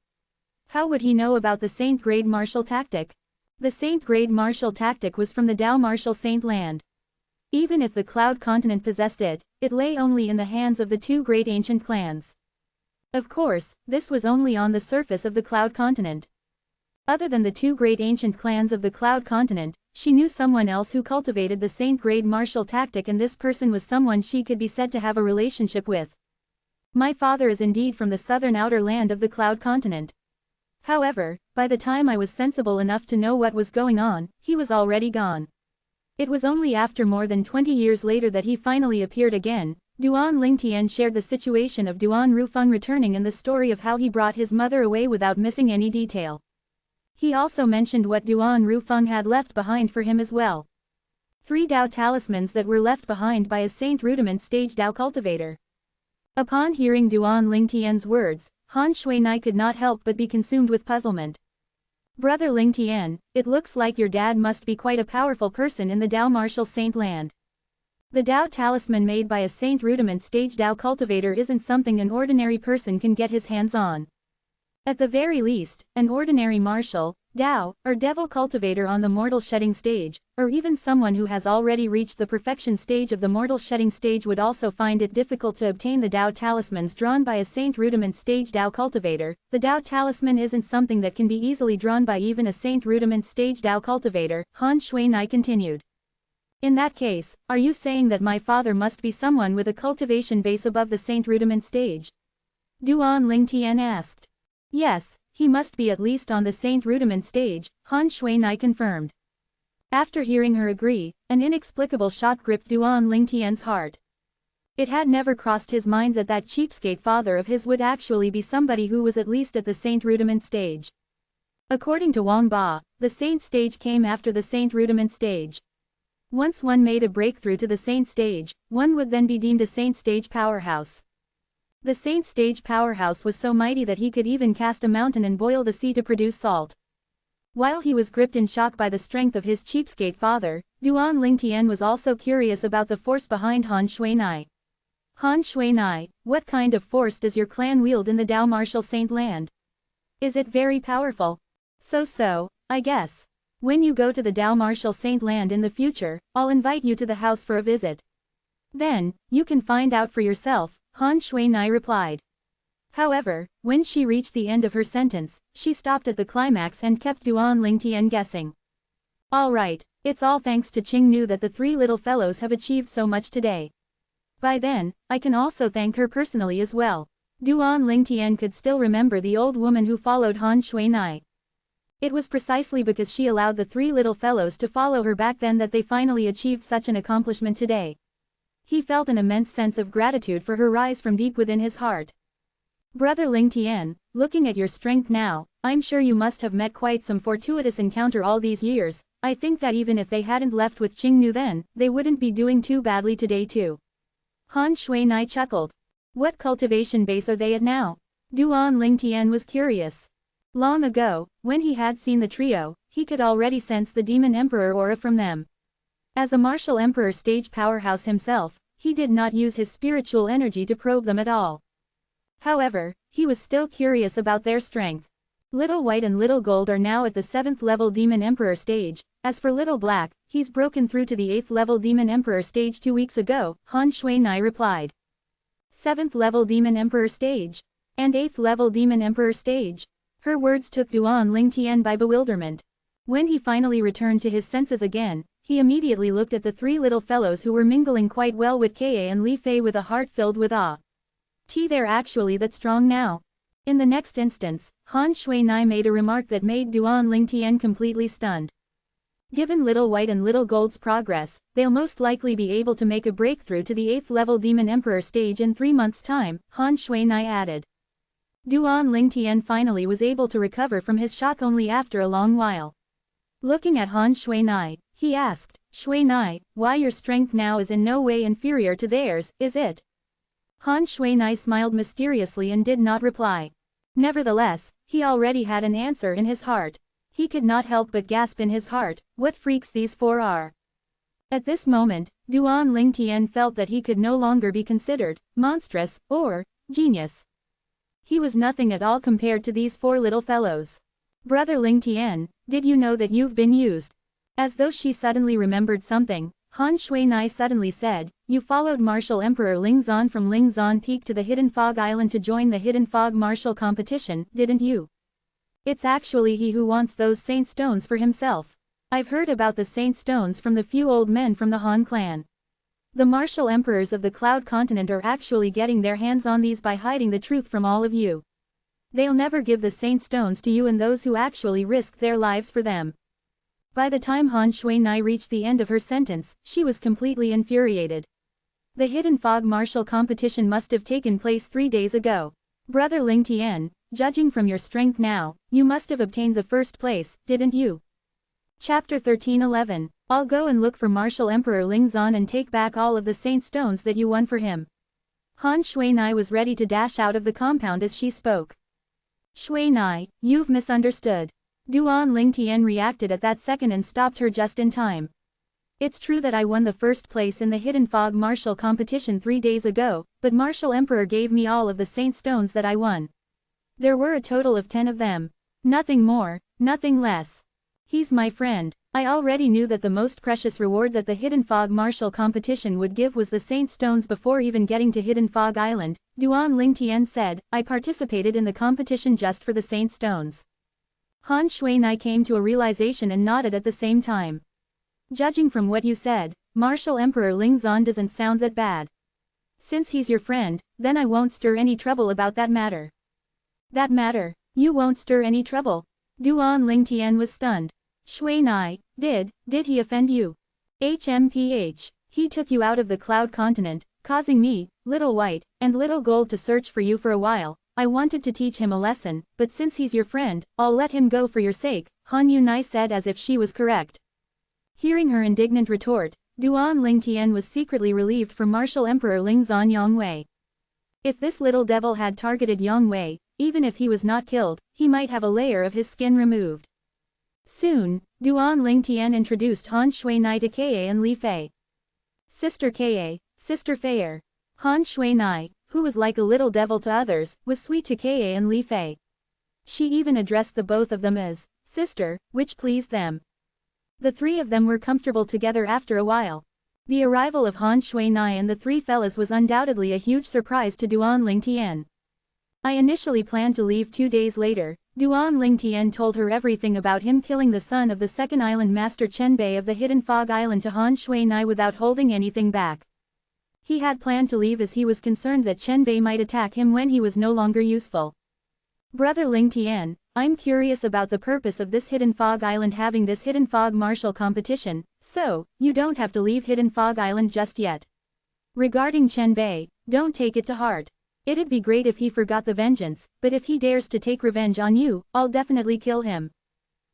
How would he know about the Saint-grade martial tactic? The Saint-grade martial tactic was from the Dao martial Saint land. Even if the Cloud Continent possessed it, it lay only in the hands of the two great ancient clans. Of course, this was only on the surface of the Cloud Continent. Other than the two great ancient clans of the Cloud Continent, she knew someone else who cultivated the Saint-grade martial tactic, and this person was someone she could be said to have a relationship with. My father is indeed from the southern outer land of the Cloud Continent. However, by the time I was sensible enough to know what was going on, he was already gone. It was only after more than 20 years later that he finally appeared again. Duan Lingtian shared the situation of Duan Rufeng returning and the story of how he brought his mother away without missing any detail. He also mentioned what Duan Rufeng had left behind for him as well. 3 Dao talismans that were left behind by a Saint Rudiment stage Dao cultivator. Upon hearing Duan Lingtian's words, Han Shuinai could not help but be consumed with puzzlement. Brother Lingtian, it looks like your dad must be quite a powerful person in the Dao martial Saint land. The Dao talisman made by a Saint Rudiment stage Dao cultivator isn't something an ordinary person can get his hands on. At the very least, an ordinary martial, Dao, or devil cultivator on the mortal shedding stage, or even someone who has already reached the perfection stage of the mortal shedding stage would also find it difficult to obtain the Dao talismans drawn by a Saint Rudiment stage Dao cultivator. The Dao talisman isn't something that can be easily drawn by even a Saint Rudiment stage Dao cultivator, Han Shuinai continued. In that case, are you saying that my father must be someone with a cultivation base above the Saint Rudiment stage? Duan Lingtian asked. Yes, he must be at least on the Saint Rudiment stage, Han Shuinai confirmed. After hearing her agree, an inexplicable shock gripped Duan Lingtian's heart. It had never crossed his mind that that cheapskate father of his would actually be somebody who was at least at the Saint Rudiment stage. According to Wang Ba, the Saint stage came after the Saint Rudiment stage. Once one made a breakthrough to the Saint stage, one would then be deemed a Saint stage powerhouse. The saint stage powerhouse was so mighty that he could even cast a mountain and boil the sea to produce salt. While he was gripped in shock by the strength of his cheapskate father, Duan Lingtian was also curious about the force behind Han Shuinai. Han Shuinai, what kind of force does your clan wield in the Dao Martial Saint Land? Is it very powerful? So, I guess. When you go to the Dao Martial Saint Land in the future, I'll invite you to the house for a visit. Then, you can find out for yourself, Han Shuinai replied. However, when she reached the end of her sentence, she stopped at the climax and kept Duan Lingtian guessing. Alright, it's all thanks to Qing Nu that the three little fellows have achieved so much today. By then, I can also thank her personally as well. Duan Lingtian could still remember the old woman who followed Han Shuinai. It was precisely because she allowed the three little fellows to follow her back then that they finally achieved such an accomplishment today. He felt an immense sense of gratitude for her rise from deep within his heart. Brother Lingtian, looking at your strength now, I'm sure you must have met quite some fortuitous encounter all these years. I think that even if they hadn't left with Qing Nu then, they wouldn't be doing too badly today too. Han Shuinai chuckled. What cultivation base are they at now? Duan Lingtian was curious. Long ago, when he had seen the trio, he could already sense the Demon Emperor aura from them. As a martial emperor stage powerhouse himself, he did not use his spiritual energy to probe them at all. However, he was still curious about their strength. Little White and Little Gold are now at the 7th level Demon Emperor stage. As for Little Black, he's broken through to the 8th level Demon Emperor stage 2 weeks ago, Han Shuinai replied. 7th level Demon Emperor stage? And 8th level Demon Emperor stage? Her words took Duan Lingtian by bewilderment. When he finally returned to his senses again, he immediately looked at the three little fellows who were mingling quite well with Ka and Li Fei with a heart filled with awe. They're actually that strong now. In the next instance, Han Shuinai made a remark that made Duan Lingtian completely stunned. Given Little White and Little Gold's progress, they'll most likely be able to make a breakthrough to the 8th level Demon Emperor stage in 3 months' time, Han Shuinai added. Duan Lingtian finally was able to recover from his shock only after a long while. Looking at Han Shuinai, he asked, Shuinai, why your strength now is in no way inferior to theirs, is it? Han Shuinai smiled mysteriously and did not reply. Nevertheless, he already had an answer in his heart. He could not help but gasp in his heart, what freaks these four are. At this moment, Duan Lingtian felt that he could no longer be considered monstrous or genius. He was nothing at all compared to these four little fellows. Brother Lingtian, did you know that you've been used? As though she suddenly remembered something, Han Shuinai suddenly said, you followed Martial Emperor Lingzan from Lingzan Peak to the Hidden Fog Island to join the Hidden Fog Martial Competition, didn't you? It's actually he who wants those Saint Stones for himself. I've heard about the Saint Stones from the few old men from the Han clan. The martial emperors of the Cloud Continent are actually getting their hands on these by hiding the truth from all of you. They'll never give the Saint Stones to you and those who actually risked their lives for them. By the time Han Shuinai reached the end of her sentence, she was completely infuriated. The Hidden Fog Martial Competition must have taken place 3 days ago. Brother Lingtian, judging from your strength now, you must have obtained the first place, didn't you? Chapter 13:11. I'll go and look for Martial Emperor Lingzan and take back all of the Saint Stones that you won for him. Han Shuinai was ready to dash out of the compound as she spoke. Shuinai, you've misunderstood. Duan Lingtian reacted at that second and stopped her just in time. It's true that I won the first place in the Hidden Fog Martial Competition 3 days ago, but Martial Emperor gave me all of the Saint Stones that I won. There were a total of 10 of them. Nothing more, nothing less. He's my friend. I already knew that the most precious reward that the Hidden Fog Martial Competition would give was the Saint Stones before even getting to Hidden Fog Island, Duan Lingtian said. I participated in the competition just for the Saint Stones. Han Shuinai came to a realization and nodded at the same time. Judging from what you said, Martial Emperor Lingzan doesn't sound that bad. Since he's your friend, then I won't stir any trouble about that matter. That matter? You won't stir any trouble? Duan Lingtian was stunned. Shuinai, did he offend you? HMPH, he took you out of the Cloud Continent, causing me, Little White, and Little Gold to search for you for a while. I wanted to teach him a lesson, but since he's your friend, I'll let him go for your sake, Han Yunai said as if she was correct. Hearing her indignant retort, Duan Lingtian was secretly relieved for Martial Emperor Lingzan Yongwei. If this little devil had targeted Yang Wei, even if he was not killed, he might have a layer of his skin removed. Soon, Duan Lingtian introduced Han Shuinai to Kaye and Li Fei. Sister Kaye, Sister Feier. Han Shuinai, who was like a little devil to others, was sweet to Kaye and Li Fei. She even addressed the both of them as sister, which pleased them. The three of them were comfortable together after a while. The arrival of Han Shuinai and the three fellas was undoubtedly a huge surprise to Duan Lingtian. I initially planned to leave 2 days later. Duan Lingtian told her everything about him killing the son of the second island master Chen Bei of the Hidden Fog Island to Han Shuinai without holding anything back. He had planned to leave as he was concerned that Chen Bei might attack him when he was no longer useful. Brother Lingtian, I'm curious about the purpose of this Hidden Fog Island having this Hidden Fog martial competition, so, you don't have to leave Hidden Fog Island just yet. Regarding Chen Bei, don't take it to heart. It'd be great if he forgot the vengeance, but if he dares to take revenge on you, I'll definitely kill him.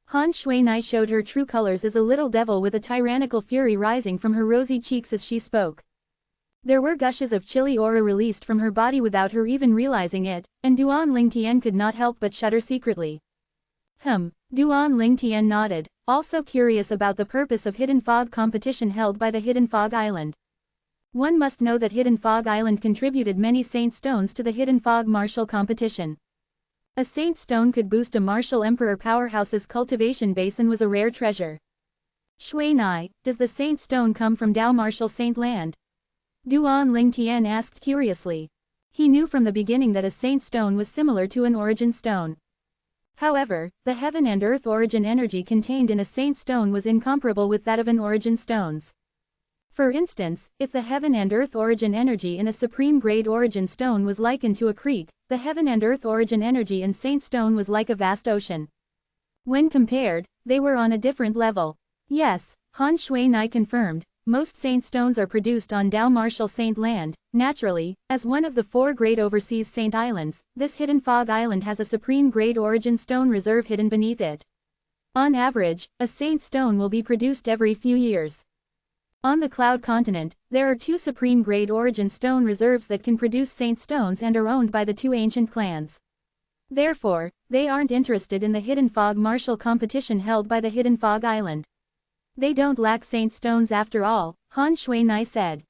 Han Shuinai showed her true colors as a little devil with a tyrannical fury rising from her rosy cheeks as she spoke. There were gushes of chilly aura released from her body without her even realizing it, and Duan Lingtian could not help but shudder secretly. Duan Lingtian nodded, also curious about the purpose of Hidden Fog competition held by the Hidden Fog Island. One must know that Hidden Fog Island contributed many Saint Stones to the Hidden Fog martial competition. A Saint Stone could boost a martial emperor powerhouse's cultivation base and was a rare treasure. Shuinai, does the Saint Stone come from Dao Martial Saint Land? Duan Lingtian asked curiously. He knew from the beginning that a Saint Stone was similar to an Origin Stone. However, the heaven and earth origin energy contained in a Saint Stone was incomparable with that of an Origin Stones. For instance, if the heaven and earth origin energy in a supreme grade origin stone was likened to a creek, the heaven and earth origin energy in Saint Stone was like a vast ocean. When compared, they were on a different level. Yes, Han Shuinai confirmed, most Saint Stones are produced on Dao Martial Saint Land. Naturally, as one of the 4 great overseas Saint Islands, this Hidden Fog Island has a supreme grade origin stone reserve hidden beneath it. On average, a Saint Stone will be produced every few years. On the Cloud Continent, there are 2 supreme grade origin stone reserves that can produce Saint Stones and are owned by the 2 ancient clans. Therefore, they aren't interested in the Hidden Fog martial competition held by the Hidden Fog Island. They don't lack Saint Stones after all, Han Shuinai said.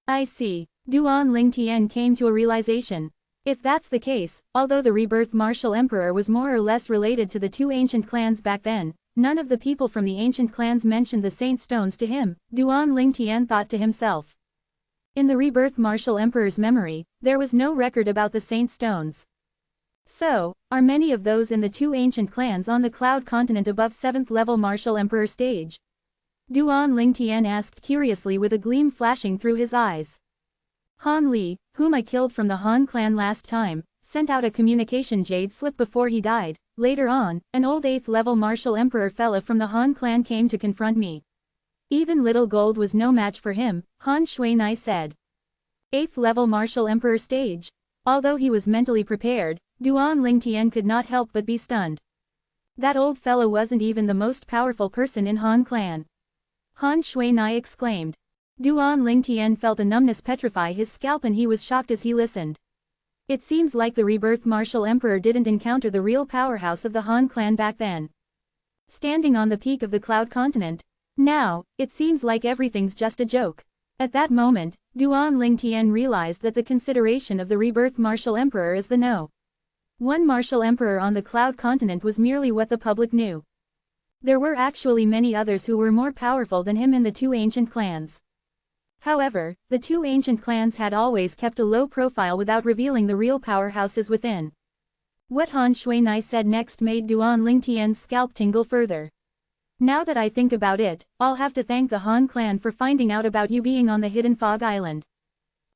I see. Duan Lingtian came to a realization. If that's the case, although the rebirth martial emperor was more or less related to the 2 ancient clans back then, none of the people from the ancient clans mentioned the Saint Stones to him, Duan Lingtian thought to himself. In the rebirth martial emperor's memory, there was no record about the Saint Stones. So, are many of those in the 2 ancient clans on the Cloud Continent above 7th level martial emperor stage? Duan Lingtian asked curiously with a gleam flashing through his eyes. Han Li, whom I killed from the Han clan last time, sent out a communication jade slip before he died. Later on, an old 8th level martial emperor fella from the Han clan came to confront me. Even little gold was no match for him, Han Shuinai said. 8th level martial emperor stage. Although he was mentally prepared, Duan Lingtian could not help but be stunned. That old fella wasn't even the most powerful person in Han clan. Han Shuinai exclaimed. Duan Lingtian felt a numbness petrify his scalp and he was shocked as he listened. It seems like the rebirth martial emperor didn't encounter the real powerhouse of the Han clan back then. Standing on the peak of the Cloud Continent. Now, it seems like everything's just a joke. At that moment, Duan Lingtian realized that the consideration of the rebirth martial emperor is the no. One martial emperor on the Cloud Continent was merely what the public knew. There were actually many others who were more powerful than him in the 2 ancient clans. However, the 2 ancient clans had always kept a low profile without revealing the real powerhouses within. What Han Shuinai said next made Duan Lingtian's scalp tingle further. Now that I think about it, I'll have to thank the Han clan for finding out about you being on the Hidden Fog Island.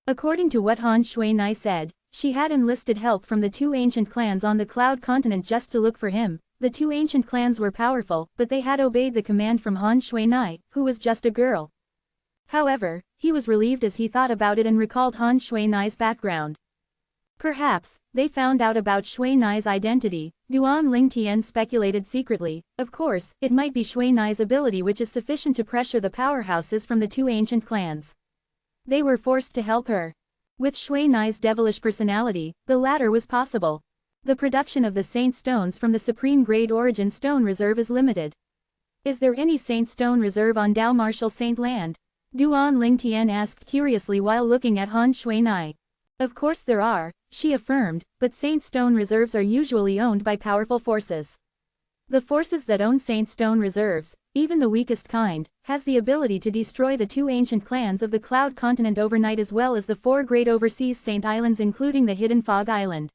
According to what Han Shuinai said, she had enlisted help from the 2 ancient clans on the Cloud Continent just to look for him. The 2 ancient clans were powerful, but they had obeyed the command from Han Shuinai, who was just a girl. However, he was relieved as he thought about it and recalled Han Shuinai's background. Perhaps, they found out about Shuinai's identity, Duan Lingtian speculated secretly. Of course, it might be Shuinai's ability which is sufficient to pressure the powerhouses from the 2 ancient clans. They were forced to help her. With Shui Nai's devilish personality, the latter was possible. The production of the Saint Stones from the Supreme Grade Origin Stone Reserve is limited. Is there any Saint Stone Reserve on Dao Martial Saint Land? Duan Lingtian asked curiously while looking at Han Shui Nai. Of course there are, she affirmed, but Saint Stone Reserves are usually owned by powerful forces. The forces that own Saint Stone Reserves, even the weakest kind, has the ability to destroy the 2 ancient clans of the Cloud Continent overnight as well as the 4 great overseas Saint Islands including the Hidden Fog Island.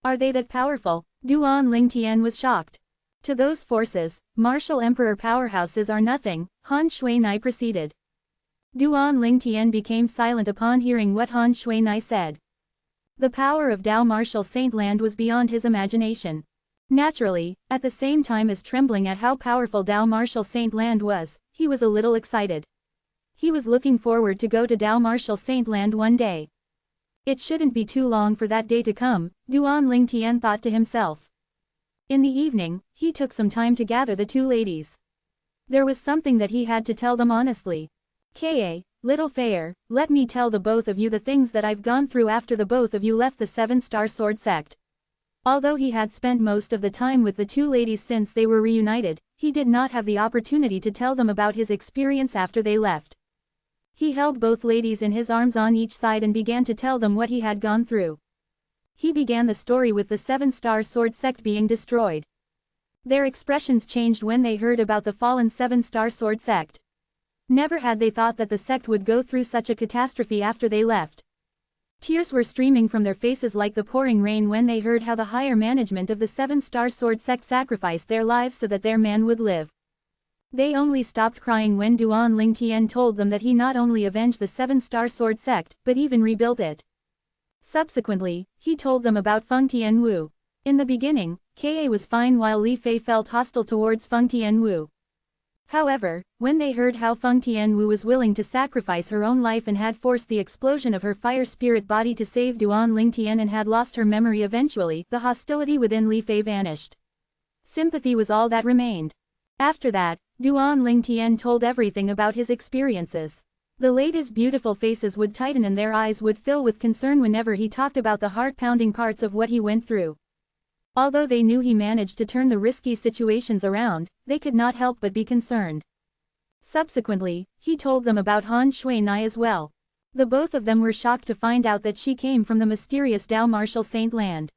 Are they that powerful? Duan Lingtian was shocked. To those forces, martial emperor powerhouses are nothing, Han Shui Nai proceeded. Duan Lingtian became silent upon hearing what Han Shui Nai said. The power of Dao Martial Saint Land was beyond his imagination. Naturally, at the same time as trembling at how powerful Dao Martial Saint Land was, he was a little excited. He was looking forward to go to Dao Martial Saint Land one day. It shouldn't be too long for that day to come, Duan Lingtian thought to himself. In the evening, he took some time to gather the 2 ladies. There was something that he had to tell them honestly. Ka, little Fair, let me tell the both of you the things that I've gone through after the both of you left the 7-Star Sword sect. Although he had spent most of the time with the 2 ladies since they were reunited, he did not have the opportunity to tell them about his experience after they left. He held both ladies in his arms on each side and began to tell them what he had gone through. He began the story with the 7-Star Sword sect being destroyed. Their expressions changed when they heard about the fallen 7-Star Sword sect. Never had they thought that the sect would go through such a catastrophe after they left. Tears were streaming from their faces like the pouring rain when they heard how the higher management of the 7-Star Sword sect sacrificed their lives so that their man would live. They only stopped crying when Duan Lingtian told them that he not only avenged the 7-Star Sword sect, but even rebuilt it. Subsequently, he told them about Feng Tianwu. In the beginning, Ka was fine while Li Fei felt hostile towards Feng Tianwu. However, when they heard how Feng Tianwu was willing to sacrifice her own life and had forced the explosion of her fire spirit body to save Duan Lingtian and had lost her memory eventually, the hostility within Li Fei vanished. Sympathy was all that remained. After that, Duan Lingtian told everything about his experiences. The ladies' beautiful faces would tighten and their eyes would fill with concern whenever he talked about the heart-pounding parts of what he went through. Although they knew he managed to turn the risky situations around, they could not help but be concerned. Subsequently, he told them about Han Shui Nai as well. The both of them were shocked to find out that she came from the mysterious Dao Martial Saint Land.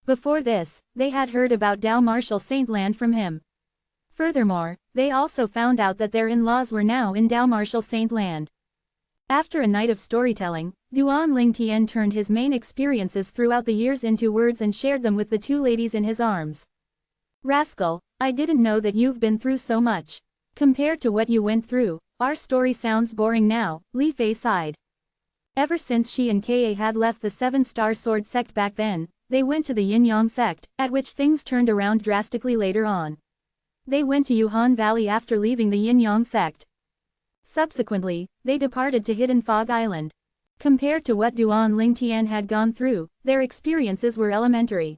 Before this, they had heard about Dao Martial Saint Land from him. Furthermore, they also found out that their in-laws were now in Dao Martial Saint Land. After a night of storytelling, Duan Lingtian turned his main experiences throughout the years into words and shared them with the 2 ladies in his arms. Rascal, I didn't know that you've been through so much. Compared to what you went through, our story sounds boring now, Li Fei sighed. Ever since she and Ka had left the 7-Star Sword sect back then, they went to the Yin-Yang sect, at which things turned around drastically later on. They went to Yuhan Valley after leaving the Yin-Yang sect. Subsequently, they departed to Hidden Fog Island. Compared to what Duan Lingtian had gone through, their experiences were elementary.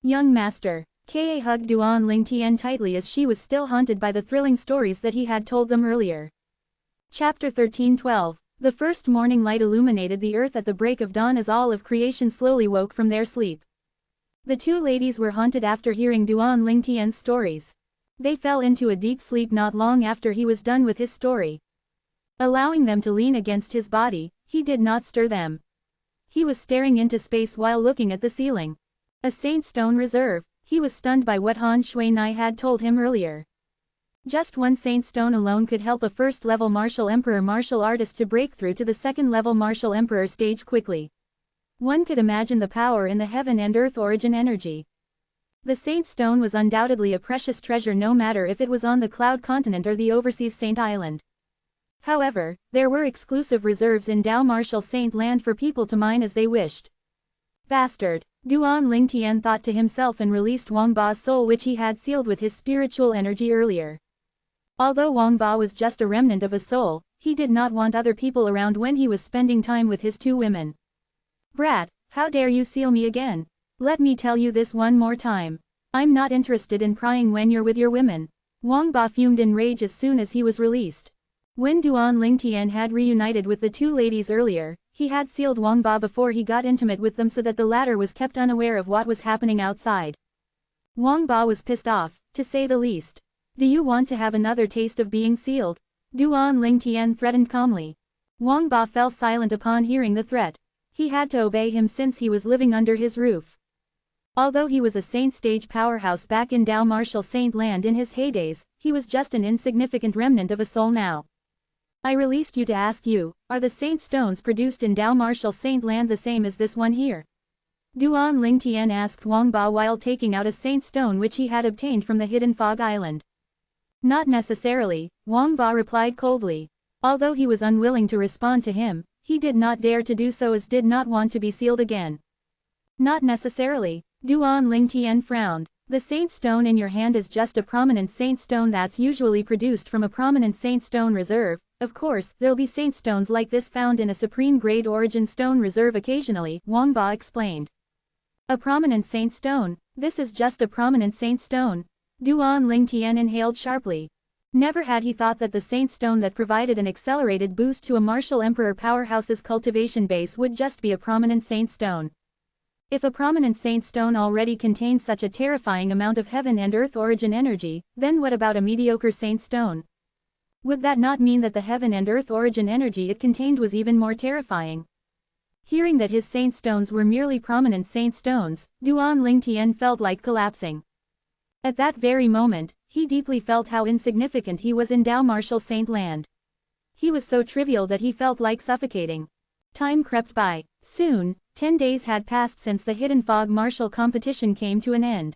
Young master, Ka hugged Duan Lingtian tightly as she was still haunted by the thrilling stories that he had told them earlier. Chapter 13:12. The first morning light illuminated the earth at the break of dawn as all of creation slowly woke from their sleep. The 2 ladies were haunted after hearing Duan Lingtian's stories. They fell into a deep sleep not long after he was done with his story. Allowing them to lean against his body, he did not stir them. He was staring into space while looking at the ceiling. A Saint Stone Reserve. He was stunned by what Han Shui Nai had told him earlier. Just one Saint Stone alone could help a first-level martial emperor martial artist to break through to the second-level martial emperor stage quickly. One could imagine the power in the heaven and earth origin energy. The Saint Stone was undoubtedly a precious treasure no matter if it was on the Cloud Continent or the overseas Saint Island. However, there were exclusive reserves in Dao Martial Saint Land for people to mine as they wished. Bastard, Duan Lingtian thought to himself and released Wang Ba's soul which he had sealed with his spiritual energy earlier. Although Wang Ba was just a remnant of a soul, he did not want other people around when he was spending time with his 2 women. Brat, how dare you seal me again? Let me tell you this one more time. I'm not interested in prying when you're with your women. Wang Ba fumed in rage as soon as he was released. When Duan Lingtian had reunited with the 2 ladies earlier, He had sealed Wang Ba before he got intimate with them so that the latter was kept unaware of what was happening outside. Wang Ba was pissed off, to say the least. Do you want to have another taste of being sealed? Duan Lingtian threatened calmly. Wang Ba fell silent upon hearing the threat. He had to obey him since he was living under his roof. Although he was a Saint stage powerhouse back in Dao Martial Saint Land in his heydays, he was just an insignificant remnant of a soul now. I released you to ask you, are the Saint stones produced in Dao Martial Saint Land the same as this one here? Duan Lingtian asked Wang Ba while taking out a Saint stone which he had obtained from the hidden fog island. Not necessarily, Wang Ba replied coldly. Although he was unwilling to respond to him, he did not dare to do so as did not want to be sealed again. Not necessarily, Duan Lingtian frowned. The Saint stone in your hand is just a prominent Saint stone that's usually produced from a prominent Saint stone reserve. Of course, there'll be Saint stones like this found in a supreme grade origin stone reserve occasionally, Wang Ba explained. A prominent Saint stone, this is just a prominent Saint stone. Duan Lingtian inhaled sharply. Never had he thought that the Saint stone that provided an accelerated boost to a martial emperor powerhouse's cultivation base would just be a prominent Saint stone. If a prominent Saint stone already contains such a terrifying amount of heaven and earth origin energy, then what about a mediocre Saint stone? Would that not mean that the heaven and earth origin energy it contained was even more terrifying? Hearing that his Saint stones were merely prominent Saint stones, Duan Lingtian felt like collapsing. At that very moment, he deeply felt how insignificant he was in Dao Martial Saint Land. He was so trivial that he felt like suffocating. Time crept by. Soon, 10 days had passed since the Hidden Fog Martial competition came to an end.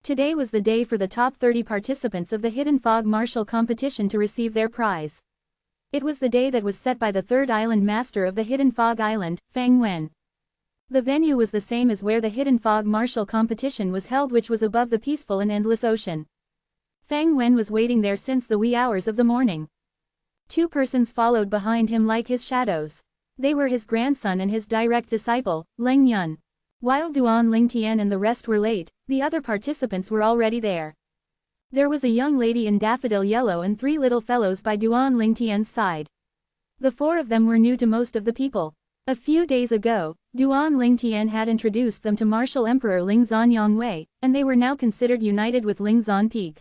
Today was the day for the top 30 participants of the Hidden Fog Martial competition to receive their prize. It was the day that was set by the third island master of the Hidden Fog Island, Feng Wen. The venue was the same as where the Hidden Fog Martial competition was held, which was above the peaceful and endless ocean. Feng Wen was waiting there since the wee hours of the morning. 2 persons followed behind him like his shadows. They were his grandson and his direct disciple, Leng Yun. While Duan Lingtian and the rest were late, the other participants were already there. There was a young lady in daffodil yellow and 3 little fellows by Duan Lingtian's side. The 4 of them were new to most of the people. A few days ago, Duan Lingtian had introduced them to Martial Emperor Lingzan Yongwei, and they were now considered united with Lingzan Peak.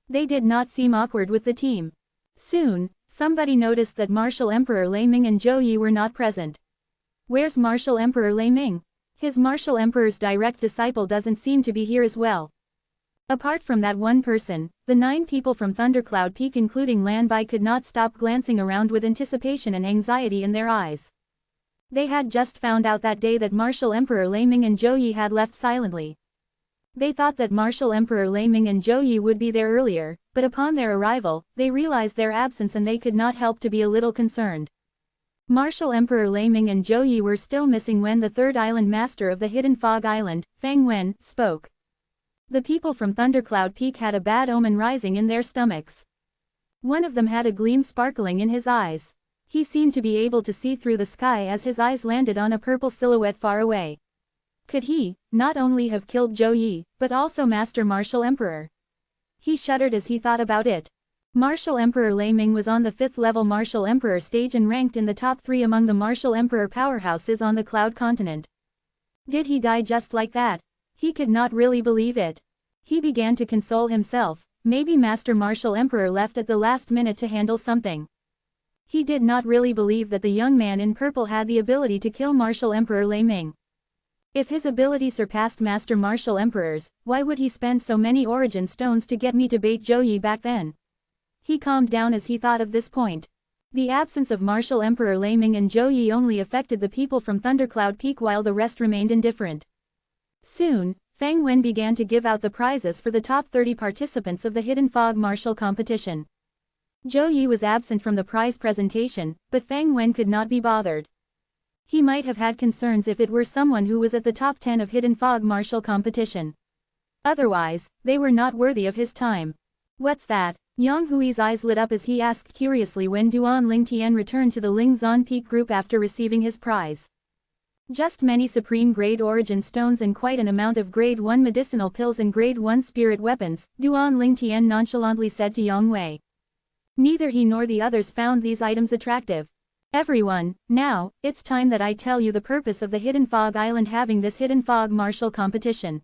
They did not seem awkward with the team. Soon, somebody noticed that Martial Emperor Lei Ming and Zhou Yi were not present. Where's Martial Emperor Lei Ming? His Martial Emperor's direct disciple doesn't seem to be here as well. Apart from that one person, the 9 people from Thundercloud Peak including Lan Bai could not stop glancing around with anticipation and anxiety in their eyes. They had just found out that day that Martial Emperor Lei Ming and Zhou Yi had left silently. They thought that Martial Emperor Lei Ming and Zhou Yi would be there earlier, but upon their arrival, they realized their absence and they could not help to be a little concerned. Martial Emperor Lei Ming and Zhou Yi were still missing when the third island master of the Hidden Fog Island, Feng Wen, spoke. The people from Thundercloud Peak had a bad omen rising in their stomachs. One of them had a gleam sparkling in his eyes. He seemed to be able to see through the sky as his eyes landed on a purple silhouette far away. Could he, not only have killed Zhou Yi, but also Master Martial Emperor? He shuddered as he thought about it. Martial Emperor Lei Ming was on the 5th level Martial Emperor stage and ranked in the top 3 among the Martial Emperor powerhouses on the Cloud Continent. Did he die just like that? He could not really believe it. He began to console himself. Maybe Master Martial Emperor left at the last minute to handle something. He did not really believe that the young man in purple had the ability to kill Martial Emperor Lei Ming. If his ability surpassed Master Martial Emperor's, why would he spend so many origin stones to get me to bait Zhou Yi back then? He calmed down as he thought of this point. The absence of Martial Emperor Lei Ming and Zhou Yi only affected the people from Thundercloud Peak while the rest remained indifferent. Soon, Feng Wen began to give out the prizes for the top 30 participants of the Hidden Fog Martial competition. Zhou Yi was absent from the prize presentation, but Feng Wen could not be bothered. He might have had concerns if it were someone who was at the top 10 of Hidden Fog Martial competition. Otherwise, they were not worthy of his time. What's that? Yang Hui's eyes lit up as he asked curiously when Duan Lingtian returned to the Lingzan Peak group after receiving his prize. Just many supreme grade origin stones and quite an amount of grade 1 medicinal pills and grade 1 spirit weapons, Duan Lingtian nonchalantly said to Yang Wei. Neither he nor the others found these items attractive. Everyone, now, it's time that I tell you the purpose of the Hidden Fog Island having this Hidden Fog martial competition.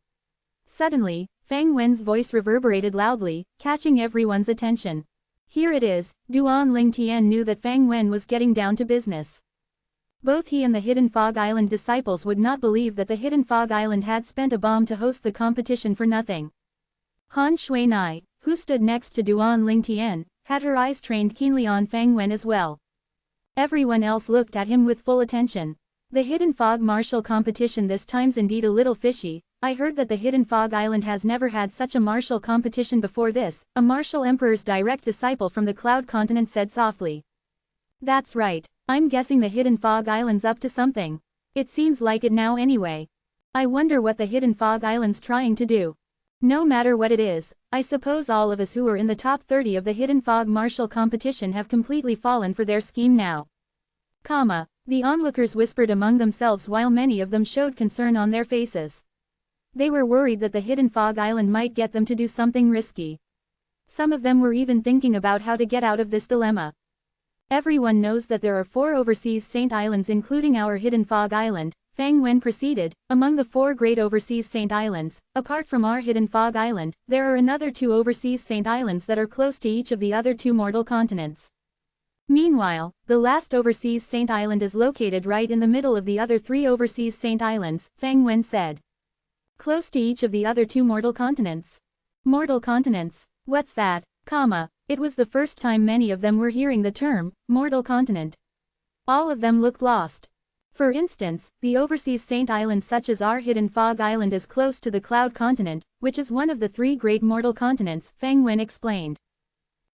Suddenly, Fang Wen's voice reverberated loudly, catching everyone's attention. Here it is, Duan Lingtian knew that Fang Wen was getting down to business. Both he and the Hidden Fog Island disciples would not believe that the Hidden Fog Island had spent a bomb to host the competition for nothing. Han Shuinai, who stood next to Duan Lingtian, had her eyes trained keenly on Fang Wen as well. Everyone else looked at him with full attention. The Hidden Fog martial competition this time's indeed a little fishy. I heard that the Hidden Fog Island has never had such a martial competition before this, a martial emperor's direct disciple from the Cloud Continent said softly. That's right, I'm guessing the Hidden Fog Island's up to something. It seems like it now anyway. I wonder what the Hidden Fog Island's trying to do. No matter what it is, I suppose all of us who are in the top 30 of the Hidden Fog martial competition have completely fallen for their scheme now. The onlookers whispered among themselves while many of them showed concern on their faces. They were worried that the Hidden Fog Island might get them to do something risky. Some of them were even thinking about how to get out of this dilemma. Everyone knows that there are 4 overseas Saint Islands including our Hidden Fog Island, Fang Wen proceeded. Among the 4 great overseas Saint Islands, apart from our Hidden Fog Island, there are another 2 overseas Saint Islands that are close to each of the other 2 mortal continents. Meanwhile, the last overseas Saint Island is located right in the middle of the other 3 overseas Saint Islands, Fang Wen said. Close to each of the other 2 mortal continents. Mortal continents, what's that? It was the first time many of them were hearing the term, mortal continent. All of them looked lost. For instance, the overseas Saint Islands such as our Hidden Fog Island is close to the Cloud Continent, which is one of the 3 great mortal continents, Fang Wen explained.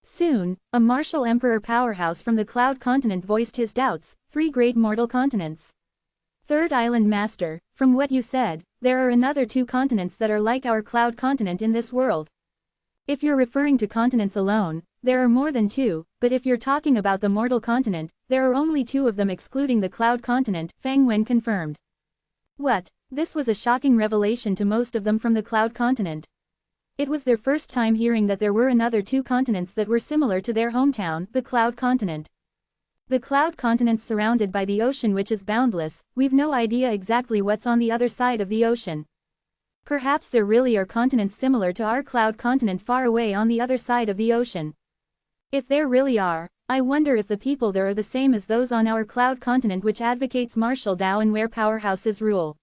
Soon, a martial emperor powerhouse from the Cloud Continent voiced his doubts, 3 great mortal continents. Third Island Master, from what you said, there are another 2 continents that are like our Cloud Continent in this world. If you're referring to continents alone, there are more than 2, but if you're talking about the mortal continent, there are only 2 of them excluding the Cloud Continent, Fang Wen confirmed. What? This was a shocking revelation to most of them from the Cloud Continent. It was their first time hearing that there were another 2 continents that were similar to their hometown, the Cloud Continent. The Cloud Continent's surrounded by the ocean which is boundless, we've no idea exactly what's on the other side of the ocean. Perhaps there really are continents similar to our Cloud Continent far away on the other side of the ocean. If there really are, I wonder if the people there are the same as those on our Cloud Continent which advocates martial Tao and where powerhouses rule.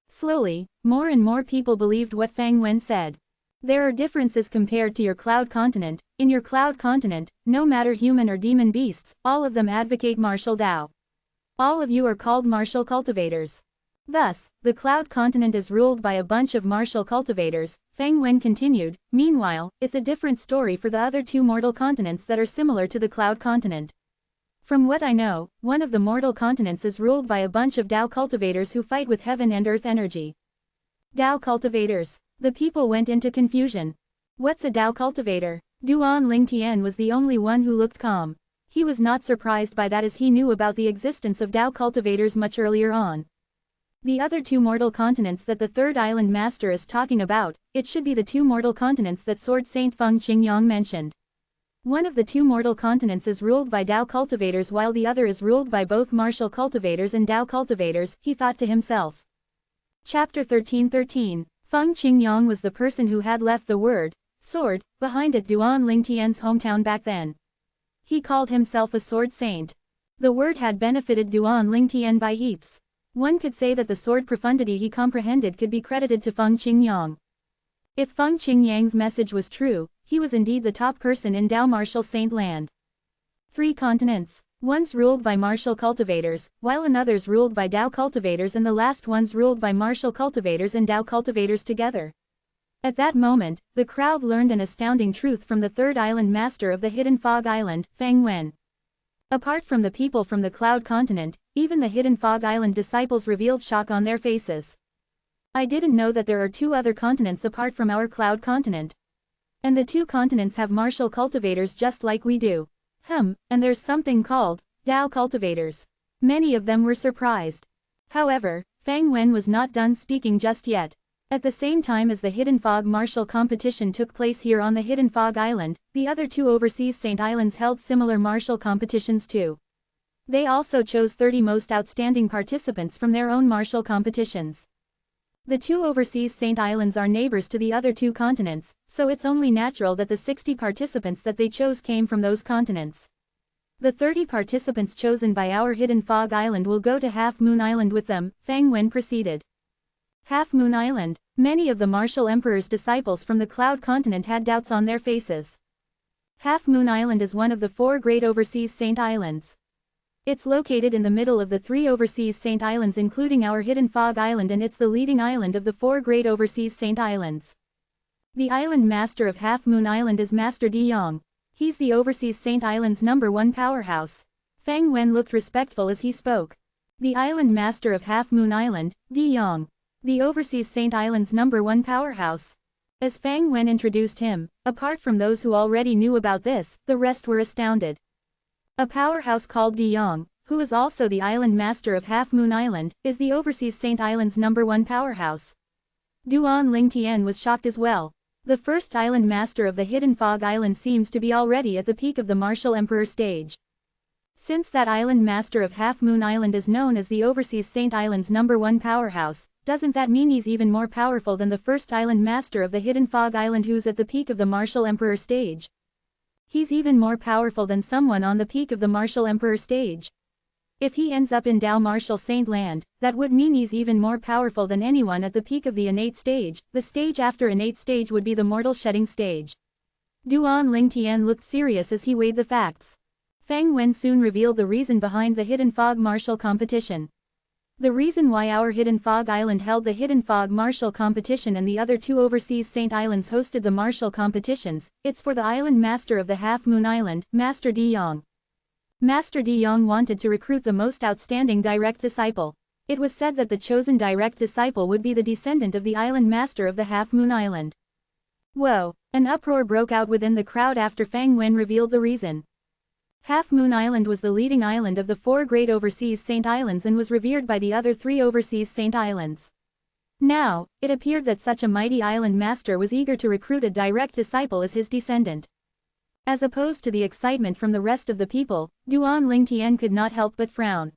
Slowly, more and more people believed what Fang Wen said. There are differences compared to your Cloud Continent. In your Cloud Continent, no matter human or demon beasts, all of them advocate martial Tao. All of you are called martial cultivators. Thus, the Cloud Continent is ruled by a bunch of martial cultivators, Fang Wen continued. Meanwhile, it's a different story for the other 2 mortal continents that are similar to the Cloud Continent. From what I know, one of the mortal continents is ruled by a bunch of Tao cultivators who fight with heaven and earth energy. Tao cultivators. The people went into confusion. What's a Tao cultivator? Duan Lingtian was the only one who looked calm. He was not surprised by that as he knew about the existence of Tao cultivators much earlier on. The other 2 mortal continents that the Third Island Master is talking about, it should be the 2 mortal continents that Sword Saint Feng Qingyang mentioned. One of the 2 mortal continents is ruled by Tao cultivators while the other is ruled by both martial cultivators and Tao cultivators, he thought to himself. Chapter 13:13. Feng Qingyang was the person who had left the word, sword, behind at Duan Lingtian's hometown back then. He called himself a sword saint. The word had benefited Duan Lingtian by heaps. One could say that the sword profundity he comprehended could be credited to Feng Qingyang. If Feng Qingyang's message was true, he was indeed the top person in Tao martial saint land. 3 continents. One's ruled by martial cultivators, while another's ruled by Tao cultivators and the last one's ruled by martial cultivators and Tao cultivators together. At that moment, the crowd learned an astounding truth from the Third Island Master of the Hidden Fog Island, Fang Wen. Apart from the people from the Cloud Continent, even the Hidden Fog Island disciples revealed shock on their faces. I didn't know that there are 2 other continents apart from our Cloud Continent. And the 2 continents have martial cultivators just like we do. And there's something called Tao cultivators. Many of them were surprised. However, Fang Wen was not done speaking just yet. At the same time as the Hidden Fog martial competition took place here on the Hidden Fog Island, the other 2 overseas Saint Islands held similar martial competitions too. They also chose 30 most outstanding participants from their own martial competitions. The 2 overseas Saint Islands are neighbors to the other 2 continents, so it's only natural that the 60 participants that they chose came from those continents. The 30 participants chosen by our Hidden Fog Island will go to Half Moon Island with them, Fang Wen proceeded. Half Moon Island. Many of the martial emperor's disciples from the Cloud Continent had doubts on their faces. Half Moon Island is one of the 4 great overseas Saint Islands. It's located in the middle of the 3 overseas Saint Islands including our Hidden Fog Island, and it's the leading island of the 4 great overseas Saint Islands. The island master of Half Moon Island is Master De Yong. He's the overseas Saint Islands #1 powerhouse. Fang Wen looked respectful as he spoke. The island master of Half Moon Island, De Yong. The overseas Saint Islands #1 powerhouse. As Fang Wen introduced him, apart from those who already knew about this, the rest were astounded. A powerhouse called De Yong, who is also the island master of Half Moon Island, is the overseas Saint Islands #1 powerhouse. Duan Ling Tian was shocked as well. The first island master of the Hidden Fog Island seems to be already at the peak of the martial emperor stage. Since that island master of Half Moon Island is known as the overseas Saint Islands #1 powerhouse, doesn't that mean he's even more powerful than the first island master of the Hidden Fog Island who's at the peak of the martial emperor stage? He's even more powerful than someone on the peak of the martial emperor stage. If he ends up in Dao Martial Saint Land, that would mean he's even more powerful than anyone at the peak of the innate stage. The stage after innate stage would be the mortal shedding stage. Duan Ling Tian looked serious as he weighed the facts. Fang Wen soon revealed the reason behind the Hidden Fog martial competition. The reason why our Hidden Fog Island held the Hidden Fog martial competition and the other 2 overseas Saint Islands hosted the martial competitions, it's for the island master of the Half Moon Island, Master De Yong. Master De Yong wanted to recruit the most outstanding direct disciple. It was said that the chosen direct disciple would be the descendant of the island master of the Half Moon Island. Whoa! An uproar broke out within the crowd after Fang Wen revealed the reason. Half Moon Island was the leading island of the 4 great overseas Saint Islands and was revered by the other 3 overseas Saint Islands. Now, it appeared that such a mighty island master was eager to recruit a direct disciple as his descendant. As opposed to the excitement from the rest of the people, Duan Ling Tian could not help but frown.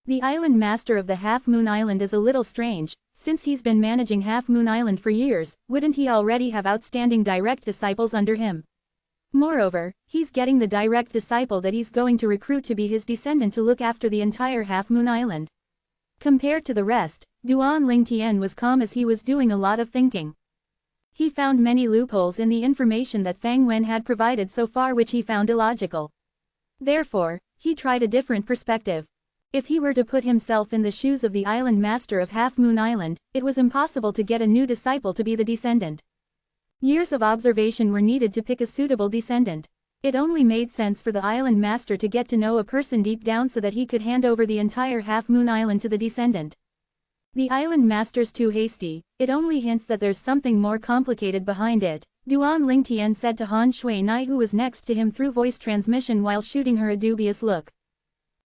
The island master of the Half Moon Island is a little strange. Since he's been managing Half Moon Island for years, wouldn't he already have outstanding direct disciples under him? Moreover, he's getting the direct disciple that he's going to recruit to be his descendant to look after the entire Half Moon Island. Compared to the rest, Duan Ling Tian was calm as he was doing a lot of thinking. He found many loopholes in the information that Fang Wen had provided so far which he found illogical. Therefore, he tried a different perspective. If he were to put himself in the shoes of the island master of Half Moon Island, it was impossible to get a new disciple to be the descendant. Years of observation were needed to pick a suitable descendant. It only made sense for the island master to get to know a person deep down so that he could hand over the entire Half Moon Island to the descendant. The island master's too hasty. It only hints that there's something more complicated behind it, Duan Ling Tian said to Han Shui Nai, who was next to him through voice transmission while shooting her a dubious look.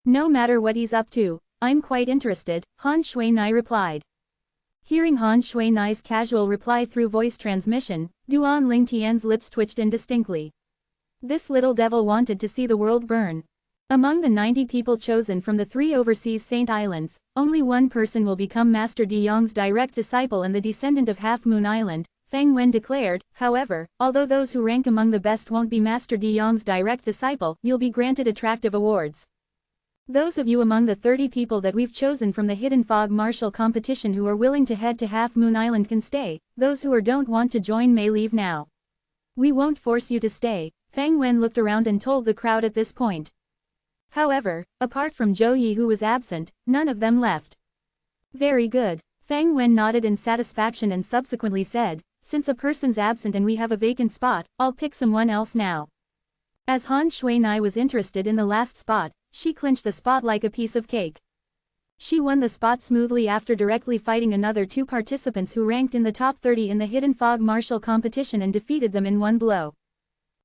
No matter what he's up to, I'm quite interested, Han Shui Nai replied. Hearing Han Shui Nai's casual reply through voice transmission, Duan Ling Tian's lips twitched indistinctly. This little devil wanted to see the world burn. Among the 90 people chosen from the 3 overseas Saint Islands, only one person will become Master De Yong's direct disciple and the descendant of Half Moon Island, Fang Wen declared. However, although those who rank among the best won't be Master De Yong's direct disciple, you'll be granted attractive awards. Those of you among the 30 people that we've chosen from the Hidden Fog martial competition who are willing to head to Half Moon Island can stay. Those who don't want to join may leave now. We won't force you to stay, Fang Wen looked around and told the crowd at this point. However, apart from Zhou Yi who was absent, none of them left. Very good. Fang Wen nodded in satisfaction and subsequently said, since a person's absent and we have a vacant spot, I'll pick someone else now. As Han Shui Nai was interested in the last spot, she clinched the spot like a piece of cake. She won the spot smoothly after directly fighting another 2 participants who ranked in the top 30 in the Hidden Fog martial competition and defeated them in one blow.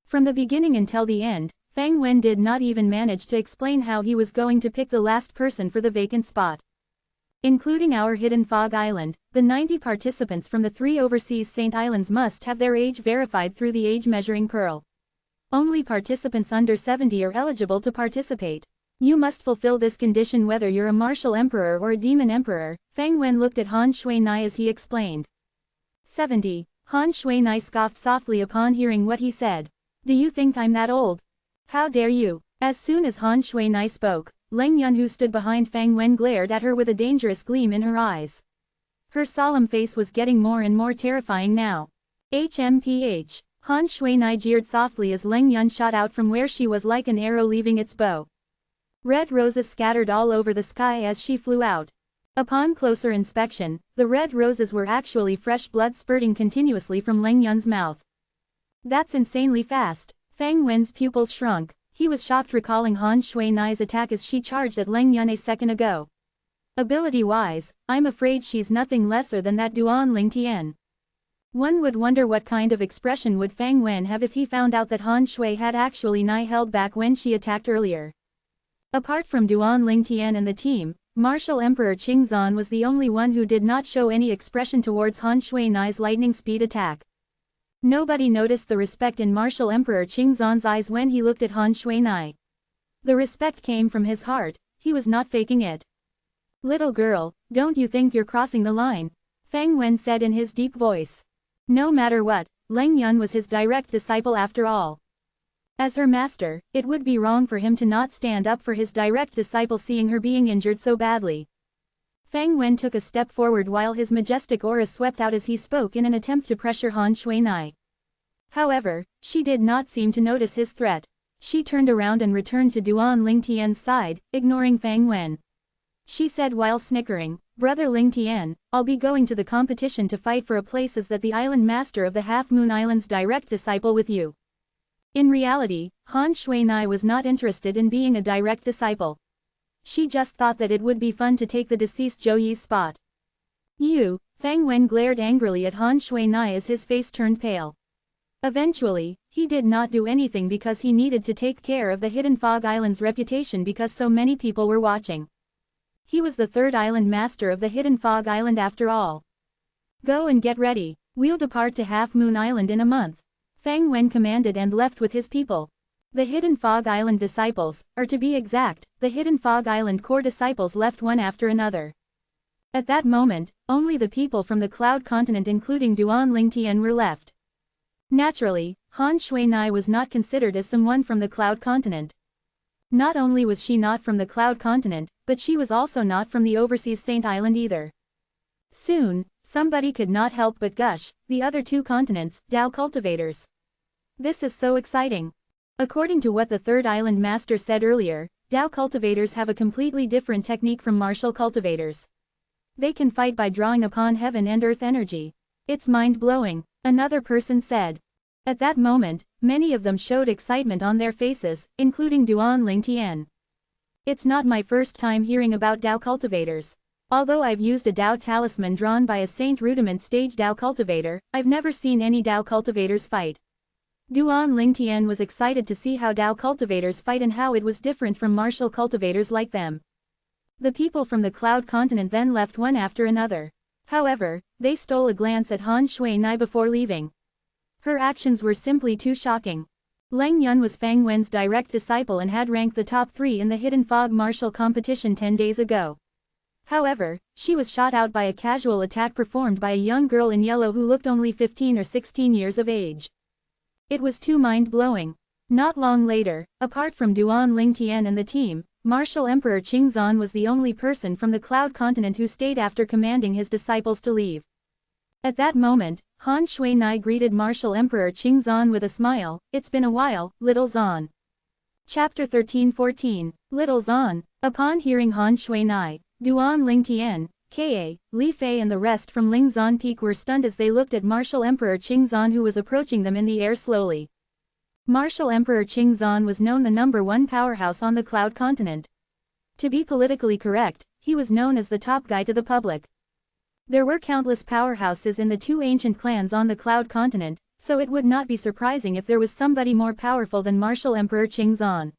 From the beginning until the end, Fang Wen did not even manage to explain how he was going to pick the last person for the vacant spot. Including our Hidden Fog Island, the 90 participants from the 3 overseas Saint Islands must have their age verified through the age measuring pearl. Only participants under 70 are eligible to participate. You must fulfill this condition whether you're a martial emperor or a demon emperor. Feng Wen looked at Han Shuinai as he explained. 70. Han Shuinai scoffed softly upon hearing what he said. Do you think I'm that old? How dare you? As soon as Han Shuinai spoke, Leng Yun, who stood behind Feng Wen, glared at her with a dangerous gleam in her eyes. Her solemn face was getting more and more terrifying now. HMPH. Han Shuinai jeered softly as Leng Yun shot out from where she was like an arrow leaving its bow. Red roses scattered all over the sky as she flew out. Upon closer inspection, the red roses were actually fresh blood spurting continuously from Leng Yun's mouth. That's insanely fast. Feng Wen's pupils shrunk. He was shocked recalling Han Shuinai's attack as she charged at Leng Yun a second ago. Ability-wise, I'm afraid she's nothing lesser than that Duan Ling Tian. One would wonder what kind of expression would Feng Wen have if he found out that Han Shui had actually held back when she attacked earlier. Apart from Duan Ling Tian and the team, Martial Emperor Qingzhan was the only one who did not show any expression towards Han Shuinai's lightning speed attack. Nobody noticed the respect in Martial Emperor Qingzhan's eyes when he looked at Han Shuinai. The respect came from his heart, he was not faking it. Little girl, don't you think you're crossing the line? Feng Wen said in his deep voice. No matter what, Leng Yun was his direct disciple after all. As her master, it would be wrong for him to not stand up for his direct disciple seeing her being injured so badly. Feng Wen took a step forward while his majestic aura swept out as he spoke in an attempt to pressure Han Shuinai. However, she did not seem to notice his threat. She turned around and returned to Duan Ling Tian's side, ignoring Feng Wen. She said while snickering, Brother Ling Tian, I'll be going to the competition to fight for a place as the island master of the Half Moon Island's direct disciple with you. In reality, Han Shuinai was not interested in being a direct disciple. She just thought that it would be fun to take the deceased Zhou Yi's spot. You, Feng Wen glared angrily at Han Shuinai as his face turned pale. Eventually, he did not do anything because he needed to take care of the Hidden Fog Island's reputation because so many people were watching. He was the third island master of the Hidden Fog Island after all. Go and get ready, we'll depart to Half Moon Island in a month. Feng Wen commanded and left with his people. The Hidden Fog Island disciples, or to be exact, the Hidden Fog Island core disciples left one after another. At that moment, only the people from the Cloud Continent including Duan Ling Tian were left. Naturally, Han Shuinai was not considered as someone from the Cloud Continent. Not only was she not from the Cloud Continent, but she was also not from the overseas Saint Island either. Soon, somebody could not help but gush, the other two continents, Dao cultivators. This is so exciting. According to what the third island master said earlier, Dao cultivators have a completely different technique from martial cultivators. They can fight by drawing upon heaven and earth energy. It's mind-blowing, another person said. At that moment, many of them showed excitement on their faces, including Duan Ling Tian. It's not my first time hearing about Dao cultivators. Although I've used a Dao talisman drawn by a Saint Rudiment stage Dao cultivator, I've never seen any Dao cultivators fight. Duan Ling Tian was excited to see how Dao cultivators fight and how it was different from martial cultivators like them. The people from the Cloud Continent then left one after another. However, they stole a glance at Han Shuinai before leaving. Her actions were simply too shocking. Leng Yun was Feng Wen's direct disciple and had ranked the top 3 in the Hidden Fog martial competition 10 days ago. However, she was shot out by a casual attack performed by a young girl in yellow who looked only 15 or 16 years of age. It was too mind-blowing. Not long later, apart from Duan Ling Tian and the team, Martial Emperor Qingzhan was the only person from the Cloud Continent who stayed after commanding his disciples to leave. At that moment, Han Shuinai greeted Martial Emperor Qingzhan with a smile. It's been a while, Little Zhan. Chapter 13-14, Little Zhan. Upon hearing Han Shuinai, Duan Ling Tian, Ka, Li Fei and the rest from Lingzhan Peak were stunned as they looked at Martial Emperor Qingzhan who was approaching them in the air slowly. Martial Emperor Qingzhan was known the #1 powerhouse on the Cloud Continent. To be politically correct, he was known as the top guy to the public. There were countless powerhouses in the 2 ancient clans on the Cloud Continent, so it would not be surprising if there was somebody more powerful than Martial Emperor Qingzhan.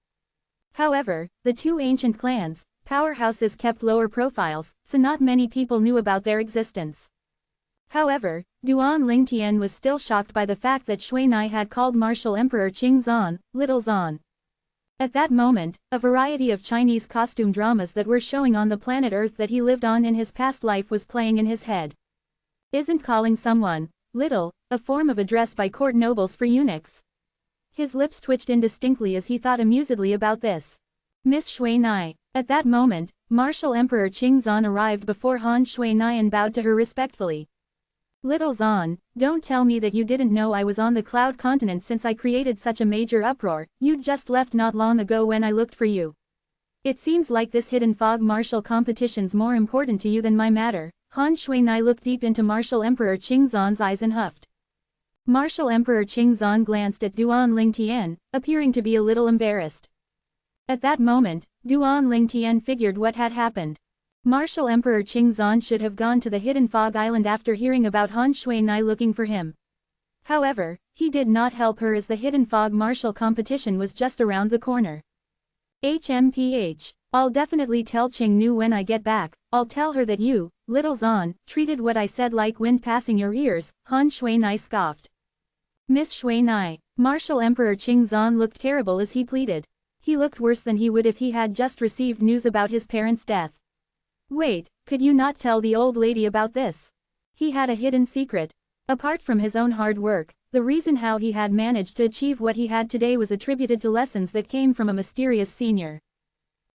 However, the 2 ancient clans, powerhouses kept lower profiles, so not many people knew about their existence. However, Duan Ling Tian was still shocked by the fact that Shuinai had called Martial Emperor Qingzhan, Little Zhan. At that moment, a variety of Chinese costume dramas that were showing on the planet Earth that he lived on in his past life was playing in his head. Isn't calling someone little a form of address by court nobles for eunuchs? His lips twitched indistinctly as he thought amusedly about this. Miss Shui Nai. At that moment, Martial Emperor Qingzan arrived before Han Shui Nai and bowed to her respectfully. Little Zan, don't tell me that you didn't know I was on the Cloud Continent since I created such a major uproar. You'd just left not long ago when I looked for you. It seems like this hidden fog martial competition's more important to you than my matter. Han Shui Nai looked deep into Martial Emperor Qingzan's eyes and huffed. Martial Emperor Qingzan glanced at Duan Lingtian, appearing to be a little embarrassed. At that moment, Duan Lingtian figured what had happened. Martial Emperor Qingzan should have gone to the Hidden Fog Island after hearing about Han Shui Nai looking for him. However, he did not help her as the Hidden Fog martial competition was just around the corner. HMPH. I'll definitely tell Qing Nu when I get back. I'll tell her that you, Little Zan, treated what I said like wind passing your ears, Han Shui Nai scoffed. Miss Shui Nai. Martial Emperor Qingzan looked terrible as he pleaded. He looked worse than he would if he had just received news about his parents' death. Wait, could you not tell the old lady about this? He had a hidden secret. Apart from his own hard work, the reason how he had managed to achieve what he had today was attributed to lessons that came from a mysterious senior.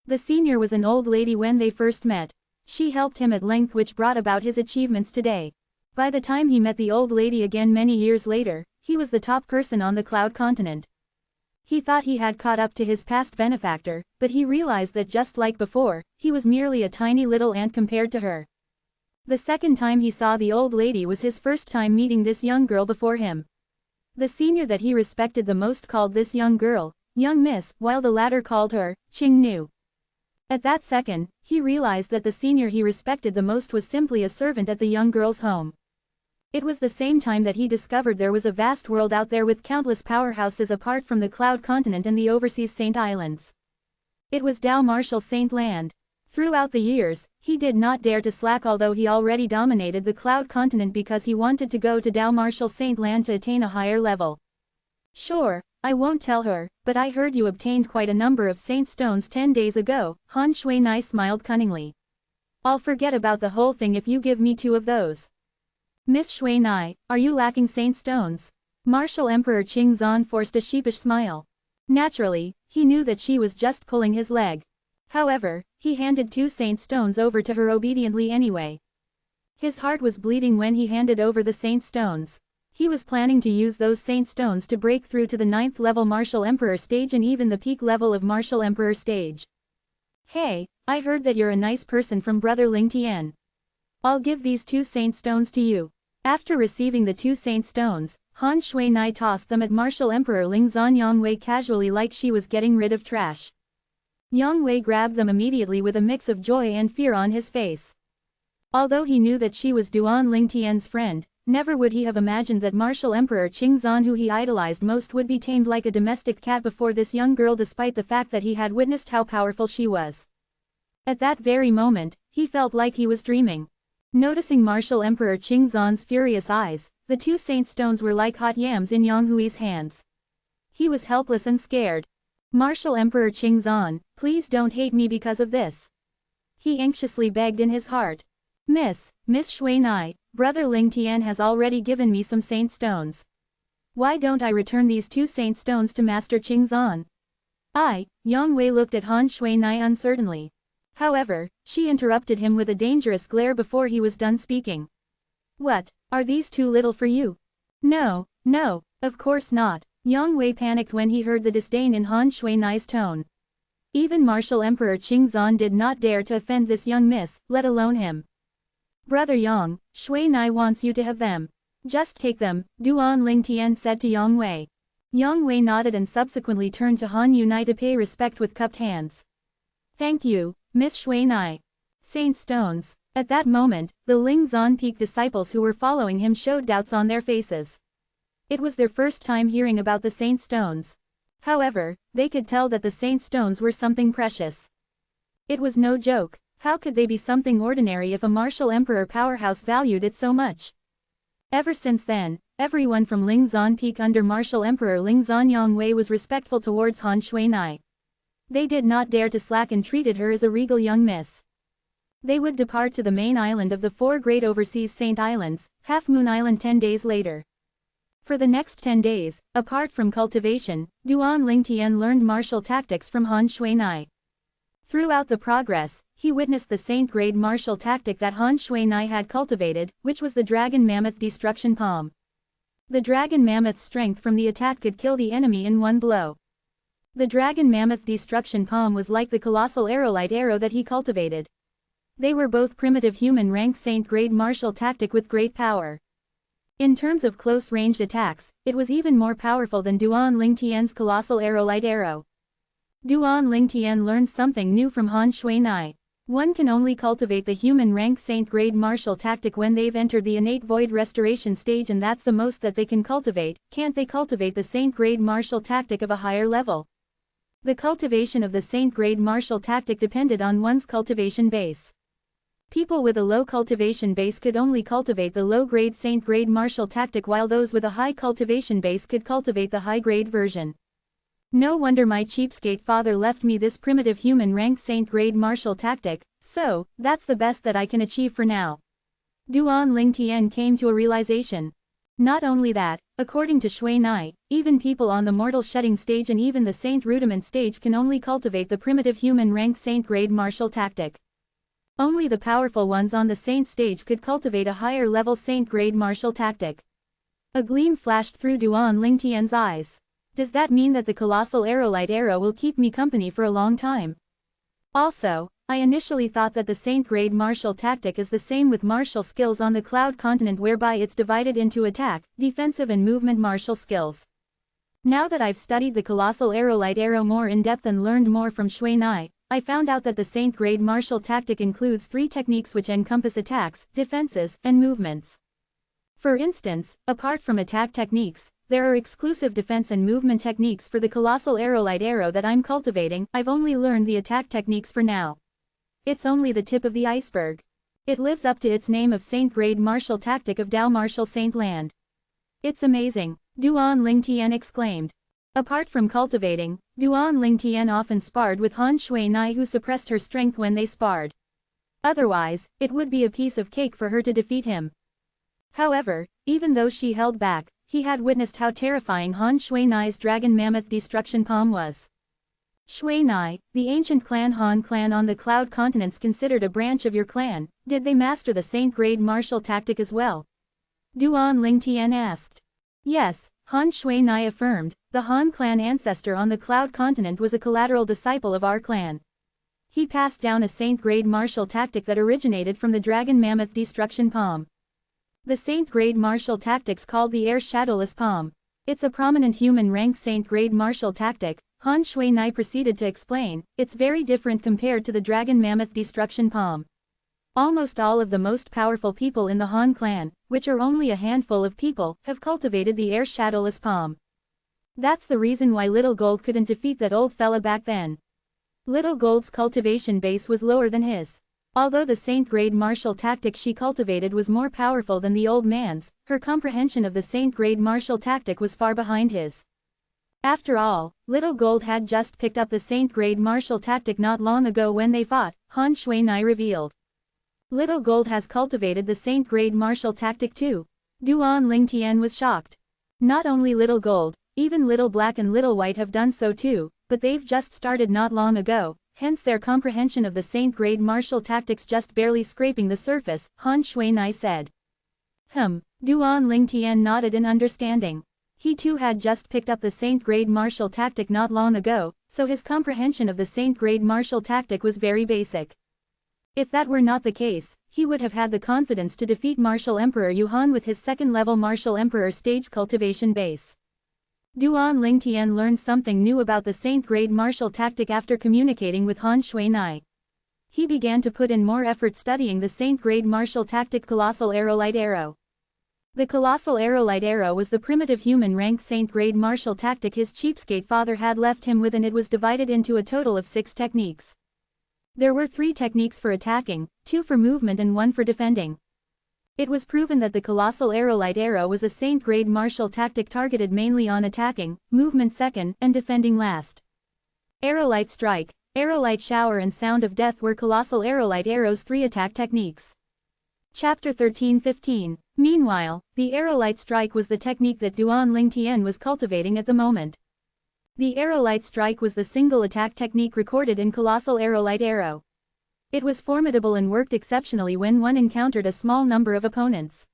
The senior was an old lady when they first met. She helped him at length, which brought about his achievements today. By the time he met the old lady again many years later, he was the top person on the Cloud Continent. He thought he had caught up to his past benefactor, but he realized that just like before, he was merely a tiny little ant compared to her. The second time he saw the old lady was his first time meeting this young girl before him. The senior that he respected the most called this young girl, young miss, while the latter called her, Qing Nu. At that second, he realized that the senior he respected the most was simply a servant at the young girl's home. It was the same time that he discovered there was a vast world out there with countless powerhouses apart from the Cloud Continent and the overseas Saint Islands. It was Dao Martial Saint Land. Throughout the years, he did not dare to slack, although he already dominated the Cloud Continent, because he wanted to go to Dao Martial Saint Land to attain a higher level. Sure, I won't tell her, but I heard you obtained quite a number of Saint Stones 10 days ago. Han Shui Nai smiled cunningly. I'll forget about the whole thing if you give me 2 of those. Miss Shui Nai, are you lacking Saint Stones? Martial Emperor Qingzan forced a sheepish smile. Naturally, he knew that she was just pulling his leg. However, he handed 2 Saint Stones over to her obediently anyway. His heart was bleeding when he handed over the Saint Stones. He was planning to use those Saint Stones to break through to the 9th level Martial Emperor stage and even the peak level of Martial Emperor stage. Hey, I heard that you're a nice person from Brother Ling Tian. I'll give these 2 Saint Stones to you. After receiving the 2 Saint Stones, Han Shui Nai tossed them at Martial Emperor Ling Zan Yang Wei casually, like she was getting rid of trash. Yang Wei grabbed them immediately with a mix of joy and fear on his face. Although he knew that she was Duan Lingtian's friend, never would he have imagined that Martial Emperor Qingzan, who he idolized most, would be tamed like a domestic cat before this young girl, despite the fact that he had witnessed how powerful she was. At that very moment, he felt like he was dreaming. Noticing Martial Emperor Qingzan's furious eyes, the 2 Saint Stones were like hot yams in Yang Hui's hands. He was helpless and scared. Martial Emperor Qingzan, please don't hate me because of this. He anxiously begged in his heart. Miss Shui Nai, Brother Ling Tian has already given me some Saint Stones. Why don't I return these 2 Saint Stones to Master Qingzan? Yang Wei looked at Han Shui Nai uncertainly. However, she interrupted him with a dangerous glare before he was done speaking. What, are these too little for you? No, of course not. Yang Wei panicked when he heard the disdain in Han Shui Nai's tone. Even Martial Emperor Qingzan did not dare to offend this young miss, let alone him. Brother Yang, Shui Nai wants you to have them. Just take them, Duan Lingtian said to Yang Wei. Yang Wei nodded and subsequently turned to Han Yu Nai to pay respect with cupped hands. Thank you, Miss Shui Nai. Saint Stones. At that moment, the Ling Zan Peak disciples who were following him showed doubts on their faces. It was their first time hearing about the Saint Stones. However, they could tell that the Saint Stones were something precious. It was no joke. How could they be something ordinary if a Martial Emperor powerhouse valued it so much? Ever since then, everyone from Ling Zan Peak under Martial Emperor Ling Zan Yang Wei was respectful towards Han Shui Nai. They did not dare to slack and treated her as a regal young miss. They would depart to the main island of the 4 great overseas Saint Islands, Half Moon Island 10 days later. For the next 10 days, apart from cultivation, Duan Lingtian learned martial tactics from Han Shuinai. Throughout the progress, he witnessed the saint-grade martial tactic that Han Shuinai had cultivated, which was the Dragon Mammoth Destruction Palm. The Dragon Mammoth's strength from the attack could kill the enemy in one blow. The Dragon Mammoth Destruction Palm was like the colossal arrowlight arrow that he cultivated. They were both primitive human rank saint-grade martial tactic with great power. In terms of close-ranged attacks, it was even more powerful than Duan Lingtian's colossal arrowlight arrow. Duan Lingtian learned something new from Han Shuinai. One can only cultivate the human rank saint-grade martial tactic when they've entered the innate void restoration stage, and that's the most that they can cultivate. Can't they cultivate the saint-grade martial tactic of a higher level? The cultivation of the saint-grade martial tactic depended on one's cultivation base. People with a low cultivation base could only cultivate the low-grade saint-grade martial tactic, while those with a high cultivation base could cultivate the high-grade version. No wonder my cheapskate father left me this primitive human rank saint-grade martial tactic, so, that's the best that I can achieve for now. Duan Lingtian came to a realization. Not only that, according to Shuinai, even people on the mortal shedding stage and even the saint rudiment stage can only cultivate the primitive human rank saint-grade martial tactic. Only the powerful ones on the saint stage could cultivate a higher level saint-grade martial tactic. A gleam flashed through Duan Lingtian's eyes. Does that mean that the colossal arrowlight arrow will keep me company for a long time? Also, I initially thought that the saint-grade martial tactic is the same with martial skills on the Cloud Continent, whereby it's divided into attack, defensive and movement martial skills. Now that I've studied the colossal arrowlight arrow more in depth and learned more from Shuinai, I found out that the saint-grade martial tactic includes 3 techniques which encompass attacks, defenses, and movements. For instance, apart from attack techniques, there are exclusive defense and movement techniques for the colossal arrowlight arrow that I'm cultivating. I've only learned the attack techniques for now. It's only the tip of the iceberg. It lives up to its name of saint-grade martial tactic of Dao Martial Saint Land. It's amazing, Duan Lingtian exclaimed. Apart from cultivating, Duan Lingtian often sparred with Han Shuinai, who suppressed her strength when they sparred. Otherwise, it would be a piece of cake for her to defeat him. However, even though she held back, he had witnessed how terrifying Han Shuinai's Dragon Mammoth Destruction Palm was. Shuinai, the ancient clan Han clan on the Cloud Continents, considered a branch of your clan. Did they master the saint-grade martial tactic as well? Duan Lingtian asked. Yes, Han Shuinai affirmed. The Han clan ancestor on the Cloud Continent was a collateral disciple of our clan. He passed down a saint-grade martial tactic that originated from the Dragon Mammoth Destruction Palm. The saint-grade martial tactic's called the Air Shadowless Palm. It's a prominent human rank saint-grade martial tactic, Han Shuinai proceeded to explain. It's very different compared to the Dragon Mammoth Destruction Palm. Almost all of the most powerful people in the Han clan, which are only a handful of people, have cultivated the Air Shadowless Palm. That's the reason why Little Gold couldn't defeat that old fella back then. Little Gold's cultivation base was lower than his. Although the saint-grade martial tactic she cultivated was more powerful than the old man's, her comprehension of the saint-grade martial tactic was far behind his. After all, Little Gold had just picked up the saint-grade martial tactic not long ago when they fought, Han Shuinai revealed. Little Gold has cultivated the saint-grade martial tactic too. Duan Lingtian was shocked. Not only Little Gold, even Little Black and Little White have done so too, but they've just started not long ago. Hence their comprehension of the saint-grade martial tactics just barely scraping the surface, Han Shuinai said. Duan Lingtian nodded in understanding. He too had just picked up the saint-grade martial tactic not long ago, so his comprehension of the saint-grade martial tactic was very basic. If that were not the case, he would have had the confidence to defeat Martial Emperor Yuhan with his second-level Martial Emperor stage cultivation base. Duan Lingtian learned something new about the saint-grade martial tactic after communicating with Han Shuinai. He began to put in more effort studying the saint-grade martial tactic Colossal Arrowlight Arrow. The Colossal Arrowlight Arrow was the primitive human rank saint-grade martial tactic his cheapskate father had left him with, and it was divided into a total of 6 techniques. There were 3 techniques for attacking, 2 for movement and 1 for defending. It was proven that the Colossal Arrowlight Arrow was a saint-grade martial tactic targeted mainly on attacking, movement second, and defending last. Arrowlight Strike, Arrowlight Shower and Sound of Death were Colossal Arrowlight Arrow's 3 attack techniques. Chapter 13-15. Meanwhile, the Arrowlight Strike was the technique that Duan Lingtian was cultivating at the moment. The Arrowlight Strike was the single attack technique recorded in Colossal Arrowlight Arrow. It was formidable and worked exceptionally when one encountered a small number of opponents.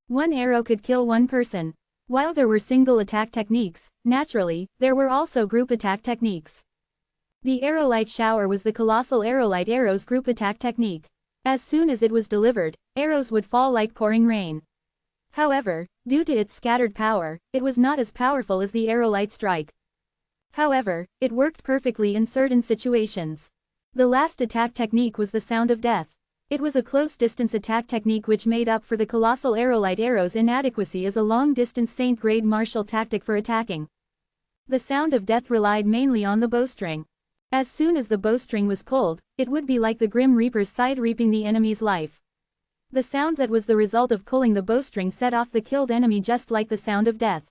One arrow could kill one person. While there were single attack techniques, naturally, there were also group attack techniques. The Arrowlight Shower was the Colossal Arrowlight Arrow's group attack technique. As soon as it was delivered, arrows would fall like pouring rain. However, due to its scattered power, it was not as powerful as the Arrowlight Strike. However, it worked perfectly in certain situations. The last attack technique was the Sound of Death. It was a close-distance attack technique which made up for the Colossal Arrowlight Arrow's inadequacy as a long-distance Saint-grade martial tactic for attacking. The Sound of Death relied mainly on the bowstring. As soon as the bowstring was pulled, it would be like the Grim Reaper's scythe reaping the enemy's life. The sound that was the result of pulling the bowstring set off the killed enemy just like the Sound of Death.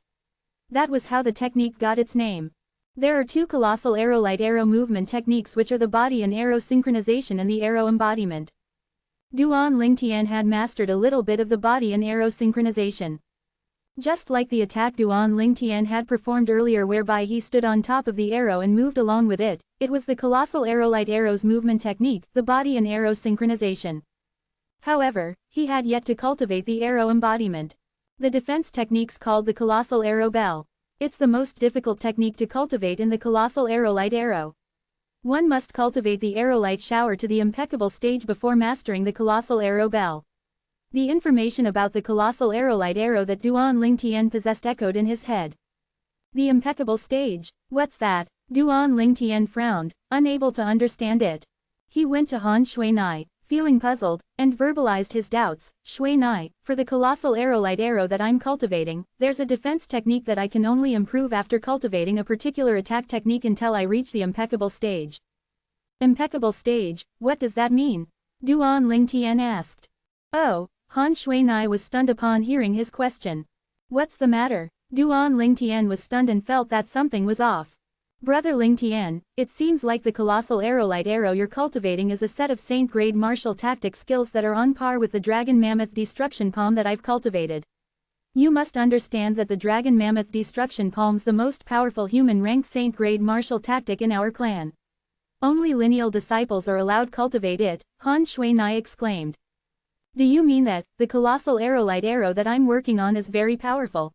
That was how the technique got its name. There are 2 Colossal Arrowlight Arrow movement techniques which are the body and arrow synchronization and the arrow embodiment. Duan Lingtian had mastered a little bit of the body and arrow synchronization. Just like the attack Duan Lingtian had performed earlier whereby he stood on top of the arrow and moved along with it, it was the Colossal Arrowlight Arrow's movement technique, the body and arrow synchronization. However, he had yet to cultivate the arrow embodiment. The defense technique's called the Colossal Arrow Bell. It's the most difficult technique to cultivate in the Colossal Arrowlight Arrow. One must cultivate the Arrowlight Shower to the impeccable stage before mastering the Colossal Arrow Bell. The information about the Colossal Arrowlight Arrow that Duan Lingtian possessed echoed in his head. The impeccable stage? What's that? Duan Lingtian frowned, unable to understand it. He went to Han Shuinai, feeling puzzled, and verbalized his doubts. Shuinai, for the Colossal Arrowlight Arrow that I'm cultivating, there's a defense technique that I can only improve after cultivating a particular attack technique until I reach the impeccable stage. Impeccable stage? What does that mean? Duan Lingtian asked. Oh. Han Shuinai was stunned upon hearing his question. What's the matter? Duan Lingtian was stunned and felt that something was off. Brother Lingtian, it seems like the Colossal Arrowlight Arrow you're cultivating is a set of Saint-grade martial tactic skills that are on par with the Dragon Mammoth Destruction Palm that I've cultivated. You must understand that the Dragon Mammoth Destruction Palm's the most powerful human-rank Saint-grade martial tactic in our clan. Only lineal disciples are allowed cultivate it, Han Shuinai exclaimed. Do you mean that, the Colossal Arrowlight Arrow that I'm working on is very powerful?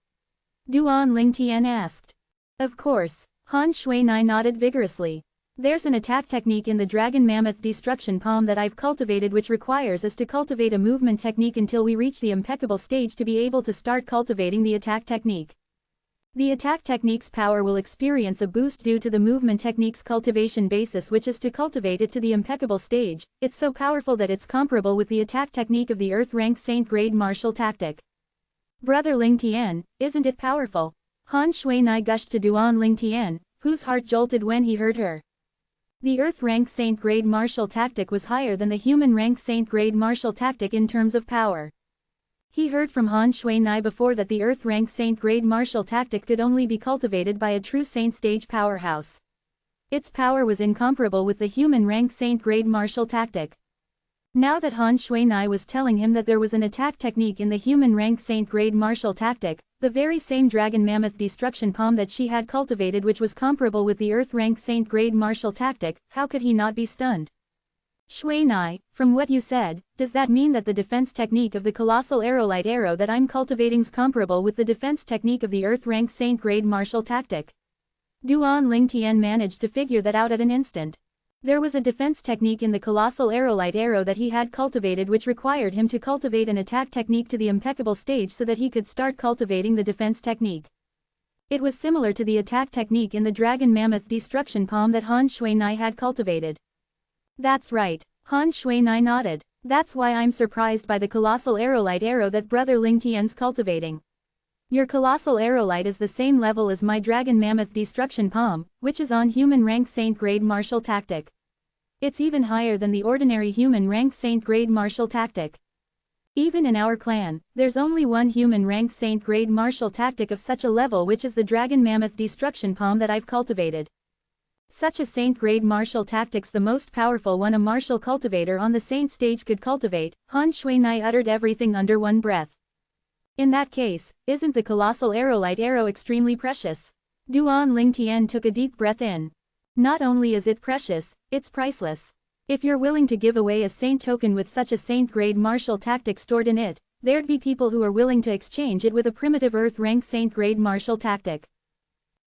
Duan Lingtian asked. Of course. Han Shuinai nodded vigorously. There's an attack technique in the Dragon Mammoth Destruction Palm that I've cultivated which requires us to cultivate a movement technique until we reach the impeccable stage to be able to start cultivating the attack technique. The attack technique's power will experience a boost due to the movement technique's cultivation basis which is to cultivate it to the impeccable stage. It's so powerful that it's comparable with the attack technique of the Earth-rank Saint-grade martial tactic. Brother Lingtian, isn't it powerful? Han Shuinai gushed to Duan Lingtian, whose heart jolted when he heard her. The Earth-rank Saint-grade martial tactic was higher than the human-rank Saint-grade martial tactic in terms of power. He heard from Han Shuinai before that the Earth-rank Saint-grade martial tactic could only be cultivated by a true Saint-stage powerhouse. Its power was incomparable with the human-rank Saint-grade martial tactic. Now that Han Shuinai was telling him that there was an attack technique in the human-rank Saint-grade martial tactic, the very same Dragon Mammoth Destruction Palm that she had cultivated which was comparable with the Earth-rank Saint-grade martial tactic, how could he not be stunned? Shuinai, from what you said, does that mean that the defense technique of the Colossal Arrowlight Arrow that I'm cultivating's comparable with the defense technique of the Earth-rank Saint-grade martial tactic? Duan Lingtian managed to figure that out at an instant. There was a defense technique in the Colossal Arrowlight Arrow that he had cultivated which required him to cultivate an attack technique to the impeccable stage so that he could start cultivating the defense technique. It was similar to the attack technique in the Dragon Mammoth Destruction Palm that Han Shuinai had cultivated. That's right. Han Shuinai nodded. That's why I'm surprised by the Colossal Arrowlight Arrow that Brother Lingtian's cultivating. Your Colossal Arrowlight is the same level as my Dragon Mammoth Destruction Palm, which is on human-rank Saint-grade martial tactic. It's even higher than the ordinary human-rank Saint-grade martial tactic. Even in our clan, there's only one human-rank Saint-grade martial tactic of such a level which is the Dragon Mammoth Destruction Palm that I've cultivated. Such a saint-grade martial tactics, the most powerful one a martial cultivator on the saint stage could cultivate, Han Shuinai uttered everything under one breath. In that case, isn't the colossal light arrow extremely precious? Duan Lingtian took a deep breath in. Not only is it precious, it's priceless. If you're willing to give away a saint token with such a saint-grade martial tactic stored in it, there'd be people who are willing to exchange it with a primitive earth-rank saint-grade martial tactic.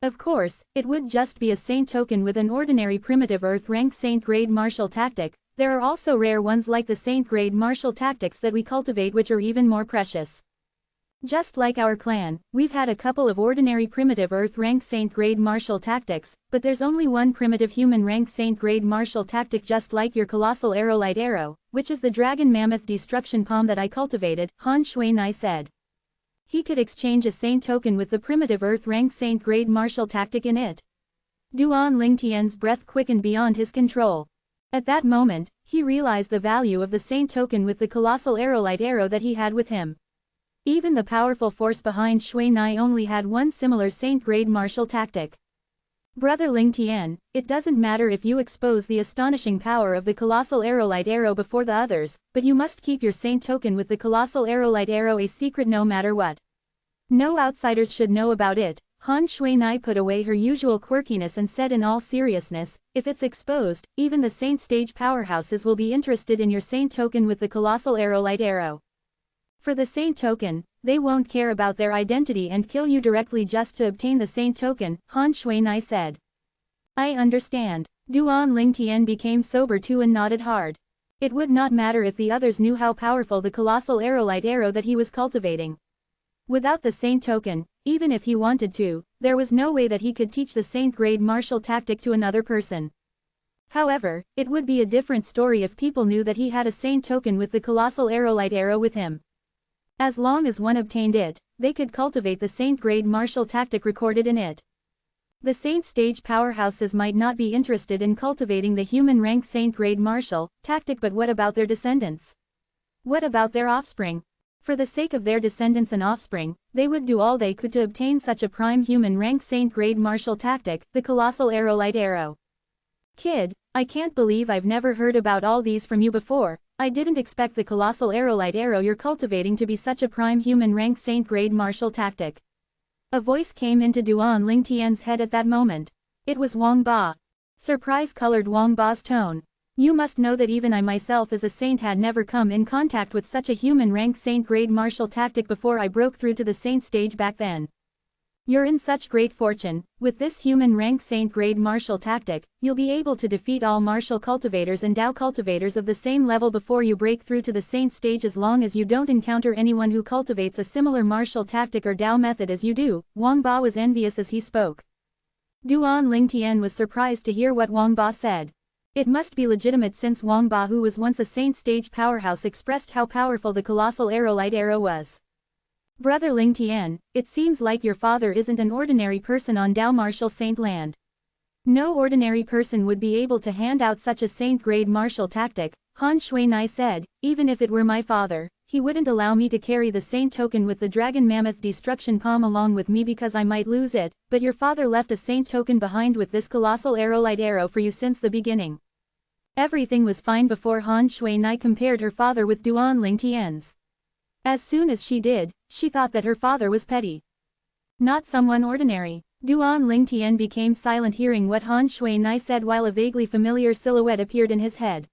Of course, it would just be a saint token with an ordinary primitive earth-rank saint-grade martial tactic. There are also rare ones like the saint-grade martial tactics that we cultivate which are even more precious. Just like our clan, we've had a couple of ordinary primitive earth-rank saint-grade martial tactics, but there's only one primitive human-rank saint-grade martial tactic just like your colossal light arrow, which is the dragon mammoth destruction palm that I cultivated, Han Shuinai said. He could exchange a saint token with the primitive earth-rank saint-grade martial tactic in it. Duan Lingtian's breath quickened beyond his control. At that moment, he realized the value of the saint token with the colossal light arrow that he had with him. Even the powerful force behind Shuinai only had one similar saint-grade martial tactic. Brother Lingtian, it doesn't matter if you expose the astonishing power of the colossal light arrow before the others, but you must keep your saint token with the colossal light arrow a secret no matter what. No outsiders should know about it. Han Shuinai put away her usual quirkiness and said in all seriousness, if it's exposed, even the saint stage powerhouses will be interested in your saint token with the colossal light arrow. For the saint token, they won't care about their identity and kill you directly just to obtain the saint token, Han Shuinai said. I understand. Duan Lingtian became sober too and nodded hard. It would not matter if the others knew how powerful the colossal light arrow that he was cultivating. Without the saint token, even if he wanted to, there was no way that he could teach the saint-grade martial tactic to another person. However, it would be a different story if people knew that he had a saint token with the colossal light arrow with him. As long as one obtained it, they could cultivate the saint-grade martial tactic recorded in it. The saint stage powerhouses might not be interested in cultivating the human-rank saint-grade martial tactic, but what about their descendants? What about their offspring? For the sake of their descendants and offspring, they would do all they could to obtain such a prime human-rank saint-grade martial tactic, the colossal light arrow. Kid, I can't believe I've never heard about all these from you before. I didn't expect the colossal light arrow you're cultivating to be such a prime human-rank saint-grade martial tactic. A voice came into Duan Lingtian's head at that moment. It was Wang Ba. Surprise colored Wang Ba's tone. You must know that even I myself as a saint had never come in contact with such a human-rank saint-grade martial tactic before I broke through to the saint stage back then. You're in such great fortune. With this human-rank saint-grade martial tactic, you'll be able to defeat all martial cultivators and Dao cultivators of the same level before you break through to the saint stage, as long as you don't encounter anyone who cultivates a similar martial tactic or Dao method as you do. Wang Ba was envious as he spoke. Duan Lingtian was surprised to hear what Wang Ba said. It must be legitimate since Wang Ba, who was once a saint stage powerhouse, expressed how powerful the colossal light arrow was. Brother Lingtian, it seems like your father isn't an ordinary person on Dao martial saint land. No ordinary person would be able to hand out such a saint-grade martial tactic, Han Shuinai said. Even if it were my father, he wouldn't allow me to carry the saint token with the dragon mammoth destruction palm along with me because I might lose it, but your father left a saint token behind with this colossal light arrow for you since the beginning. Everything was fine before Han Shuinai compared her father with Duan Lingtian's. As soon as she did, she thought that her father was petty. Not someone ordinary. Duan Lingtian became silent hearing what Han Shuinai said while a vaguely familiar silhouette appeared in his head.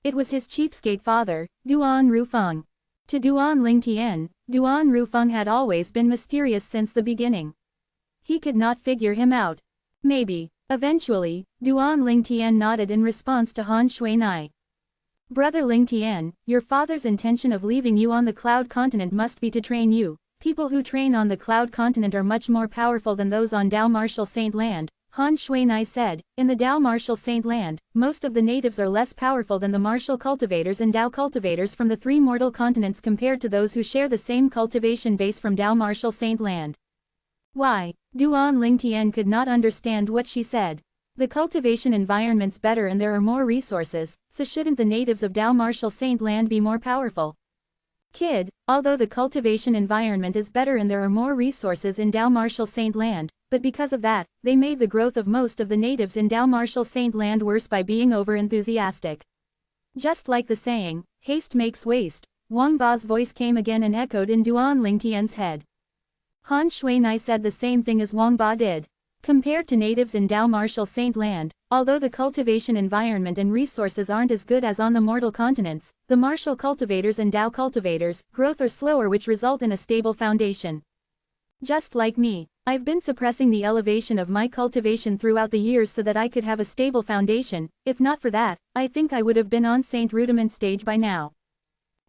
It was his cheapskate father, Duan Rufeng. To Duan Lingtian, Duan Rufeng had always been mysterious since the beginning. He could not figure him out. Maybe. Eventually, Duan Lingtian nodded in response to Han Shuinai. Brother Lingtian, your father's intention of leaving you on the Cloud Continent must be to train you. People who train on the Cloud Continent are much more powerful than those on Dao Martial Saint Land, Han Shuinai said. In the Dao Martial Saint Land, most of the natives are less powerful than the martial cultivators and Dao cultivators from the three mortal continents compared to those who share the same cultivation base from Dao Martial Saint Land. Why? Duan Lingtian could not understand what she said. The cultivation environment's better and there are more resources, so shouldn't the natives of Dao Martial Saint Land be more powerful? Kid, although the cultivation environment is better and there are more resources in Dao Martial Saint Land, but because of that, they made the growth of most of the natives in Dao Martial Saint Land worse by being over-enthusiastic. Just like the saying, haste makes waste, Wang Ba's voice came again and echoed in Duan Lingtian's head. Han Shuinai said the same thing as Wang Ba did. Compared to natives in Dao Martial Saint Land, although the cultivation environment and resources aren't as good as on the mortal continents, the martial cultivators and Dao cultivators' growth are slower, which result in a stable foundation. Just like me, I've been suppressing the elevation of my cultivation throughout the years so that I could have a stable foundation. If not for that, I think I would have been on Saint Rudiment stage by now.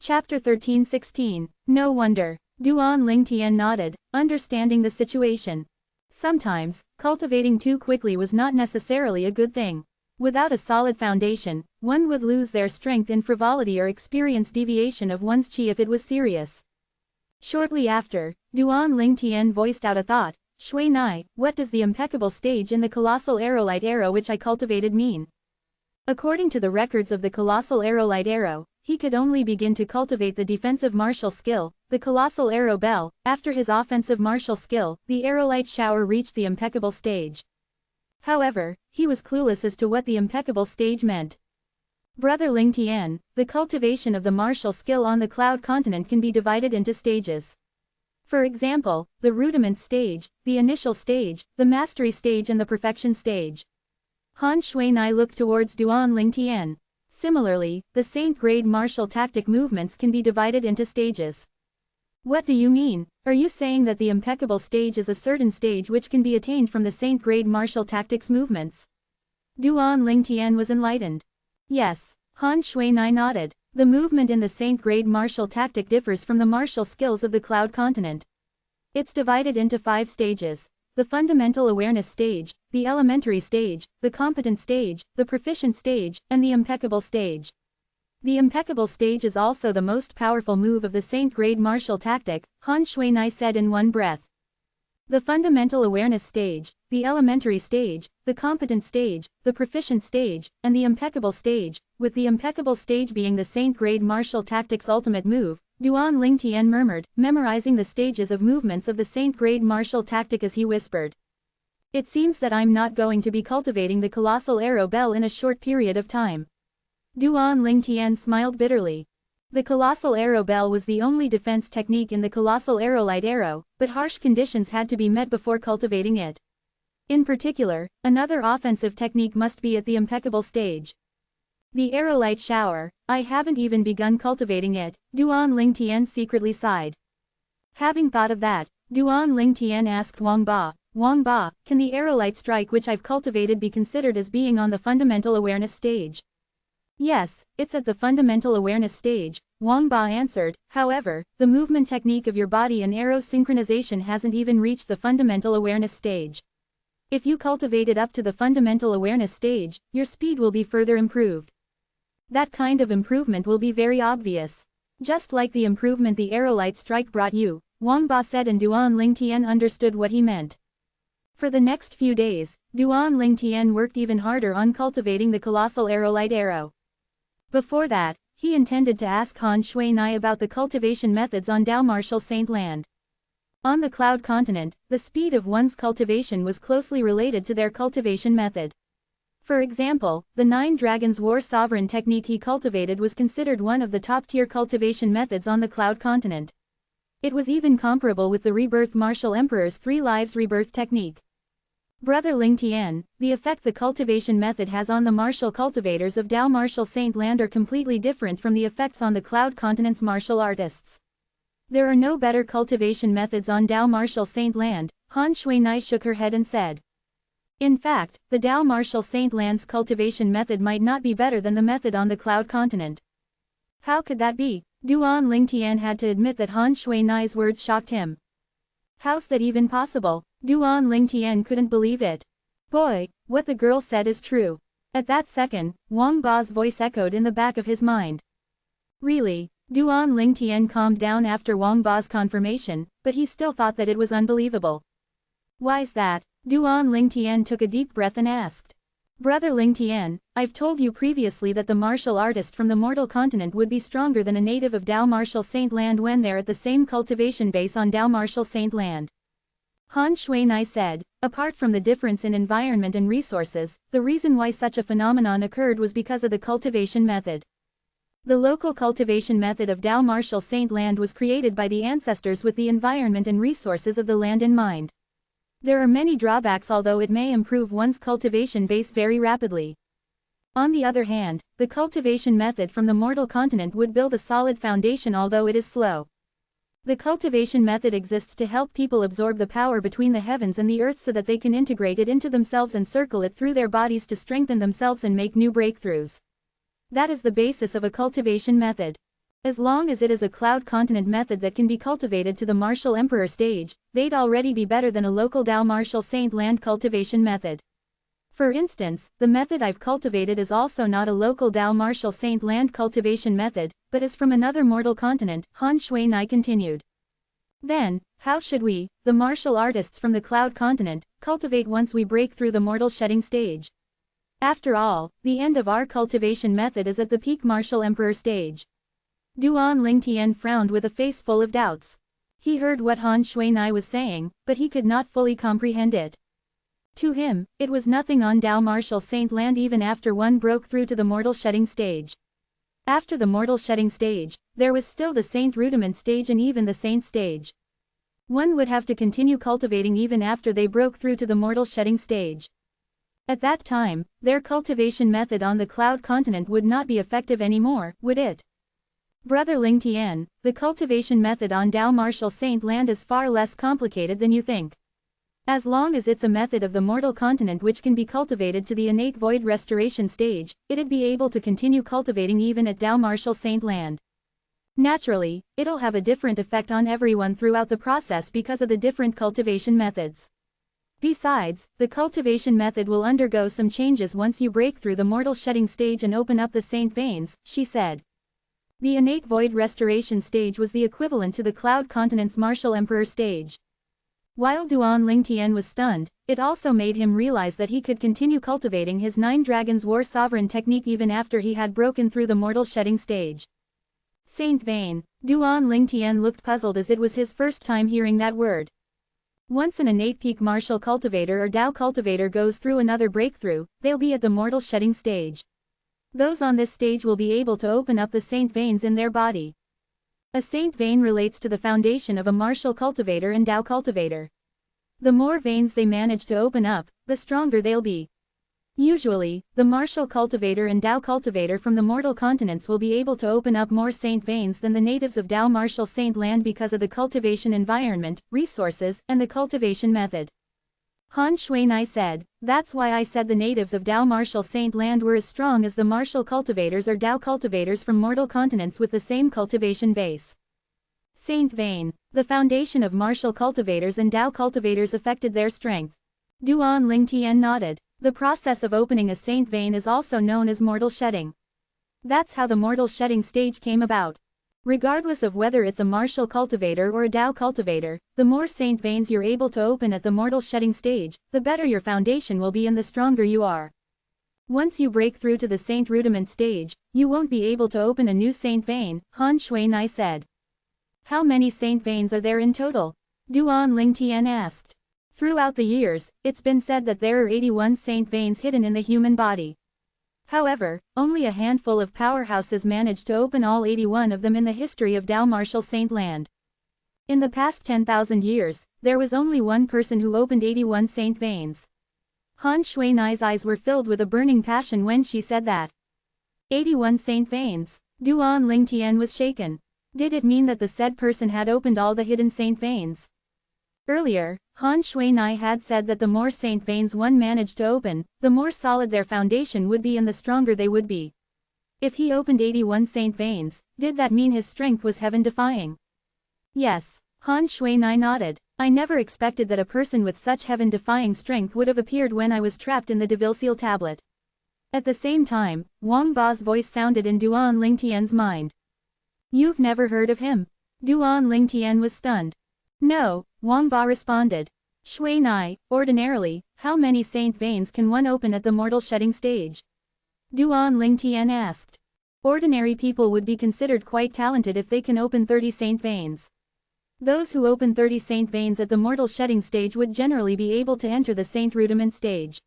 Chapter 13:16. No wonder. Duan Lingtian nodded, understanding the situation. Sometimes, cultivating too quickly was not necessarily a good thing. Without a solid foundation, one would lose their strength in frivolity or experience deviation of one's qi if it was serious. Shortly after, Duan Lingtian voiced out a thought. Shui Nai, what does the impeccable stage in the colossal aerolite arrow which I cultivated mean? According to the records of the colossal aerolite arrow, he could only begin to cultivate the defensive martial skill, the colossal arrow bell, after his offensive martial skill, the aerolite shower, reached the impeccable stage. However, he was clueless as to what the impeccable stage meant. Brother Lingtian, the cultivation of the martial skill on the cloud continent can be divided into stages. For example, the rudiment stage, the initial stage, the mastery stage and the perfection stage. Han Shuinai looked towards Duan Lingtian. Similarly, the saint-grade martial tactic movements can be divided into stages. What do you mean? Are you saying that the impeccable stage is a certain stage which can be attained from the saint-grade martial tactics movements? Duan Lingtian was enlightened. Yes, Han Shuinai nodded. The movement in the saint-grade martial tactic differs from the martial skills of the cloud continent. It's divided into 5 stages. The fundamental awareness stage, the elementary stage, the competent stage, the proficient stage, and the impeccable stage. The impeccable stage is also the most powerful move of the saint-grade martial tactic, Han Shuinai said in one breath. The fundamental awareness stage, the elementary stage, the competent stage, the proficient stage, and the impeccable stage, with the impeccable stage being the saint-grade martial tactic's ultimate move, Duan Lingtian murmured, memorizing the stages of movements of the saint-grade martial tactic as he whispered. It seems that I'm not going to be cultivating the colossal arrow bell in a short period of time. Duan Lingtian smiled bitterly. The colossal arrow bell was the only defense technique in the colossal aerolite arrow, but harsh conditions had to be met before cultivating it. In particular, another offensive technique must be at the impeccable stage. The aerolite shower, I haven't even begun cultivating it, Duan Lingtian secretly sighed. Having thought of that, Duan Lingtian asked Wang Ba, can the aerolite strike which I've cultivated be considered as being on the fundamental awareness stage? Yes, it's at the fundamental awareness stage, Wang Ba answered. However, the movement technique of your body and arrow synchronization hasn't even reached the fundamental awareness stage. If you cultivate it up to the fundamental awareness stage, your speed will be further improved. That kind of improvement will be very obvious. Just like the improvement the aerolite strike brought you, Wang Ba said, and Duan Lingtian understood what he meant. For the next few days, Duan Lingtian worked even harder on cultivating the colossal aerolite arrow. Before that, he intended to ask Han Shuinai about the cultivation methods on Dao Martial Saint Land. On the cloud continent, the speed of one's cultivation was closely related to their cultivation method. For example, the 9 Dragons War Sovereign technique he cultivated was considered one of the top-tier cultivation methods on the cloud continent. It was even comparable with the Rebirth Martial Emperor's 3 Lives Rebirth technique. Brother Lingtian, the effect the cultivation method has on the martial cultivators of Dao Martial Saint Land are completely different from the effects on the cloud continent's martial artists. There are no better cultivation methods on Dao Martial Saint Land, Han Shuinai shook her head and said. In fact, the Dao Martial Saint Land's cultivation method might not be better than the method on the cloud continent. How could that be? Duan Lingtian had to admit that Han Shuinai's words shocked him. How's that even possible? Duan Lingtian couldn't believe it. Boy, what the girl said is true. At that second, Wang Ba's voice echoed in the back of his mind. Really? Duan Lingtian calmed down after Wang Ba's confirmation, but he still thought that it was unbelievable. Why's that? Duan Lingtian took a deep breath and asked. Brother Ling Tian, I've told you previously that the martial artist from the mortal continent would be stronger than a native of Dao Martial Saint Land when they're at the same cultivation base on Dao Martial Saint Land. Han Shuinai said, apart from the difference in environment and resources, the reason why such a phenomenon occurred was because of the cultivation method. The local cultivation method of Dao Martial Saint Land was created by the ancestors with the environment and resources of the land in mind. There are many drawbacks, although it may improve one's cultivation base very rapidly. On the other hand, the cultivation method from the mortal continent would build a solid foundation, although it is slow. The cultivation method exists to help people absorb the power between the heavens and the earth so that they can integrate it into themselves and circle it through their bodies to strengthen themselves and make new breakthroughs. That is the basis of a cultivation method. As long as it is a cloud continent method that can be cultivated to the martial emperor stage, they'd already be better than a local Dao Martial Saint Land cultivation method. For instance, the method I've cultivated is also not a local Dao Martial Saint Land cultivation method, but is from another mortal continent, Han Shuinai continued. Then, how should we, the martial artists from the cloud continent, cultivate once we break through the mortal shedding stage? After all, the end of our cultivation method is at the peak martial emperor stage. Duan Lingtian frowned with a face full of doubts. He heard what Han Shuinai was saying, but he could not fully comprehend it. To him, it was nothing on Dao Martial Saint Land even after one broke through to the mortal shedding stage. After the mortal shedding stage, there was still the saint rudiment stage and even the saint stage. One would have to continue cultivating even after they broke through to the mortal shedding stage. At that time, their cultivation method on the cloud continent would not be effective anymore, would it? Brother Ling Tian, the cultivation method on Dao Martial Saint Land is far less complicated than you think. As long as it's a method of the mortal continent which can be cultivated to the innate void restoration stage, it'd be able to continue cultivating even at Dao Martial Saint Land. Naturally, it'll have a different effect on everyone throughout the process because of the different cultivation methods. Besides, the cultivation method will undergo some changes once you break through the mortal shedding stage and open up the saint veins, she said. The innate void restoration stage was the equivalent to the cloud continent's martial emperor stage. While Duan Lingtian was stunned, it also made him realize that he could continue cultivating his Nine Dragons War Sovereign technique even after he had broken through the mortal shedding stage. Saint Vein, Duan Lingtian looked puzzled as it was his first time hearing that word. Once an innate peak martial cultivator or Dao cultivator goes through another breakthrough, they'll be at the mortal shedding stage. Those on this stage will be able to open up the saint veins in their body. A saint vein relates to the foundation of a martial cultivator and Dao cultivator. The more veins they manage to open up, the stronger they'll be. Usually, the martial cultivator and Dao cultivator from the mortal continents will be able to open up more saint veins than the natives of Dao Martial Saint Land because of the cultivation environment, resources, and the cultivation method. Han Shuinai said, that's why I said the natives of Dao Martial Saint Land were as strong as the martial cultivators or Dao cultivators from mortal continents with the same cultivation base. Saint Vein, the foundation of martial cultivators and Dao cultivators affected their strength. Duan Lingtian nodded. The process of opening a saint vein is also known as mortal shedding. That's how the mortal shedding stage came about. Regardless of whether it's a martial cultivator or a Dao cultivator, the more saint veins you're able to open at the mortal shedding stage, the better your foundation will be and the stronger you are. Once you break through to the saint rudiment stage, you won't be able to open a new saint vein, Han Shuinai said. How many saint veins are there in total? Duan Lingtian asked. Throughout the years, it's been said that there are 81 saint veins hidden in the human body. However, only a handful of powerhouses managed to open all 81 of them in the history of Dao Martial Saint Land. In the past 10,000 years, there was only one person who opened 81 saint veins. Han Shuinai's eyes were filled with a burning passion when she said that. 81 saint veins. Duan Lingtian was shaken. Did it mean that the said person had opened all the hidden saint veins? Earlier, Han Shuinai had said that the more saint veins one managed to open, the more solid their foundation would be and the stronger they would be. If he opened 81 saint veins, did that mean his strength was heaven-defying? Yes, Han Shuinai nodded. I never expected that a person with such heaven-defying strength would have appeared when I was trapped in the Devil Seal tablet. At the same time, Wang Ba's voice sounded in Duan Lingtian's mind. You've never heard of him? Duan Lingtian was stunned. No, Wang Ba responded. Shuinai, ordinarily, how many saint veins can one open at the mortal shedding stage? Duan Ling Tian asked. Ordinary people would be considered quite talented if they can open 30 saint veins. Those who open 30 saint veins at the mortal shedding stage would generally be able to enter the saint rudiment stage.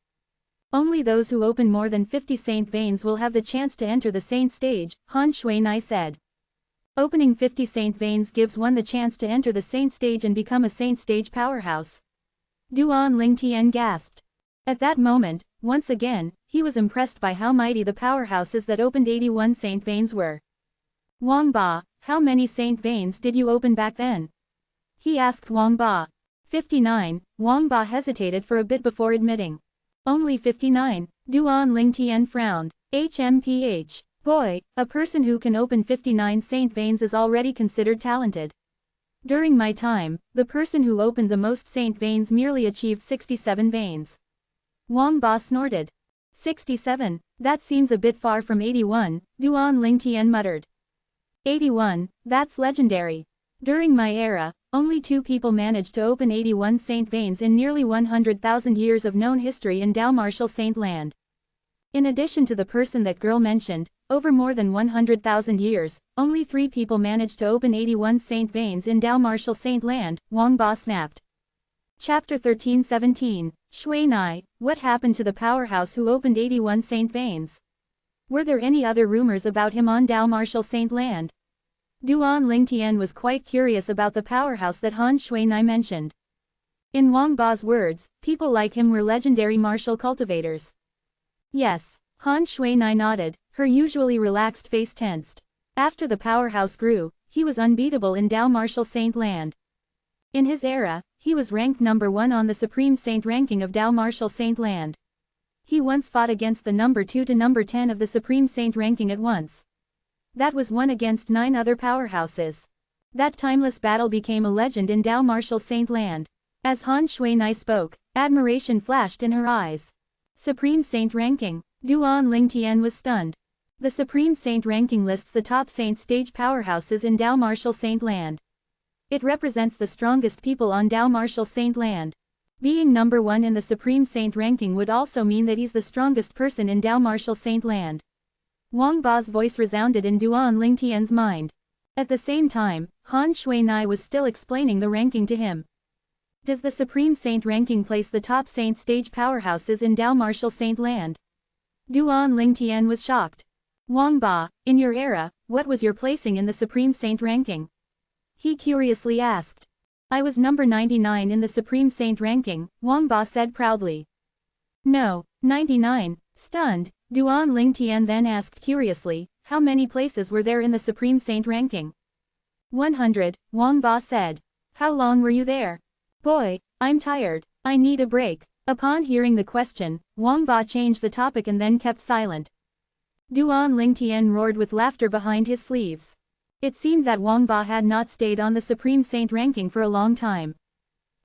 Only those who open more than 50 saint veins will have the chance to enter the saint stage, Han Shuinai said. Opening 50 saint veins gives one the chance to enter the saint stage and become a saint stage powerhouse. Duan Ling Tian gasped. At that moment, once again, he was impressed by how mighty the powerhouses that opened 81 saint veins were. Wang Ba, how many saint veins did you open back then? He asked Wang Ba. 59, Wang Ba hesitated for a bit before admitting. Only 59, Duan Ling Tian frowned. HMPH. Boy, a person who can open 59 saint veins is already considered talented. During my time, the person who opened the most saint veins merely achieved 67 veins. Wang Ba snorted. 67, that seems a bit far from 81, Duan Ling Tian muttered. 81, that's legendary. During my era, only 2 people managed to open 81 saint veins in nearly 100,000 years of known history in Dao Martial Saint Land. In addition to the person that girl mentioned, over more than 100,000 years, only 3 people managed to open 81 saint veins in Dao Martial Saint Land, Wang Ba snapped. Chapter 13-17, Shui Nai, what happened to the powerhouse who opened 81 saint veins? Were there any other rumors about him on Dao Martial Saint Land? Duan Ling Tian was quite curious about the powerhouse that Han Shuinai mentioned. In Wang Ba's words, people like him were legendary martial cultivators. Yes, Han Shuinai nodded, her usually relaxed face tensed. After the powerhouse grew, he was unbeatable in Dao Martial Saint Land. In his era, he was ranked number 1 on the Supreme Saint ranking of Dao Martial Saint Land. He once fought against the number 2 to number 10 of the Supreme Saint ranking at once. That was one against 9 other powerhouses. That timeless battle became a legend in Dao Martial Saint Land. As Han Shuinai spoke, admiration flashed in her eyes. Supreme Saint ranking. Duan Ling Tian was stunned. The Supreme Saint ranking lists the top saint stage powerhouses in Dao Martial Saint Land. It represents the strongest people on Dao Martial Saint Land. Being number 1 in the Supreme Saint ranking would also mean that he's the strongest person in Dao Martial Saint Land. Wang Ba's voice resounded in Duan Ling Tian's mind. At the same time, Han Shuinai was still explaining the ranking to him. Does the Supreme Saint ranking place the top saint stage powerhouses in Dao Martial Saint Land? Duan Ling Tian was shocked. Wang Ba, in your era, what was your placing in the Supreme Saint ranking? He curiously asked. I was number 99 in the Supreme Saint ranking, Wang Ba said proudly. No, 99, stunned. Duan Ling Tian then asked curiously, how many places were there in the Supreme Saint ranking? 100, Wang Ba said. How long were you there? Boy, I'm tired, I need a break. Upon hearing the question, Wang Ba changed the topic and then kept silent. Duan Ling Tian roared with laughter behind his sleeves. It seemed that Wang Ba had not stayed on the Supreme Saint ranking for a long time.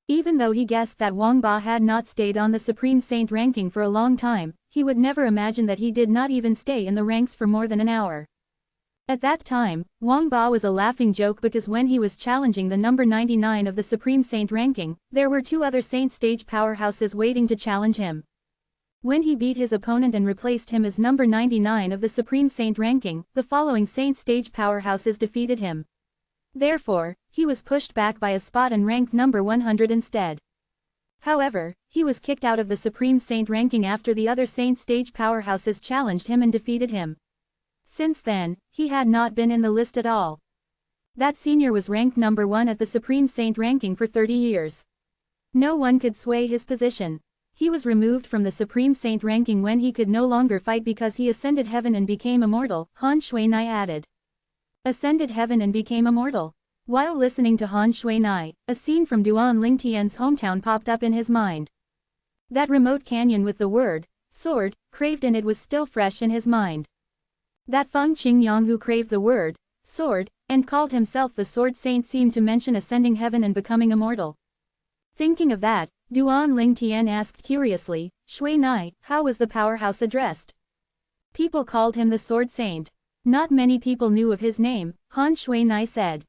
Even though he guessed that Wang Ba had not stayed on the Supreme Saint ranking for a long time, he would never imagine that he did not even stay in the ranks for more than an hour. At that time, Wang Ba was a laughing joke because when he was challenging the number 99 of the Supreme Saint ranking, there were 2 other saint stage powerhouses waiting to challenge him. When he beat his opponent and replaced him as number 99 of the Supreme Saint ranking, the following saint stage powerhouses defeated him. Therefore, he was pushed back by a spot and ranked number 100 instead. However, he was kicked out of the Supreme Saint ranking after the other saint stage powerhouses challenged him and defeated him. Since then, he had not been in the list at all. That senior was ranked number 1 at the Supreme Saint ranking for 30 years. No one could sway his position. He was removed from the Supreme Saint ranking when he could no longer fight because he ascended heaven and became immortal, Han Shuinai added. Ascended heaven and became immortal. While listening to Han Shuinai, a scene from Duan Ling Tian's hometown popped up in his mind. That remote canyon with the word, sword, craved in it was still fresh in his mind. That Feng Qingyang who craved the word, sword, and called himself the Sword Saint seemed to mention ascending heaven and becoming immortal. Thinking of that, Duan Ling Tian asked curiously, Shui Nai, how was the powerhouse addressed? People called him the Sword Saint. Not many people knew of his name, Han Shui Nai said.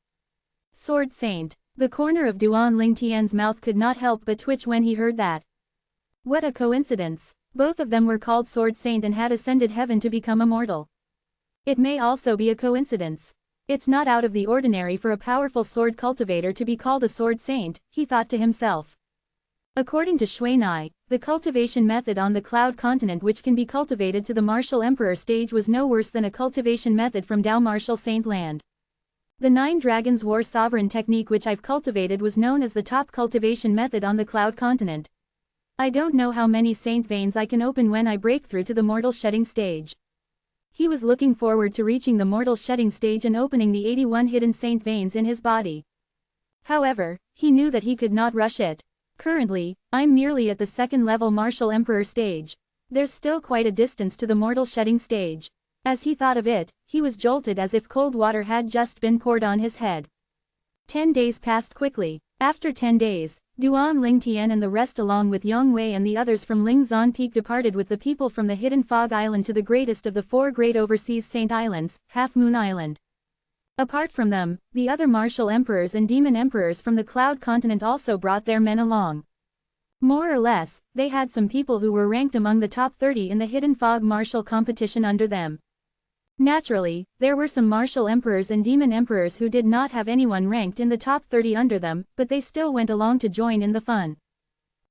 Sword Saint. The corner of Duan Ling Tian's mouth could not help but twitch when he heard that. What a coincidence! Both of them were called Sword Saint and had ascended heaven to become immortal. It may also be a coincidence. It's not out of the ordinary for a powerful sword cultivator to be called a Sword Saint, he thought to himself. According to Shui Nai, the cultivation method on the Cloud Continent which can be cultivated to the Martial Emperor stage was no worse than a cultivation method from Dao Martial Saint Land. The 9 Dragons War Sovereign technique which I've cultivated was known as the top cultivation method on the Cloud Continent. I don't know how many Saint veins I can open when I break through to the Mortal Shedding stage. He was looking forward to reaching the Mortal Shedding stage and opening the 81 hidden Saint veins in his body. However, he knew that he could not rush it. Currently, I'm merely at the 2nd level Martial Emperor stage. There's still quite a distance to the Mortal Shedding stage. As he thought of it, he was jolted as if cold water had just been poured on his head. 10 days passed quickly. After 10 days, Duan Lingtian and the rest along with Yong Wei and the others from Lingzan Peak departed with the people from the Hidden Fog Island to the greatest of the 4 great overseas Saint Islands, Half Moon Island. Apart from them, the other martial emperors and demon emperors from the Cloud Continent also brought their men along. More or less, they had some people who were ranked among the top 30 in the Hidden Fog martial competition under them. Naturally, there were some martial emperors and demon emperors who did not have anyone ranked in the top 30 under them, but they still went along to join in the fun.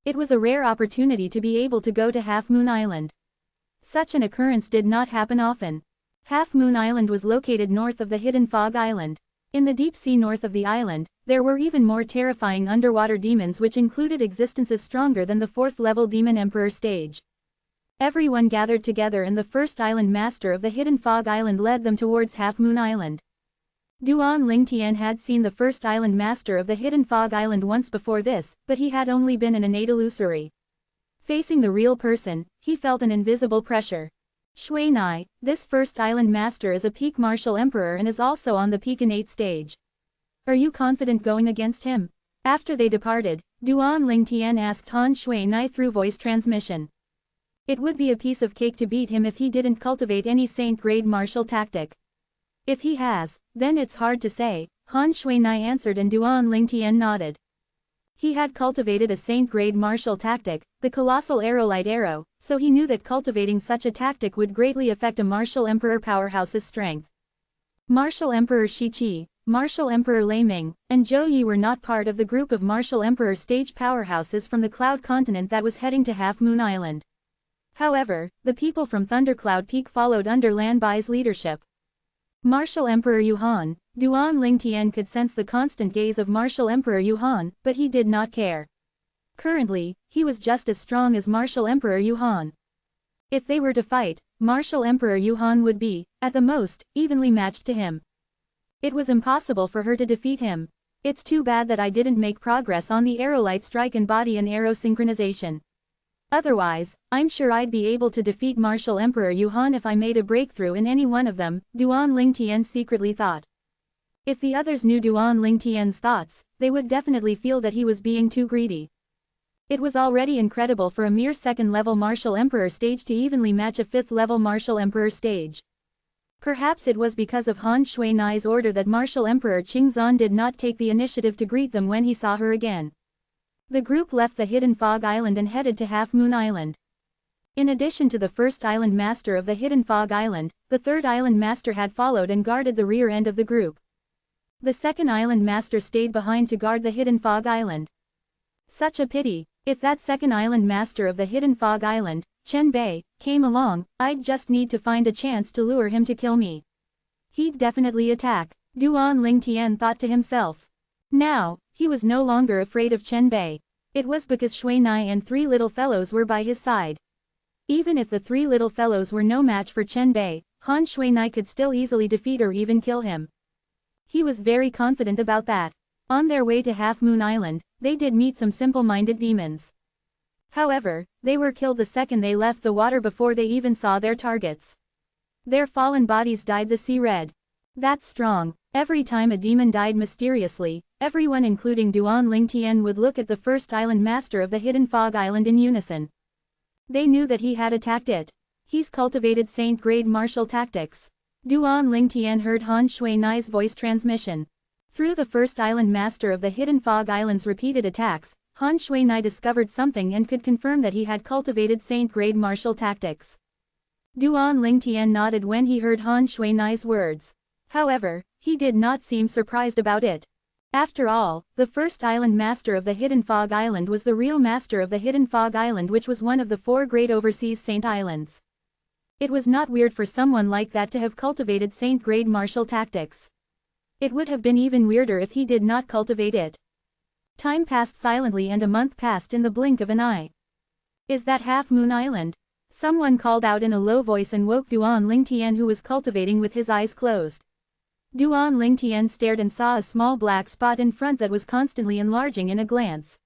It was a rare opportunity to be able to go to Half Moon Island. Such an occurrence did not happen often. Half Moon Island was located north of the Hidden Fog Island. In the deep sea north of the island, there were even more terrifying underwater demons which included existences stronger than the 4th level Demon Emperor stage. Everyone gathered together and the first island master of the Hidden Fog Island led them towards Half Moon Island. Duan Lingtian had seen the first island master of the Hidden Fog Island once before this, but he had only been an innate illusory. Facing the real person, he felt an invisible pressure. Shui Nai, this first island master is a peak martial emperor and is also on the peak innate stage. Are you confident going against him? After they departed, Duan Lingtian asked Han Shui Nai through voice transmission. It would be a piece of cake to beat him if he didn't cultivate any saint-grade martial tactic. If he has, then it's hard to say, Han Shui Nai answered and Duan Lingtian nodded. He had cultivated a saint-grade martial tactic, the colossal arrow-light arrow, so he knew that cultivating such a tactic would greatly affect a martial emperor powerhouse's strength. Martial Emperor Shi Qi, Martial Emperor Lei Ming, and Zhou Yi were not part of the group of martial emperor stage powerhouses from the Cloud Continent that was heading to Half Moon Island. However, the people from Thundercloud Peak followed under Lan Bai's leadership. Martial Emperor Yuhan, Duan Lingtian could sense the constant gaze of Martial Emperor Yuhan, but he did not care. Currently, he was just as strong as Martial Emperor Yuhan. If they were to fight, Martial Emperor Yuhan would be, at the most, evenly matched to him. It was impossible for her to defeat him. It's too bad that I didn't make progress on the arrow light strike and body and arrow synchronization. Otherwise, I'm sure I'd be able to defeat Martial Emperor Yuhan if I made a breakthrough in any one of them, Duan Lingtian secretly thought. If the others knew Duan Lingtian's thoughts, they would definitely feel that he was being too greedy. It was already incredible for a mere 2nd level Martial Emperor stage to evenly match a 5th level Martial Emperor stage. Perhaps it was because of Han Shui Nai's order that Martial Emperor Qingzan did not take the initiative to greet them when he saw her again. The group left the Hidden Fog Island and headed to Half Moon Island. In addition to the first island master of the Hidden Fog Island, the third island master had followed and guarded the rear end of the group. The second island master stayed behind to guard the Hidden Fog Island. Such a pity. If that second island master of the Hidden Fog Island, Chen Bei, came along, I'd just need to find a chance to lure him to kill me. He'd definitely attack, Duan Lingtian thought to himself. Now, he was no longer afraid of Chen Bei. It was because Shui Nai and 3 little fellows were by his side. Even if the 3 little fellows were no match for Chen Bei, Han Shui Nai could still easily defeat or even kill him. He was very confident about that. On their way to Half Moon Island, they did meet some simple-minded demons. However, they were killed the second they left the water before they even saw their targets. Their fallen bodies dyed the sea red. That's strong. Every time a demon died mysteriously, everyone including Duan Lingtian would look at the first island master of the Hidden Fog Island in unison. They knew that he had attacked it. He's cultivated saint-grade martial tactics. Duan Lingtian heard Han Shui Nai's voice transmission. Through the first island master of the Hidden Fog Island's repeated attacks, Han Shuinai discovered something and could confirm that he had cultivated saint-grade martial tactics. Duan Lingtian nodded when he heard Han Shuinai's words. However, he did not seem surprised about it. After all, the first island master of the Hidden Fog Island was the real master of the Hidden Fog Island, which was one of the 4 great overseas saint islands. It was not weird for someone like that to have cultivated saint-grade martial tactics. It would have been even weirder if he did not cultivate it. Time passed silently and a month passed in the blink of an eye. "Is that Half Moon Island?" Someone called out in a low voice and woke Duan Lingtian, who was cultivating with his eyes closed. Duan Lingtian stared and saw a small black spot in front that was constantly enlarging in a glance.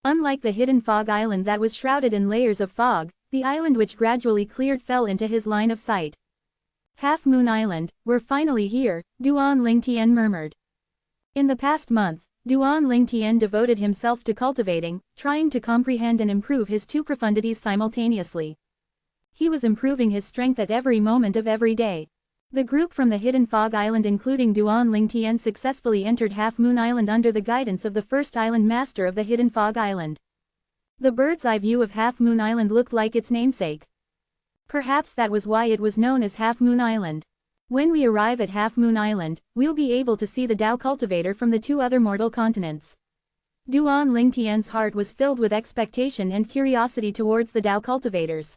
Unlike the Hidden Fog Island that was shrouded in layers of fog, the island which gradually cleared fell into his line of sight. "Half Moon Island, we're finally here," Duan Lingtian murmured. In the past month, Duan Lingtian devoted himself to cultivating, trying to comprehend and improve his 2 profundities simultaneously. He was improving his strength at every moment of every day. The group from the Hidden Fog Island, including Duan Lingtian, successfully entered Half Moon Island under the guidance of the first island master of the Hidden Fog Island. The bird's-eye view of Half Moon Island looked like its namesake. Perhaps that was why it was known as Half Moon Island. When we arrive at Half Moon Island, we'll be able to see the Tao cultivator from the 2 other mortal continents. Duan Lingtian's heart was filled with expectation and curiosity towards the Tao cultivators.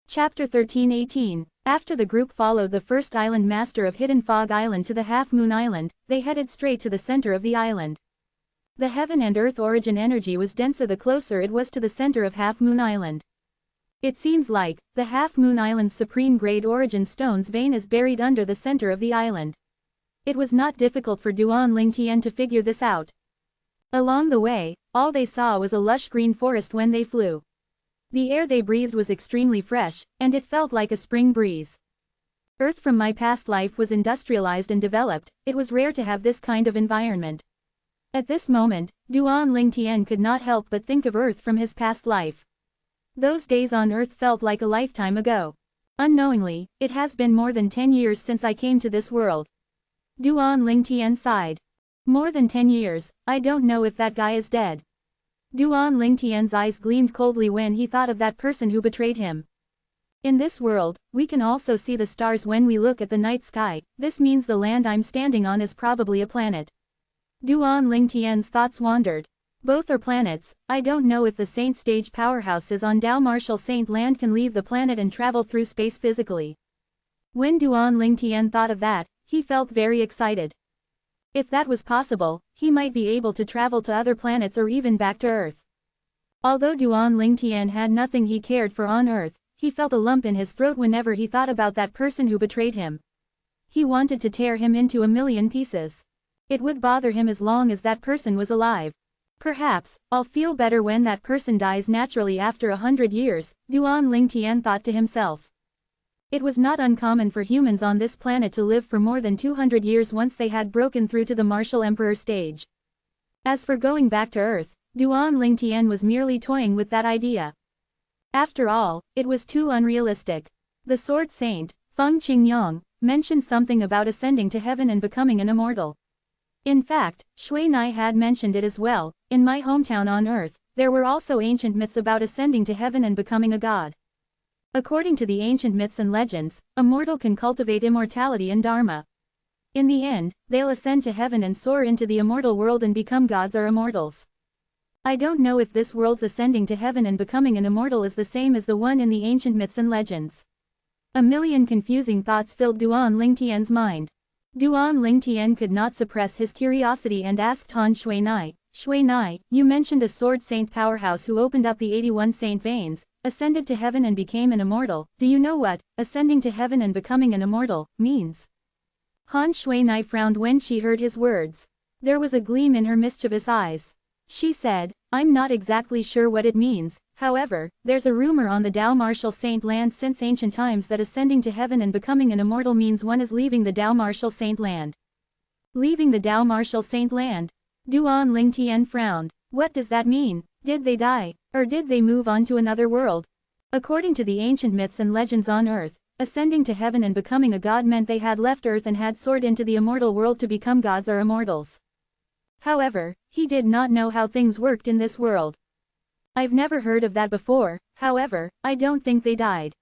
Chapter 13-18. After the group followed the first island master of Hidden Fog Island to the Half Moon Island, they headed straight to the center of the island. The heaven and earth origin energy was denser the closer it was to the center of Half Moon Island. It seems like the Half Moon Island's supreme grade origin stone's vein is buried under the center of the island. It was not difficult for Duan Lingtian to figure this out. Along the way, all they saw was a lush green forest when they flew. The air they breathed was extremely fresh, and it felt like a spring breeze. Earth from my past life was industrialized and developed. It was rare to have this kind of environment. At this moment, Duan Lingtian could not help but think of Earth from his past life. Those days on Earth felt like a lifetime ago. Unknowingly, it has been more than 10 years since I came to this world. Duan Lingtian sighed. More than 10 years, I don't know if that guy is dead. Duan Lingtian's eyes gleamed coldly when he thought of that person who betrayed him. In this world, we can also see the stars when we look at the night sky. This means the land I'm standing on is probably a planet. Duan Lingtian's thoughts wandered. Both are planets. I don't know if the Saint Stage powerhouses on Dao Martial Saint Land can leave the planet and travel through space physically. When Duan Lingtian thought of that, he felt very excited. If that was possible, he might be able to travel to other planets or even back to Earth. Although Duan Lingtian had nothing he cared for on Earth, he felt a lump in his throat whenever he thought about that person who betrayed him. He wanted to tear him into a million pieces. It would bother him as long as that person was alive. Perhaps, I'll feel better when that person dies naturally after 100 years, Duan Lingtian thought to himself. It was not uncommon for humans on this planet to live for more than 200 years once they had broken through to the Martial Emperor stage. As for going back to Earth, Duan Lingtian was merely toying with that idea. After all, it was too unrealistic. The Sword Saint, Feng Qingyang, mentioned something about ascending to heaven and becoming an immortal. In fact, Shui Nai had mentioned it as well. In my hometown on Earth, there were also ancient myths about ascending to heaven and becoming a god. According to the ancient myths and legends, a mortal can cultivate immortality and dharma. In the end, they'll ascend to heaven and soar into the immortal world and become gods or immortals. I don't know if this world's ascending to heaven and becoming an immortal is the same as the one in the ancient myths and legends. A million confusing thoughts filled Duan Lingtian's mind. Duan Lingtian could not suppress his curiosity and asked Han Shui Nai, "Shui Nai, you mentioned a sword saint powerhouse who opened up the 81 saint veins, ascended to heaven and became an immortal. Do you know what ascending to heaven and becoming an immortal means?" Han Shui Nai frowned when she heard his words. There was a gleam in her mischievous eyes. She said, "I'm not exactly sure what it means. However, there's a rumor on the Dao Martial Saint Land since ancient times that ascending to heaven and becoming an immortal means one is leaving the Dao Martial Saint Land." Leaving the Dao Martial Saint Land? Duan Lingtian frowned. What does that mean? Did they die? Or did they move on to another world? According to the ancient myths and legends on Earth, ascending to heaven and becoming a god meant they had left Earth and had soared into the immortal world to become gods or immortals. However, he did not know how things worked in this world. I've never heard of that before, however, I don't think they died.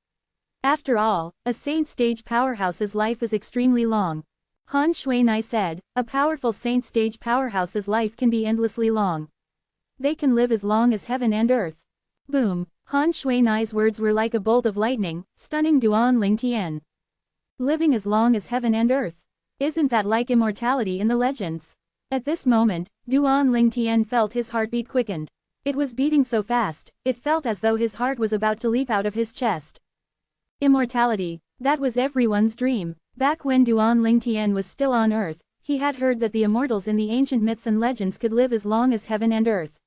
After all, a saint stage powerhouse's life is extremely long. Han Shuinai said, a powerful saint stage powerhouse's life can be endlessly long. They can live as long as heaven and earth. Boom! Han Shuinai's words were like a bolt of lightning, stunning Duan Lingtian. Living as long as heaven and earth. Isn't that like immortality in the legends? At this moment, Duan Lingtian felt his heartbeat quickened. It was beating so fast, it felt as though his heart was about to leap out of his chest. Immortality, that was everyone's dream. Back when Duan Lingtian was still on Earth, he had heard that the immortals in the ancient myths and legends could live as long as heaven and earth.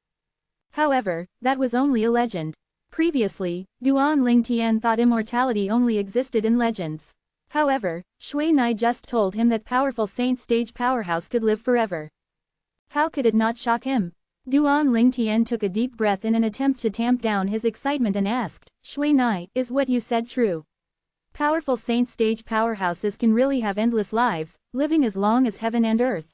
However, that was only a legend. Previously, Duan Lingtian thought immortality only existed in legends. However, Shuinai just told him that powerful saint stage powerhouse could live forever. How could it not shock him? Duan Lingtian took a deep breath in an attempt to tamp down his excitement and asked, Shuinai, is what you said true? Powerful saint stage powerhouses can really have endless lives, living as long as heaven and earth.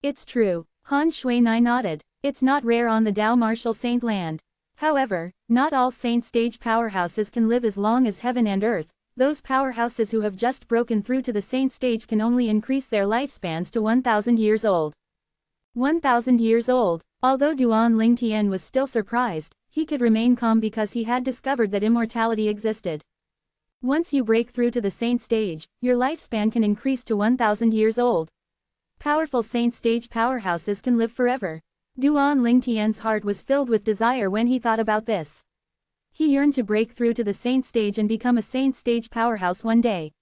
It's true, Han Shuinai nodded. It's not rare on the Dao Martial Saint land. However, not all saint stage powerhouses can live as long as heaven and earth. Those powerhouses who have just broken through to the saint stage can only increase their lifespans to 1,000 years old. 1,000 years old. Although Duan Lingtian was still surprised, he could remain calm because he had discovered that immortality existed. Once you break through to the saint stage, your lifespan can increase to 1,000 years old. Powerful saint stage powerhouses can live forever. Duan Lingtian's heart was filled with desire when he thought about this. He yearned to break through to the saint stage and become a saint stage powerhouse one day.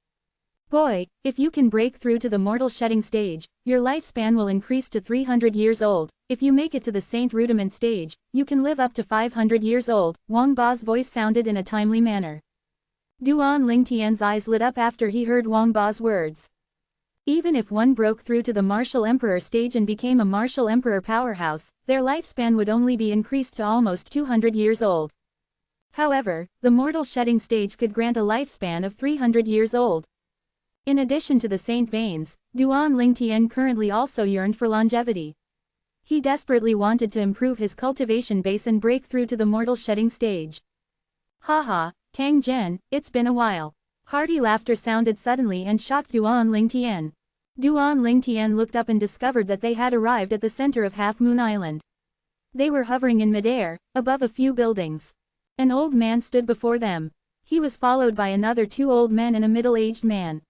Boy, if you can break through to the mortal shedding stage, your lifespan will increase to 300 years old. If you make it to the saint rudiment stage, you can live up to 500 years old. Wang Ba's voice sounded in a timely manner. Duan Lingtian's eyes lit up after he heard Wang Ba's words. Even if one broke through to the martial emperor stage and became a martial emperor powerhouse, their lifespan would only be increased to almost 200 years old. However, the mortal shedding stage could grant a lifespan of 300 years old. In addition to the saint veins, Duan Lingtian currently also yearned for longevity. He desperately wanted to improve his cultivation base and break through to the mortal shedding stage. Haha, Tang Zhen, it's been a while. Hearty laughter sounded suddenly and shocked Duan Lingtian. Duan Lingtian looked up and discovered that they had arrived at the center of Half Moon Island. They were hovering in midair, above a few buildings. An old man stood before them. He was followed by another two old men and a middle-aged man.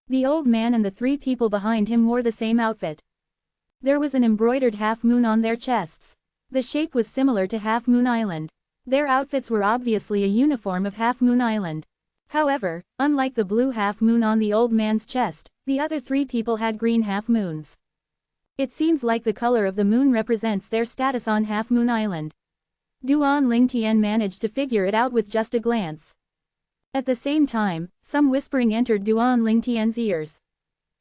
The old man and the three people behind him wore the same outfit. There was an embroidered half moon on their chests. The shape was similar to Half Moon Island. Their outfits were obviously a uniform of Half Moon Island. However, unlike the blue half moon on the old man's chest, the other three people had green half moons. It seems like the color of the moon represents their status on Half Moon Island. Duan Lingtian managed to figure it out with just a glance. At the same time, some whispering entered Duan Lingtian's ears.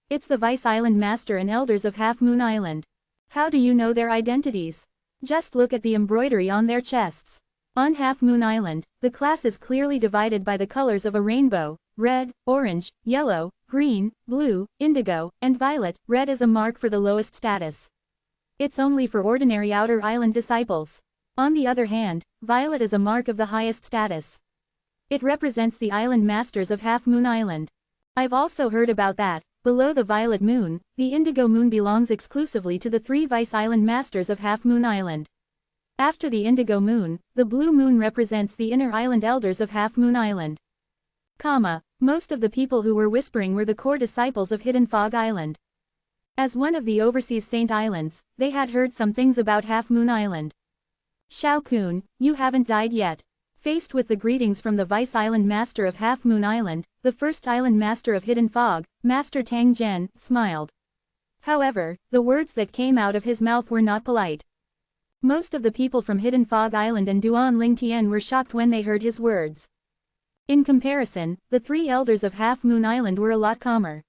It's the Vice Island Master and Elders of Half Moon Island. How do you know their identities? Just look at the embroidery on their chests. On Half Moon Island, the class is clearly divided by the colors of a rainbow: red, orange, yellow, green, blue, indigo, and violet. Red is a mark for the lowest status. It's only for ordinary outer island disciples. On the other hand, violet is a mark of the highest status. It represents the island masters of Half Moon Island. I've also heard about that. Below the violet moon, the indigo moon belongs exclusively to the three vice island masters of Half Moon Island. After the indigo moon, the blue moon represents the inner island elders of Half Moon Island. Most of the people who were whispering were the core disciples of Hidden Fog Island. As one of the overseas Saint Islands, they had heard some things about Half Moon Island. Shao Kun, you haven't died yet. Faced with the greetings from the Vice Island Master of Half Moon Island, the first Island Master of Hidden Fog, Master Tang Zhen, smiled. However, the words that came out of his mouth were not polite. Most of the people from Hidden Fog Island and Duan Lingtian were shocked when they heard his words. In comparison, the three elders of Half Moon Island were a lot calmer.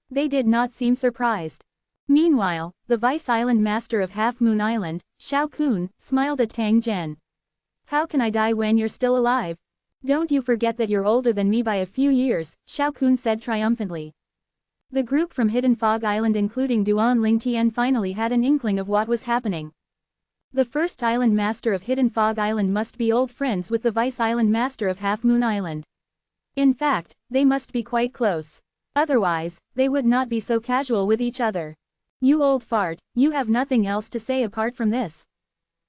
They did not seem surprised. Meanwhile, the Vice Island Master of Half Moon Island, Shao Kun, smiled at Tang Zhen. How can I die when you're still alive? Don't you forget that you're older than me by a few years, Shao Kun said triumphantly. The group from Hidden Fog Island including Duan Lingtian finally had an inkling of what was happening. The first island master of Hidden Fog Island must be old friends with the vice island master of Half Moon Island. In fact, they must be quite close. Otherwise, they would not be so casual with each other. You old fart, you have nothing else to say apart from this.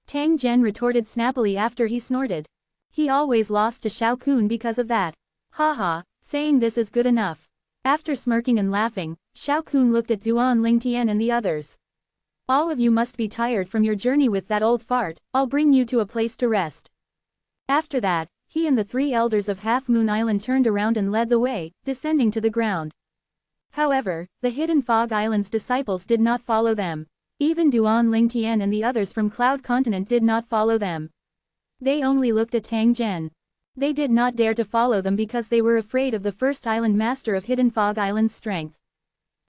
Tang Zhen retorted snappily after he snorted. He always lost to Xiao Kun because of that. Haha, saying this is good enough. After smirking and laughing, Xiao Kun looked at Duan Lingtian and the others. All of you must be tired from your journey with that old fart, I'll bring you to a place to rest. After that, he and the three elders of Half Moon Island turned around and led the way, descending to the ground. However, the Hidden Fog Island's disciples did not follow them. Even Duan Lingtian and the others from Cloud Continent did not follow them. They only looked at Tang Zhen. They did not dare to follow them because they were afraid of the first island master of Hidden Fog Island's strength.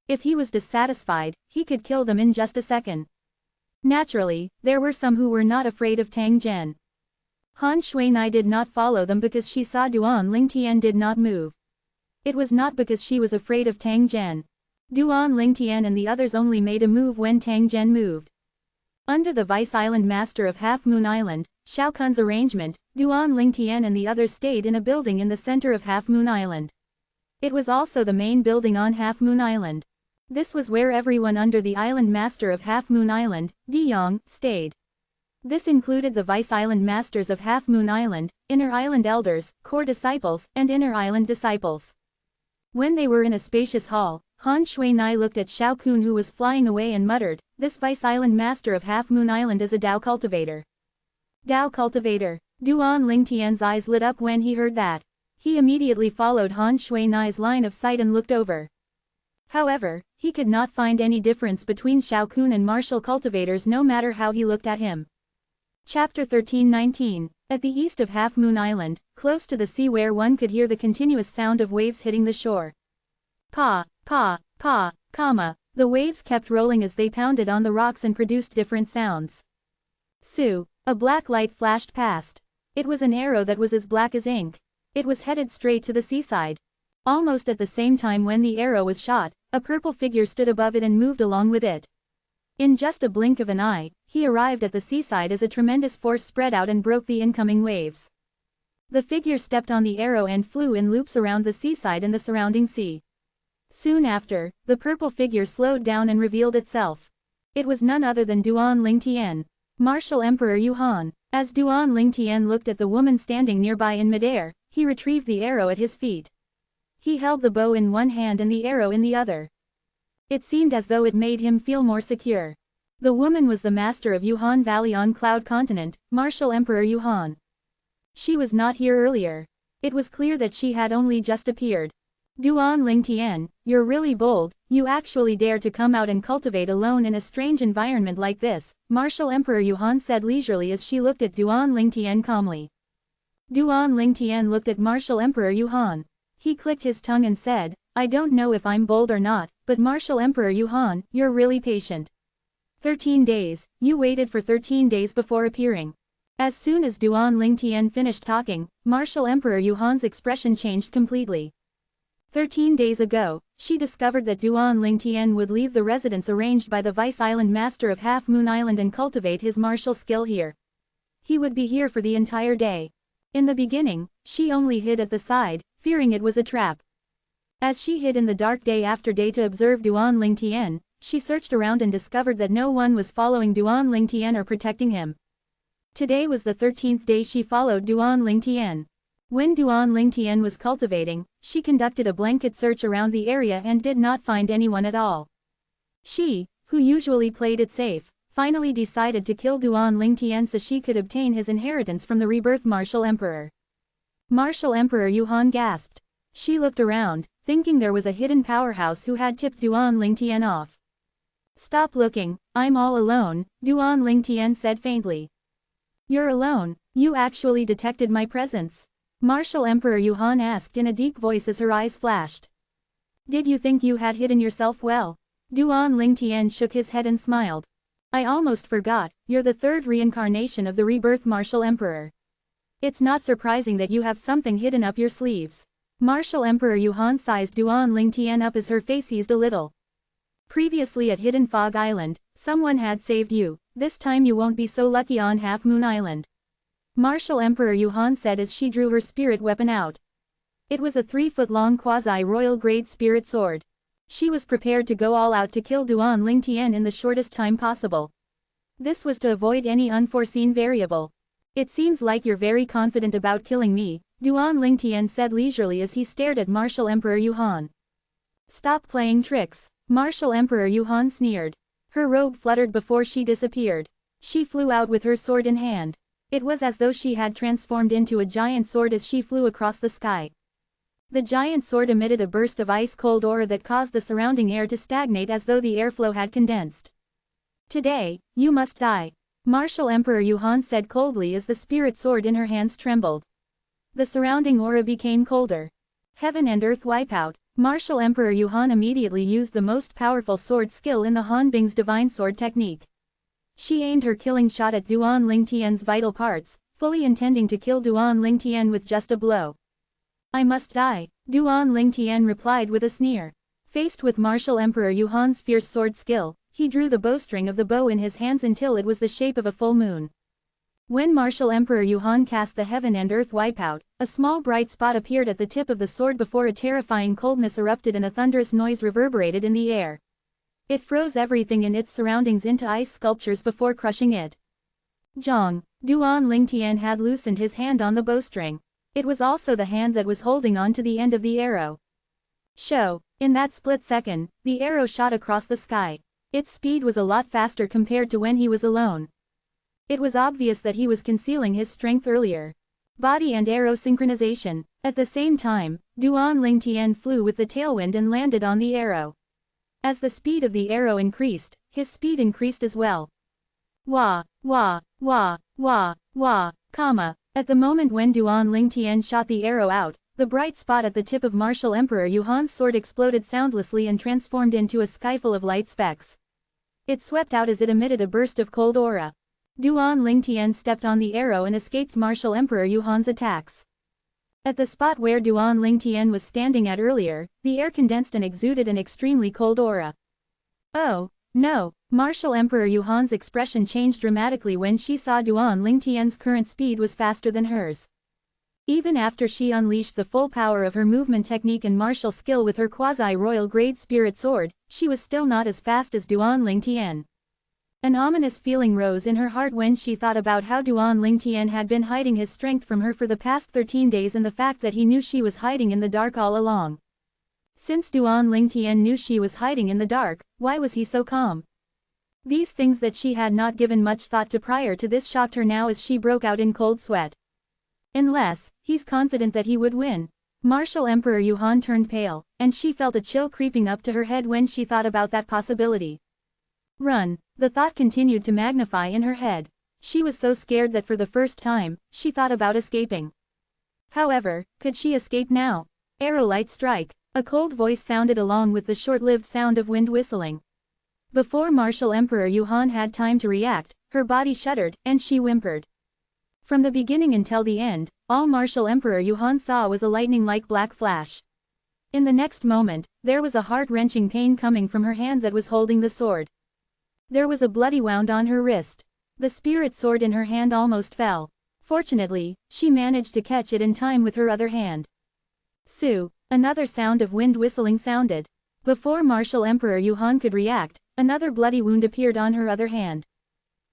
If he was dissatisfied, he could kill them in just a second. Naturally, there were some who were not afraid of Tang Zhen. Han Shuinai did not follow them because she saw Duan Lingtian did not move. It was not because she was afraid of Tang Zhen. Duan Lingtian and the others only made a move when Tang Zhen moved. Under the vice island master of Half Moon Island, Xiao Kun's arrangement, Duan Lingtian and the others stayed in a building in the center of Half Moon Island. It was also the main building on Half Moon Island. This was where everyone under the island master of Half Moon Island, Di Yong, stayed. This included the vice island masters of Half Moon Island, inner island elders, core disciples, and inner island disciples. When they were in a spacious hall, Han Shuinai looked at Xiao Kun who was flying away and muttered, "This vice island master of Half Moon Island is a Dao cultivator." Dao cultivator. Duan Lingtian's eyes lit up when he heard that. He immediately followed Han Shuinai's line of sight and looked over. However, he could not find any difference between Xiao Kun and martial cultivators no matter how he looked at him. Chapter 13-19. At the east of Half Moon Island, close to the sea where one could hear the continuous sound of waves hitting the shore. Pa, pa, pa, comma, the waves kept rolling as they pounded on the rocks and produced different sounds. Su, a black light flashed past. It was an arrow that was as black as ink. It was headed straight to the seaside. Almost at the same time when the arrow was shot, a purple figure stood above it and moved along with it. In just a blink of an eye, he arrived at the seaside as a tremendous force spread out and broke the incoming waves. The figure stepped on the arrow and flew in loops around the seaside and the surrounding sea. Soon after, the purple figure slowed down and revealed itself. It was none other than Duan Lingtian, Martial Emperor Yuhan. As Duan Lingtian looked at the woman standing nearby in midair, he retrieved the arrow at his feet. He held the bow in one hand and the arrow in the other. It seemed as though it made him feel more secure. The woman was the master of Yuhan Valley on Cloud Continent, Martial Emperor Yuhan. She was not here earlier. It was clear that she had only just appeared. Duan Lingtian, you're really bold, you actually dare to come out and cultivate alone in a strange environment like this, Martial Emperor Yuhan said leisurely as she looked at Duan Lingtian calmly. Duan Lingtian looked at Martial Emperor Yuhan. He clicked his tongue and said, I don't know if I'm bold or not, but Martial Emperor Yuhan, you're really patient. 13 days, you waited for 13 days before appearing. As soon as Duan Lingtian finished talking, Martial Emperor Yuhan's expression changed completely. 13 days ago, she discovered that Duan Lingtian would leave the residence arranged by the Vice Island Master of Half Moon Island and cultivate his martial skill here. He would be here for the entire day. In the beginning, she only hid at the side, fearing it was a trap. As she hid in the dark day after day to observe Duan Lingtian, she searched around and discovered that no one was following Duan Lingtian or protecting him. Today was the 13th day she followed Duan Lingtian. When Duan Lingtian was cultivating, she conducted a blanket search around the area and did not find anyone at all. She, who usually played it safe, finally decided to kill Duan Lingtian so she could obtain his inheritance from the rebirth Martial Emperor. Martial Emperor Yuhan gasped. She looked around, thinking there was a hidden powerhouse who had tipped Duan Lingtian off. Stop looking, I'm all alone, Duan Lingtian said faintly. You're alone, you actually detected my presence? Martial Emperor Yuhan asked in a deep voice as her eyes flashed. Did you think you had hidden yourself well? Duan Lingtian shook his head and smiled. I almost forgot, you're the third reincarnation of the rebirth Martial Emperor. It's not surprising that you have something hidden up your sleeves. Martial Emperor Yuhan sized Duan Lingtian up as her face eased a little. Previously at Hidden Fog Island, someone had saved you. This time you won't be so lucky on Half Moon Island. Martial Emperor Yuhan said as she drew her spirit weapon out. It was a 3-foot-long quasi-royal grade spirit sword. She was prepared to go all out to kill Duan Lingtian in the shortest time possible. This was to avoid any unforeseen variable. It seems like you're very confident about killing me, Duan Lingtian said leisurely as he stared at Martial Emperor Yuhan. Stop playing tricks, Martial Emperor Yuhan sneered. Her robe fluttered before she disappeared. She flew out with her sword in hand. It was as though she had transformed into a giant sword as she flew across the sky. The giant sword emitted a burst of ice-cold aura that caused the surrounding air to stagnate as though the airflow had condensed. Today, you must die, Martial Emperor Yuhan said coldly as the spirit sword in her hands trembled. The surrounding aura became colder. Heaven and earth wipe out. Martial Emperor Yuhan immediately used the most powerful sword skill in the Han Bing's divine sword technique. She aimed her killing shot at Duan Lingtian's vital parts, fully intending to kill Duan Lingtian with just a blow. I must die, Duan Lingtian replied with a sneer. Faced with Martial Emperor Yuhan's fierce sword skill, he drew the bowstring of the bow in his hands until it was the shape of a full moon. When Martial Emperor Yuhan cast the heaven and earth wipeout, a small bright spot appeared at the tip of the sword before a terrifying coldness erupted and a thunderous noise reverberated in the air. It froze everything in its surroundings into ice sculptures before crushing it. Zhong, Duan Lingtian had loosened his hand on the bowstring. It was also the hand that was holding on to the end of the arrow. In that split second, the arrow shot across the sky. Its speed was a lot faster compared to when he was alone. It was obvious that he was concealing his strength earlier. Body and arrow synchronization. At the same time, Duan Lingtian flew with the tailwind and landed on the arrow. As the speed of the arrow increased, his speed increased as well. Wah, wah, wah, wah, wah, comma. At the moment when Duan Lingtian shot the arrow out, the bright spot at the tip of Martial Emperor Yuhan's sword exploded soundlessly and transformed into a skyfall of light specks. It swept out as it emitted a burst of cold aura. Duan Lingtian stepped on the arrow and escaped Martial Emperor Yuhan's attacks. At the spot where Duan Lingtian was standing at earlier, the air condensed and exuded an extremely cold aura. Oh, no, Martial Emperor Yuhan's expression changed dramatically when she saw Duan Lingtian's current speed was faster than hers. Even after she unleashed the full power of her movement technique and martial skill with her quasi-royal grade spirit sword, she was still not as fast as Duan Lingtian. An ominous feeling rose in her heart when she thought about how Duan Lingtian had been hiding his strength from her for the past 13 days and the fact that he knew she was hiding in the dark all along. Since Duan Lingtian knew she was hiding in the dark, why was he so calm? These things that she had not given much thought to prior to this shocked her now as she broke out in cold sweat. Unless, he's confident that he would win. Martial Emperor Yuhan turned pale, and she felt a chill creeping up to her head when she thought about that possibility. Run. The thought continued to magnify in her head. She was so scared that for the first time, she thought about escaping. However, could she escape now? Arrow light strike. A cold voice sounded along with the short-lived sound of wind whistling. Before Martial Emperor Yuhan had time to react, her body shuddered, and she whimpered. From the beginning until the end, all Martial Emperor Yuhan saw was a lightning-like black flash. In the next moment, there was a heart-wrenching pain coming from her hand that was holding the sword. There was a bloody wound on her wrist. The spirit sword in her hand almost fell. Fortunately, she managed to catch it in time with her other hand. Sue, another sound of wind whistling sounded. Before Martial Emperor Yuhan could react, another bloody wound appeared on her other hand.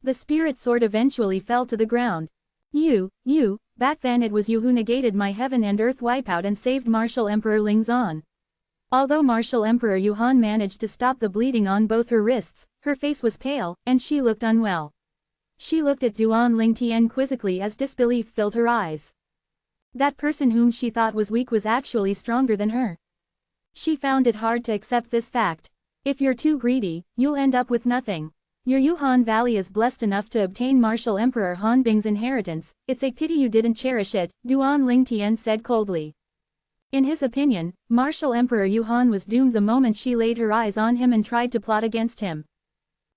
The spirit sword eventually fell to the ground. You, back then it was you who negated my heaven and earth wipeout and saved Martial Emperor Lingzan. Although Martial Emperor Yuhan managed to stop the bleeding on both her wrists, her face was pale, and she looked unwell. She looked at Duan Lingtian quizzically as disbelief filled her eyes. That person whom she thought was weak was actually stronger than her. She found it hard to accept this fact. If you're too greedy, you'll end up with nothing. Your Yuhan Valley is blessed enough to obtain Martial Emperor Han Bing's inheritance, it's a pity you didn't cherish it, Duan Lingtian said coldly. In his opinion, Martial Emperor Yuhan was doomed the moment she laid her eyes on him and tried to plot against him.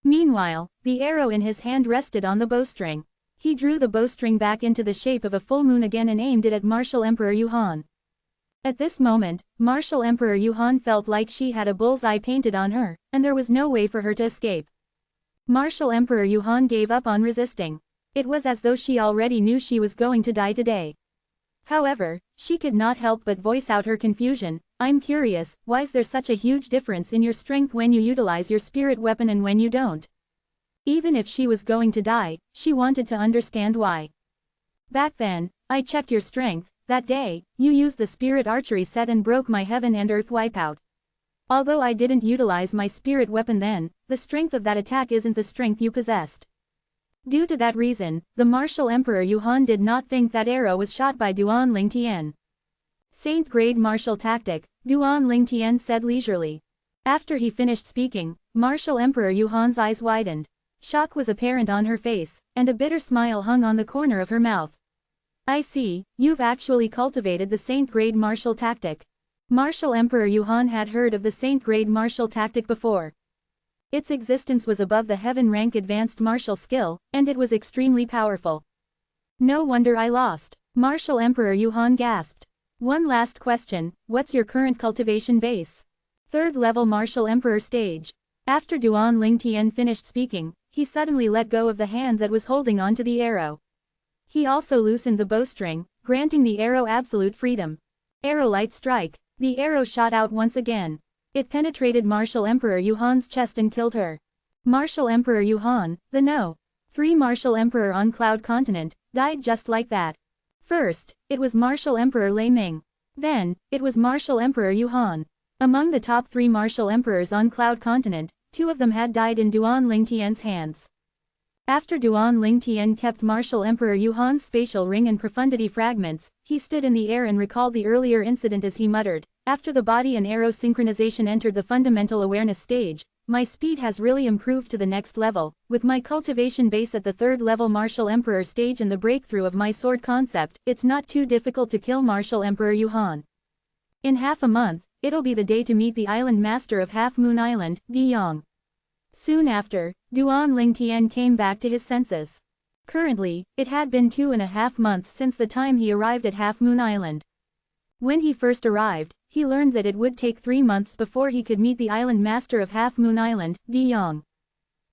Meanwhile, the arrow in his hand rested on the bowstring. He drew the bowstring back into the shape of a full moon again and aimed it at Martial Emperor Yuhan. At this moment, Martial Emperor Yuhan felt like she had a bullseye painted on her, and there was no way for her to escape. Martial Emperor Yuhan gave up on resisting. It was as though she already knew she was going to die today. However, she could not help but voice out her confusion. I'm curious, why is there such a huge difference in your strength when you utilize your spirit weapon and when you don't? Even if she was going to die, she wanted to understand why. Back then, I checked your strength. That day, you used the spirit archery set and broke my heaven and earth wipeout. Although I didn't utilize my spirit weapon then, the strength of that attack isn't the strength you possessed. Due to that reason, the Martial Emperor Yuhan did not think that arrow was shot by Duan Ling Tian. Saint grade martial tactic, Duan Ling Tian said leisurely. After he finished speaking, Martial Emperor Yuhan's eyes widened. Shock was apparent on her face, and a bitter smile hung on the corner of her mouth. I see, you've actually cultivated the Saint grade martial tactic. Martial Emperor Yuhan had heard of the Saint grade martial tactic before. Its existence was above the heaven rank advanced martial skill, and it was extremely powerful. No wonder I lost. Martial Emperor Yuhan gasped. One last question, what's your current cultivation base? 3rd level Martial Emperor stage. After Duan Ling Tian finished speaking, he suddenly let go of the hand that was holding onto the arrow. He also loosened the bowstring, granting the arrow absolute freedom. Arrow light strike. The arrow shot out once again. It penetrated Martial Emperor Yuhan's chest and killed her. Martial Emperor Yuhan, the No. 3 Martial Emperor on Cloud Continent, died just like that. First, it was Martial Emperor Lei Ming. Then, it was Martial Emperor Yuhan. Among the top 3 Martial Emperors on Cloud Continent, 2 of them had died in Duan Ling Tian's hands. After Duan Ling Tian kept Martial Emperor Yuhan's spatial ring and profundity fragments, he stood in the air and recalled the earlier incident as he muttered, after the body and arrow synchronization entered the fundamental awareness stage, my speed has really improved to the next level, with my cultivation base at the 3rd level Martial Emperor stage and the breakthrough of my sword concept, it's not too difficult to kill Martial Emperor Yuhan. In half a month, it'll be the day to meet the island master of Half Moon Island, Di Yong. Soon after, Duan Ling Tian came back to his senses. Currently, it had been 2.5 months since the time he arrived at Half Moon Island. When he first arrived, he learned that it would take 3 months before he could meet the island master of Half Moon Island, Di Yong.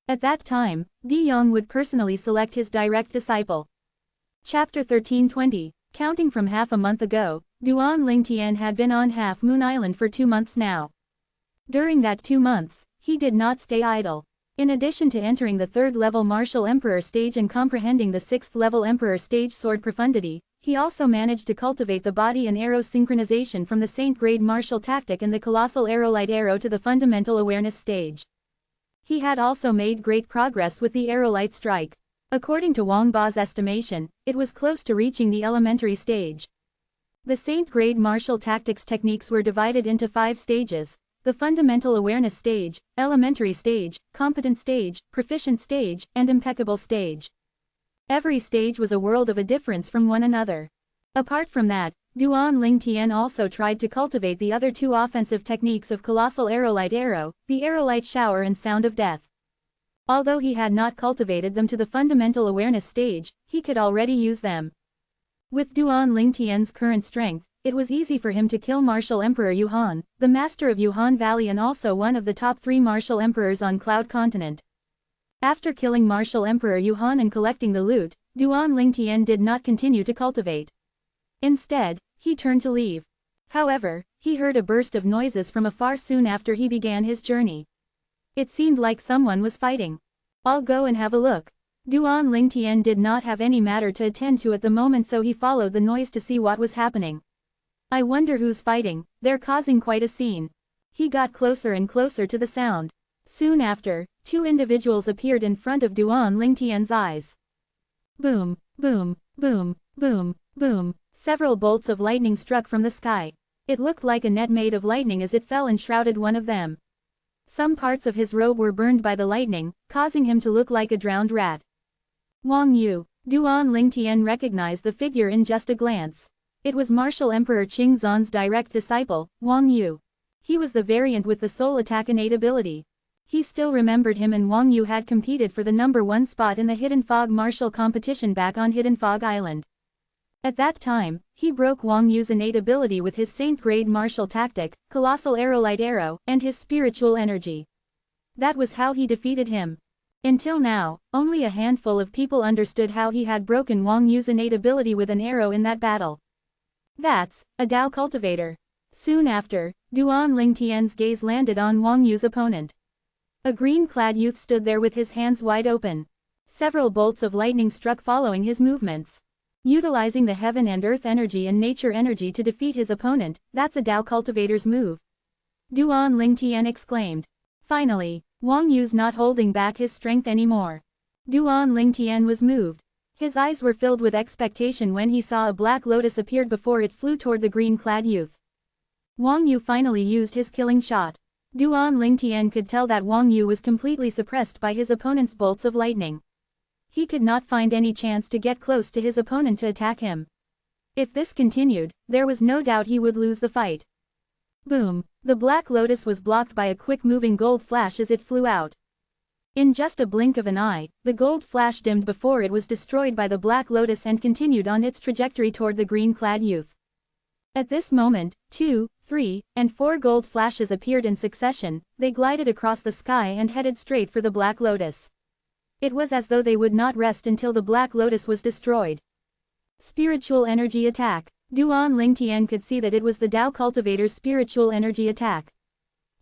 At that time, Di Yong would personally select his direct disciple. Chapter 1320, counting from half a month ago, Duan Ling Tian had been on Half Moon Island for 2 months now. During that 2 months, he did not stay idle. In addition to entering the 3rd level Martial Emperor stage and comprehending the 6th level Emperor stage sword profundity, he also managed to cultivate the body and arrow synchronization from the Saint grade martial tactic and the colossal arrow light arrow to the fundamental awareness stage. He had also made great progress with the arrow light strike. According to Wang Ba's estimation, it was close to reaching the elementary stage. The Saint grade martial tactics techniques were divided into 5 stages. The fundamental awareness stage, elementary stage, competent stage, proficient stage, and impeccable stage. Every stage was a world of a difference from one another. Apart from that, Duan Ling Tian also tried to cultivate the other 2 offensive techniques of colossal arrow-light arrow, the arrow-light shower and sound of death. Although he had not cultivated them to the fundamental awareness stage, he could already use them. With Duan Ling Tian's current strength, it was easy for him to kill Martial Emperor Yuhan, the master of Yuhan Valley and also one of the top 3 Martial Emperors on Cloud Continent. After killing Martial Emperor Yuhan and collecting the loot, Duan Ling Tian did not continue to cultivate. Instead, he turned to leave. However, he heard a burst of noises from afar soon after he began his journey. It seemed like someone was fighting. I'll go and have a look. Duan Ling Tian did not have any matter to attend to at the moment, so he followed the noise to see what was happening. I wonder who's fighting, they're causing quite a scene. He got closer and closer to the sound. Soon after, 2 individuals appeared in front of Duan Ling Tian's eyes. Boom, boom, boom, boom, boom. Several bolts of lightning struck from the sky. It looked like a net made of lightning as it fell and shrouded one of them. Some parts of his robe were burned by the lightning, causing him to look like a drowned rat. Wang Yu. Duan Ling Tian recognized the figure in just a glance. It was Martial Emperor Qing Zan's direct disciple, Wang Yu. He was the variant with the soul attack innate ability. He still remembered him, and Wang Yu had competed for the #1 spot in the Hidden Fog martial competition back on Hidden Fog Island. At that time, He broke Wang Yu's innate ability with his saint-grade martial tactic, colossal arrow light arrow, and his spiritual energy. That was how he defeated him. Until now, only a handful of people understood how he had broken Wang Yu's innate ability with an arrow in that battle. That's a Dao cultivator. Soon after, Duan Lingtian's gaze landed on Wang Yu's opponent. A green-clad youth stood there with his hands wide open. Several bolts of lightning struck following his movements. Utilizing the heaven and earth energy and nature energy to defeat his opponent, that's a Dao cultivator's move. Duan Lingtian exclaimed. Finally, Wang Yu's not holding back his strength anymore. Duan Lingtian was moved. His eyes were filled with expectation when he saw a black lotus appeared before it flew toward the green-clad youth. Wang Yu finally used his killing shot. Duan Lingtian could tell that Wang Yu was completely suppressed by his opponent's bolts of lightning. He could not find any chance to get close to his opponent to attack him. If this continued, there was no doubt he would lose the fight. Boom! The black lotus was blocked by a quick-moving gold flash as it flew out. In just a blink of an eye, the gold flash dimmed before it was destroyed by the black lotus and continued on its trajectory toward the green-clad youth. At this moment, 2, 3, and 4 gold flashes appeared in succession. They glided across the sky and headed straight for the black lotus. It was as though they would not rest until the black lotus was destroyed. Spiritual energy attack. Duan Lingtian could see that it was the Dao cultivator's spiritual energy attack.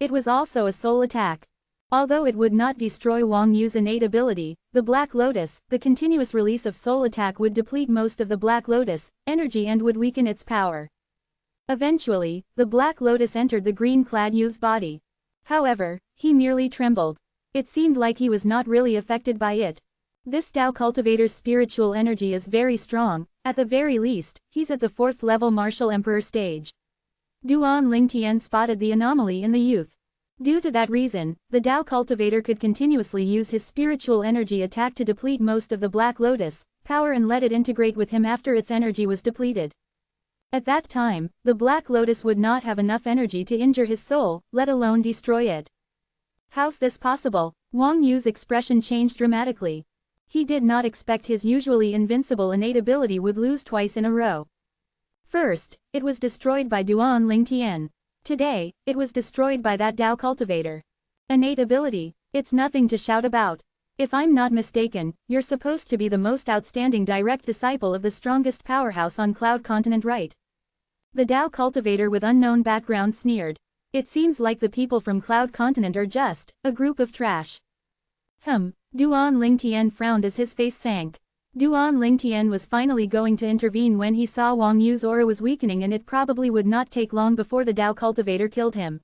It was also a soul attack. Although it would not destroy Wang Yu's innate ability, the Black Lotus, the continuous release of soul attack would deplete most of the Black Lotus energy and would weaken its power. Eventually, the Black Lotus entered the green-clad youth's body. However, he merely trembled. It seemed like he was not really affected by it. This Dao cultivator's spiritual energy is very strong. At the very least, he's at the 4th level martial emperor stage. Duan Lingtian spotted the anomaly in the youth. Due to that reason, the Dao cultivator could continuously use his spiritual energy attack to deplete most of the Black Lotus power and let it integrate with him after its energy was depleted. At that time, the Black Lotus would not have enough energy to injure his soul, let alone destroy it. How's this possible? Wang Yu's expression changed dramatically. He did not expect his usually invincible innate ability would lose twice in a row. First, it was destroyed by Duan Lingtian. Today, it was destroyed by that Dao cultivator. Innate ability, it's nothing to shout about. If I'm not mistaken, you're supposed to be the most outstanding direct disciple of the strongest powerhouse on Cloud Continent, right? The Dao cultivator with unknown background sneered. It seems like the people from Cloud Continent are just a group of trash. Duan Lingtian frowned as his face sank. Duan Lingtian was finally going to intervene when he saw Wang Yu's aura was weakening and it probably would not take long before the Dao cultivator killed him.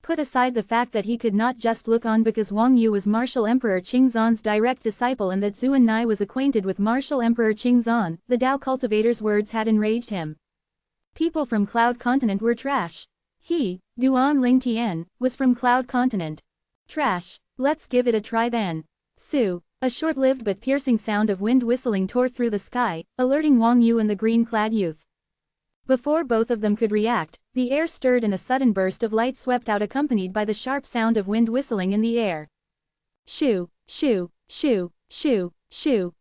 Put aside the fact that he could not just look on because Wang Yu was Martial Emperor Qingzhan's direct disciple and that Zuan Nai was acquainted with Martial Emperor Qingzhan, the Dao cultivator's words had enraged him. People from Cloud Continent were trash. He, Duan Lingtian, was from Cloud Continent. Trash. Let's give it a try then. Su. A short-lived but piercing sound of wind whistling tore through the sky, alerting Wang Yu and the green-clad youth. Before both of them could react, the air stirred and a sudden burst of light swept out accompanied by the sharp sound of wind whistling in the air. Shoo, shoo, shoo, shoo, shoo,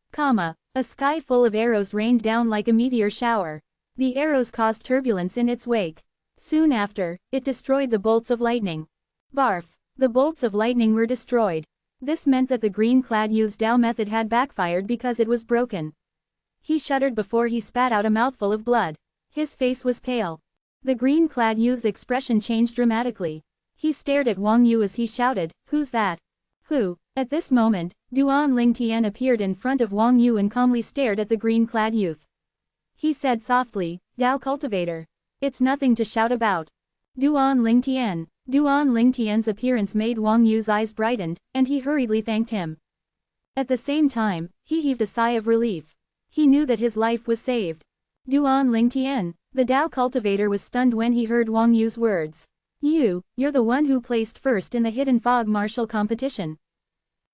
a sky full of arrows rained down like a meteor shower. The arrows caused turbulence in its wake. Soon after, it destroyed the bolts of lightning. Barf. The bolts of lightning were destroyed. This meant that the green-clad youth's Dao method had backfired because it was broken. He shuddered before he spat out a mouthful of blood. His face was pale. The green-clad youth's expression changed dramatically. He stared at Wang Yu as he shouted, "Who's that?" Who? At this moment, Duan Lingtian appeared in front of Wang Yu and calmly stared at the green-clad youth. He said softly, "Dao cultivator. It's nothing to shout about." Duan Lingtian. Duan Lingtian's appearance made Wang Yu's eyes brightened, and he hurriedly thanked him. At the same time, he heaved a sigh of relief. He knew that his life was saved. Duan Lingtian. The Dao cultivator was stunned when he heard Wang Yu's words. You're the one who placed first in the Hidden Fog martial competition.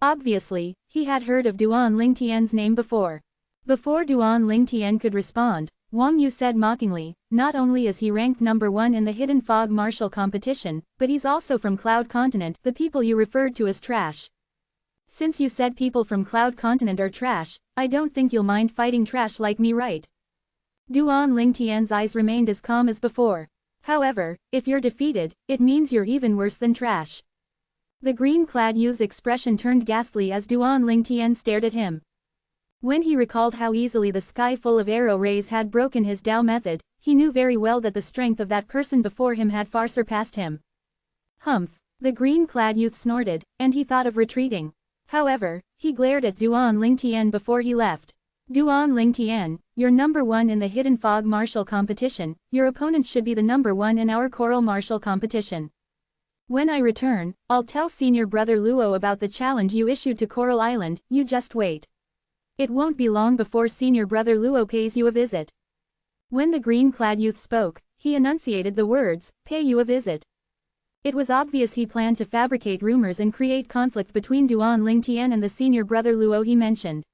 Obviously, he had heard of Duan Lingtian's name before. Before Duan Lingtian could respond, Wang Yu said mockingly, "Not only is he ranked number 1 in the Hidden Fog martial competition, but he's also from Cloud Continent, the people you referred to as trash. Since you said people from Cloud Continent are trash, I don't think you'll mind fighting trash like me, right?" Duan Lingtian's eyes remained as calm as before. However, if you're defeated, it means you're even worse than trash. The green-clad youth's expression turned ghastly as Duan Lingtian stared at him. When he recalled how easily the sky full of arrow rays had broken his Dao method, he knew very well that the strength of that person before him had far surpassed him. Humph! The green-clad youth snorted, and he thought of retreating. However, he glared at Duan Lingtian before he left. Duan Lingtian, you're number 1 in the Hidden Fog martial competition, your opponent should be the number 1 in our choral martial competition. When I return, I'll tell senior brother Luo about the challenge you issued to Coral Island, you just wait. It won't be long before senior brother Luo pays you a visit. When the green-clad youth spoke, he enunciated the words, pay you a visit. It was obvious he planned to fabricate rumors and create conflict between Duan Lingtian and the senior brother Luo he mentioned.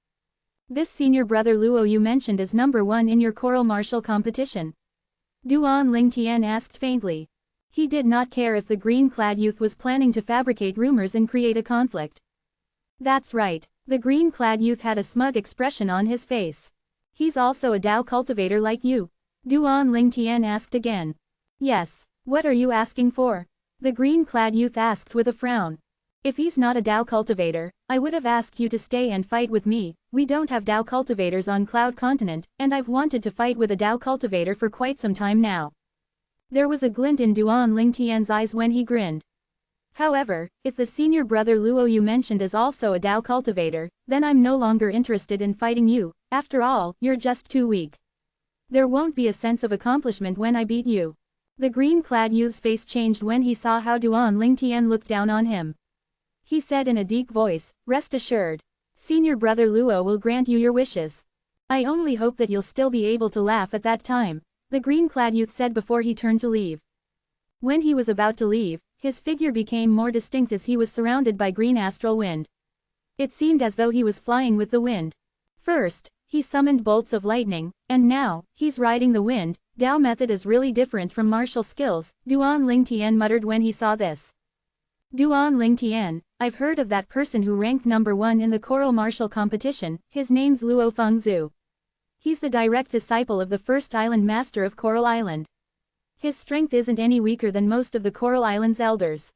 This senior brother Luo you mentioned is number 1 in your choral martial competition? Duan Lingtian asked faintly. He did not care if the green-clad youth was planning to fabricate rumors and create a conflict. That's right, the green-clad youth had a smug expression on his face. He's also a Dao cultivator like you? Duan Lingtian asked again. Yes, what are you asking for? The green-clad youth asked with a frown. If he's not a Dao cultivator, I would have asked you to stay and fight with me. We don't have Dao cultivators on Cloud Continent, and I've wanted to fight with a Dao cultivator for quite some time now. There was a glint in Duan Lingtian's eyes when he grinned. However, if the senior brother Luo you mentioned is also a Dao cultivator, then I'm no longer interested in fighting you. After all, you're just too weak. There won't be a sense of accomplishment when I beat you. The green-clad youth's face changed when he saw how Duan Lingtian looked down on him. He said in a deep voice, rest assured. Senior brother Luo will grant you your wishes. I only hope that you'll still be able to laugh at that time, the green-clad youth said before he turned to leave. When he was about to leave, his figure became more distinct as he was surrounded by green astral wind. It seemed as though he was flying with the wind. First, he summoned bolts of lightning, and now, he's riding the wind. Dao method is really different from martial skills, Duan Lingtian muttered when he saw this. Duan Lingtian, I've heard of that person who ranked number 1 in the choral martial competition, his name's Luo Fengzhu. He's the direct disciple of the first island master of Coral Island. His strength isn't any weaker than most of the Coral Island's elders.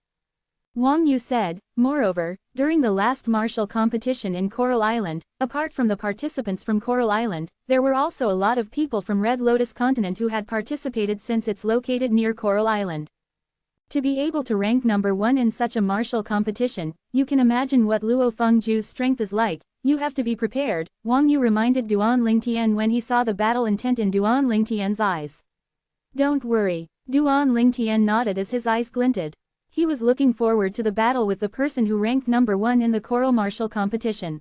Wang Yu said, moreover, during the last martial competition in Coral Island, apart from the participants from Coral Island, there were also a lot of people from Red Lotus Continent who had participated since it's located near Coral Island. To be able to rank number 1 in such a martial competition, you can imagine what Luo Fengzhu's strength is like. You have to be prepared, Wang Yu reminded Duan Lingtian when he saw the battle intent in Duan Lingtian's eyes. Don't worry, Duan Lingtian nodded as his eyes glinted. He was looking forward to the battle with the person who ranked number 1 in the choral martial competition.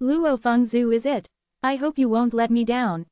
Luo Fengzhu is it? I hope you won't let me down.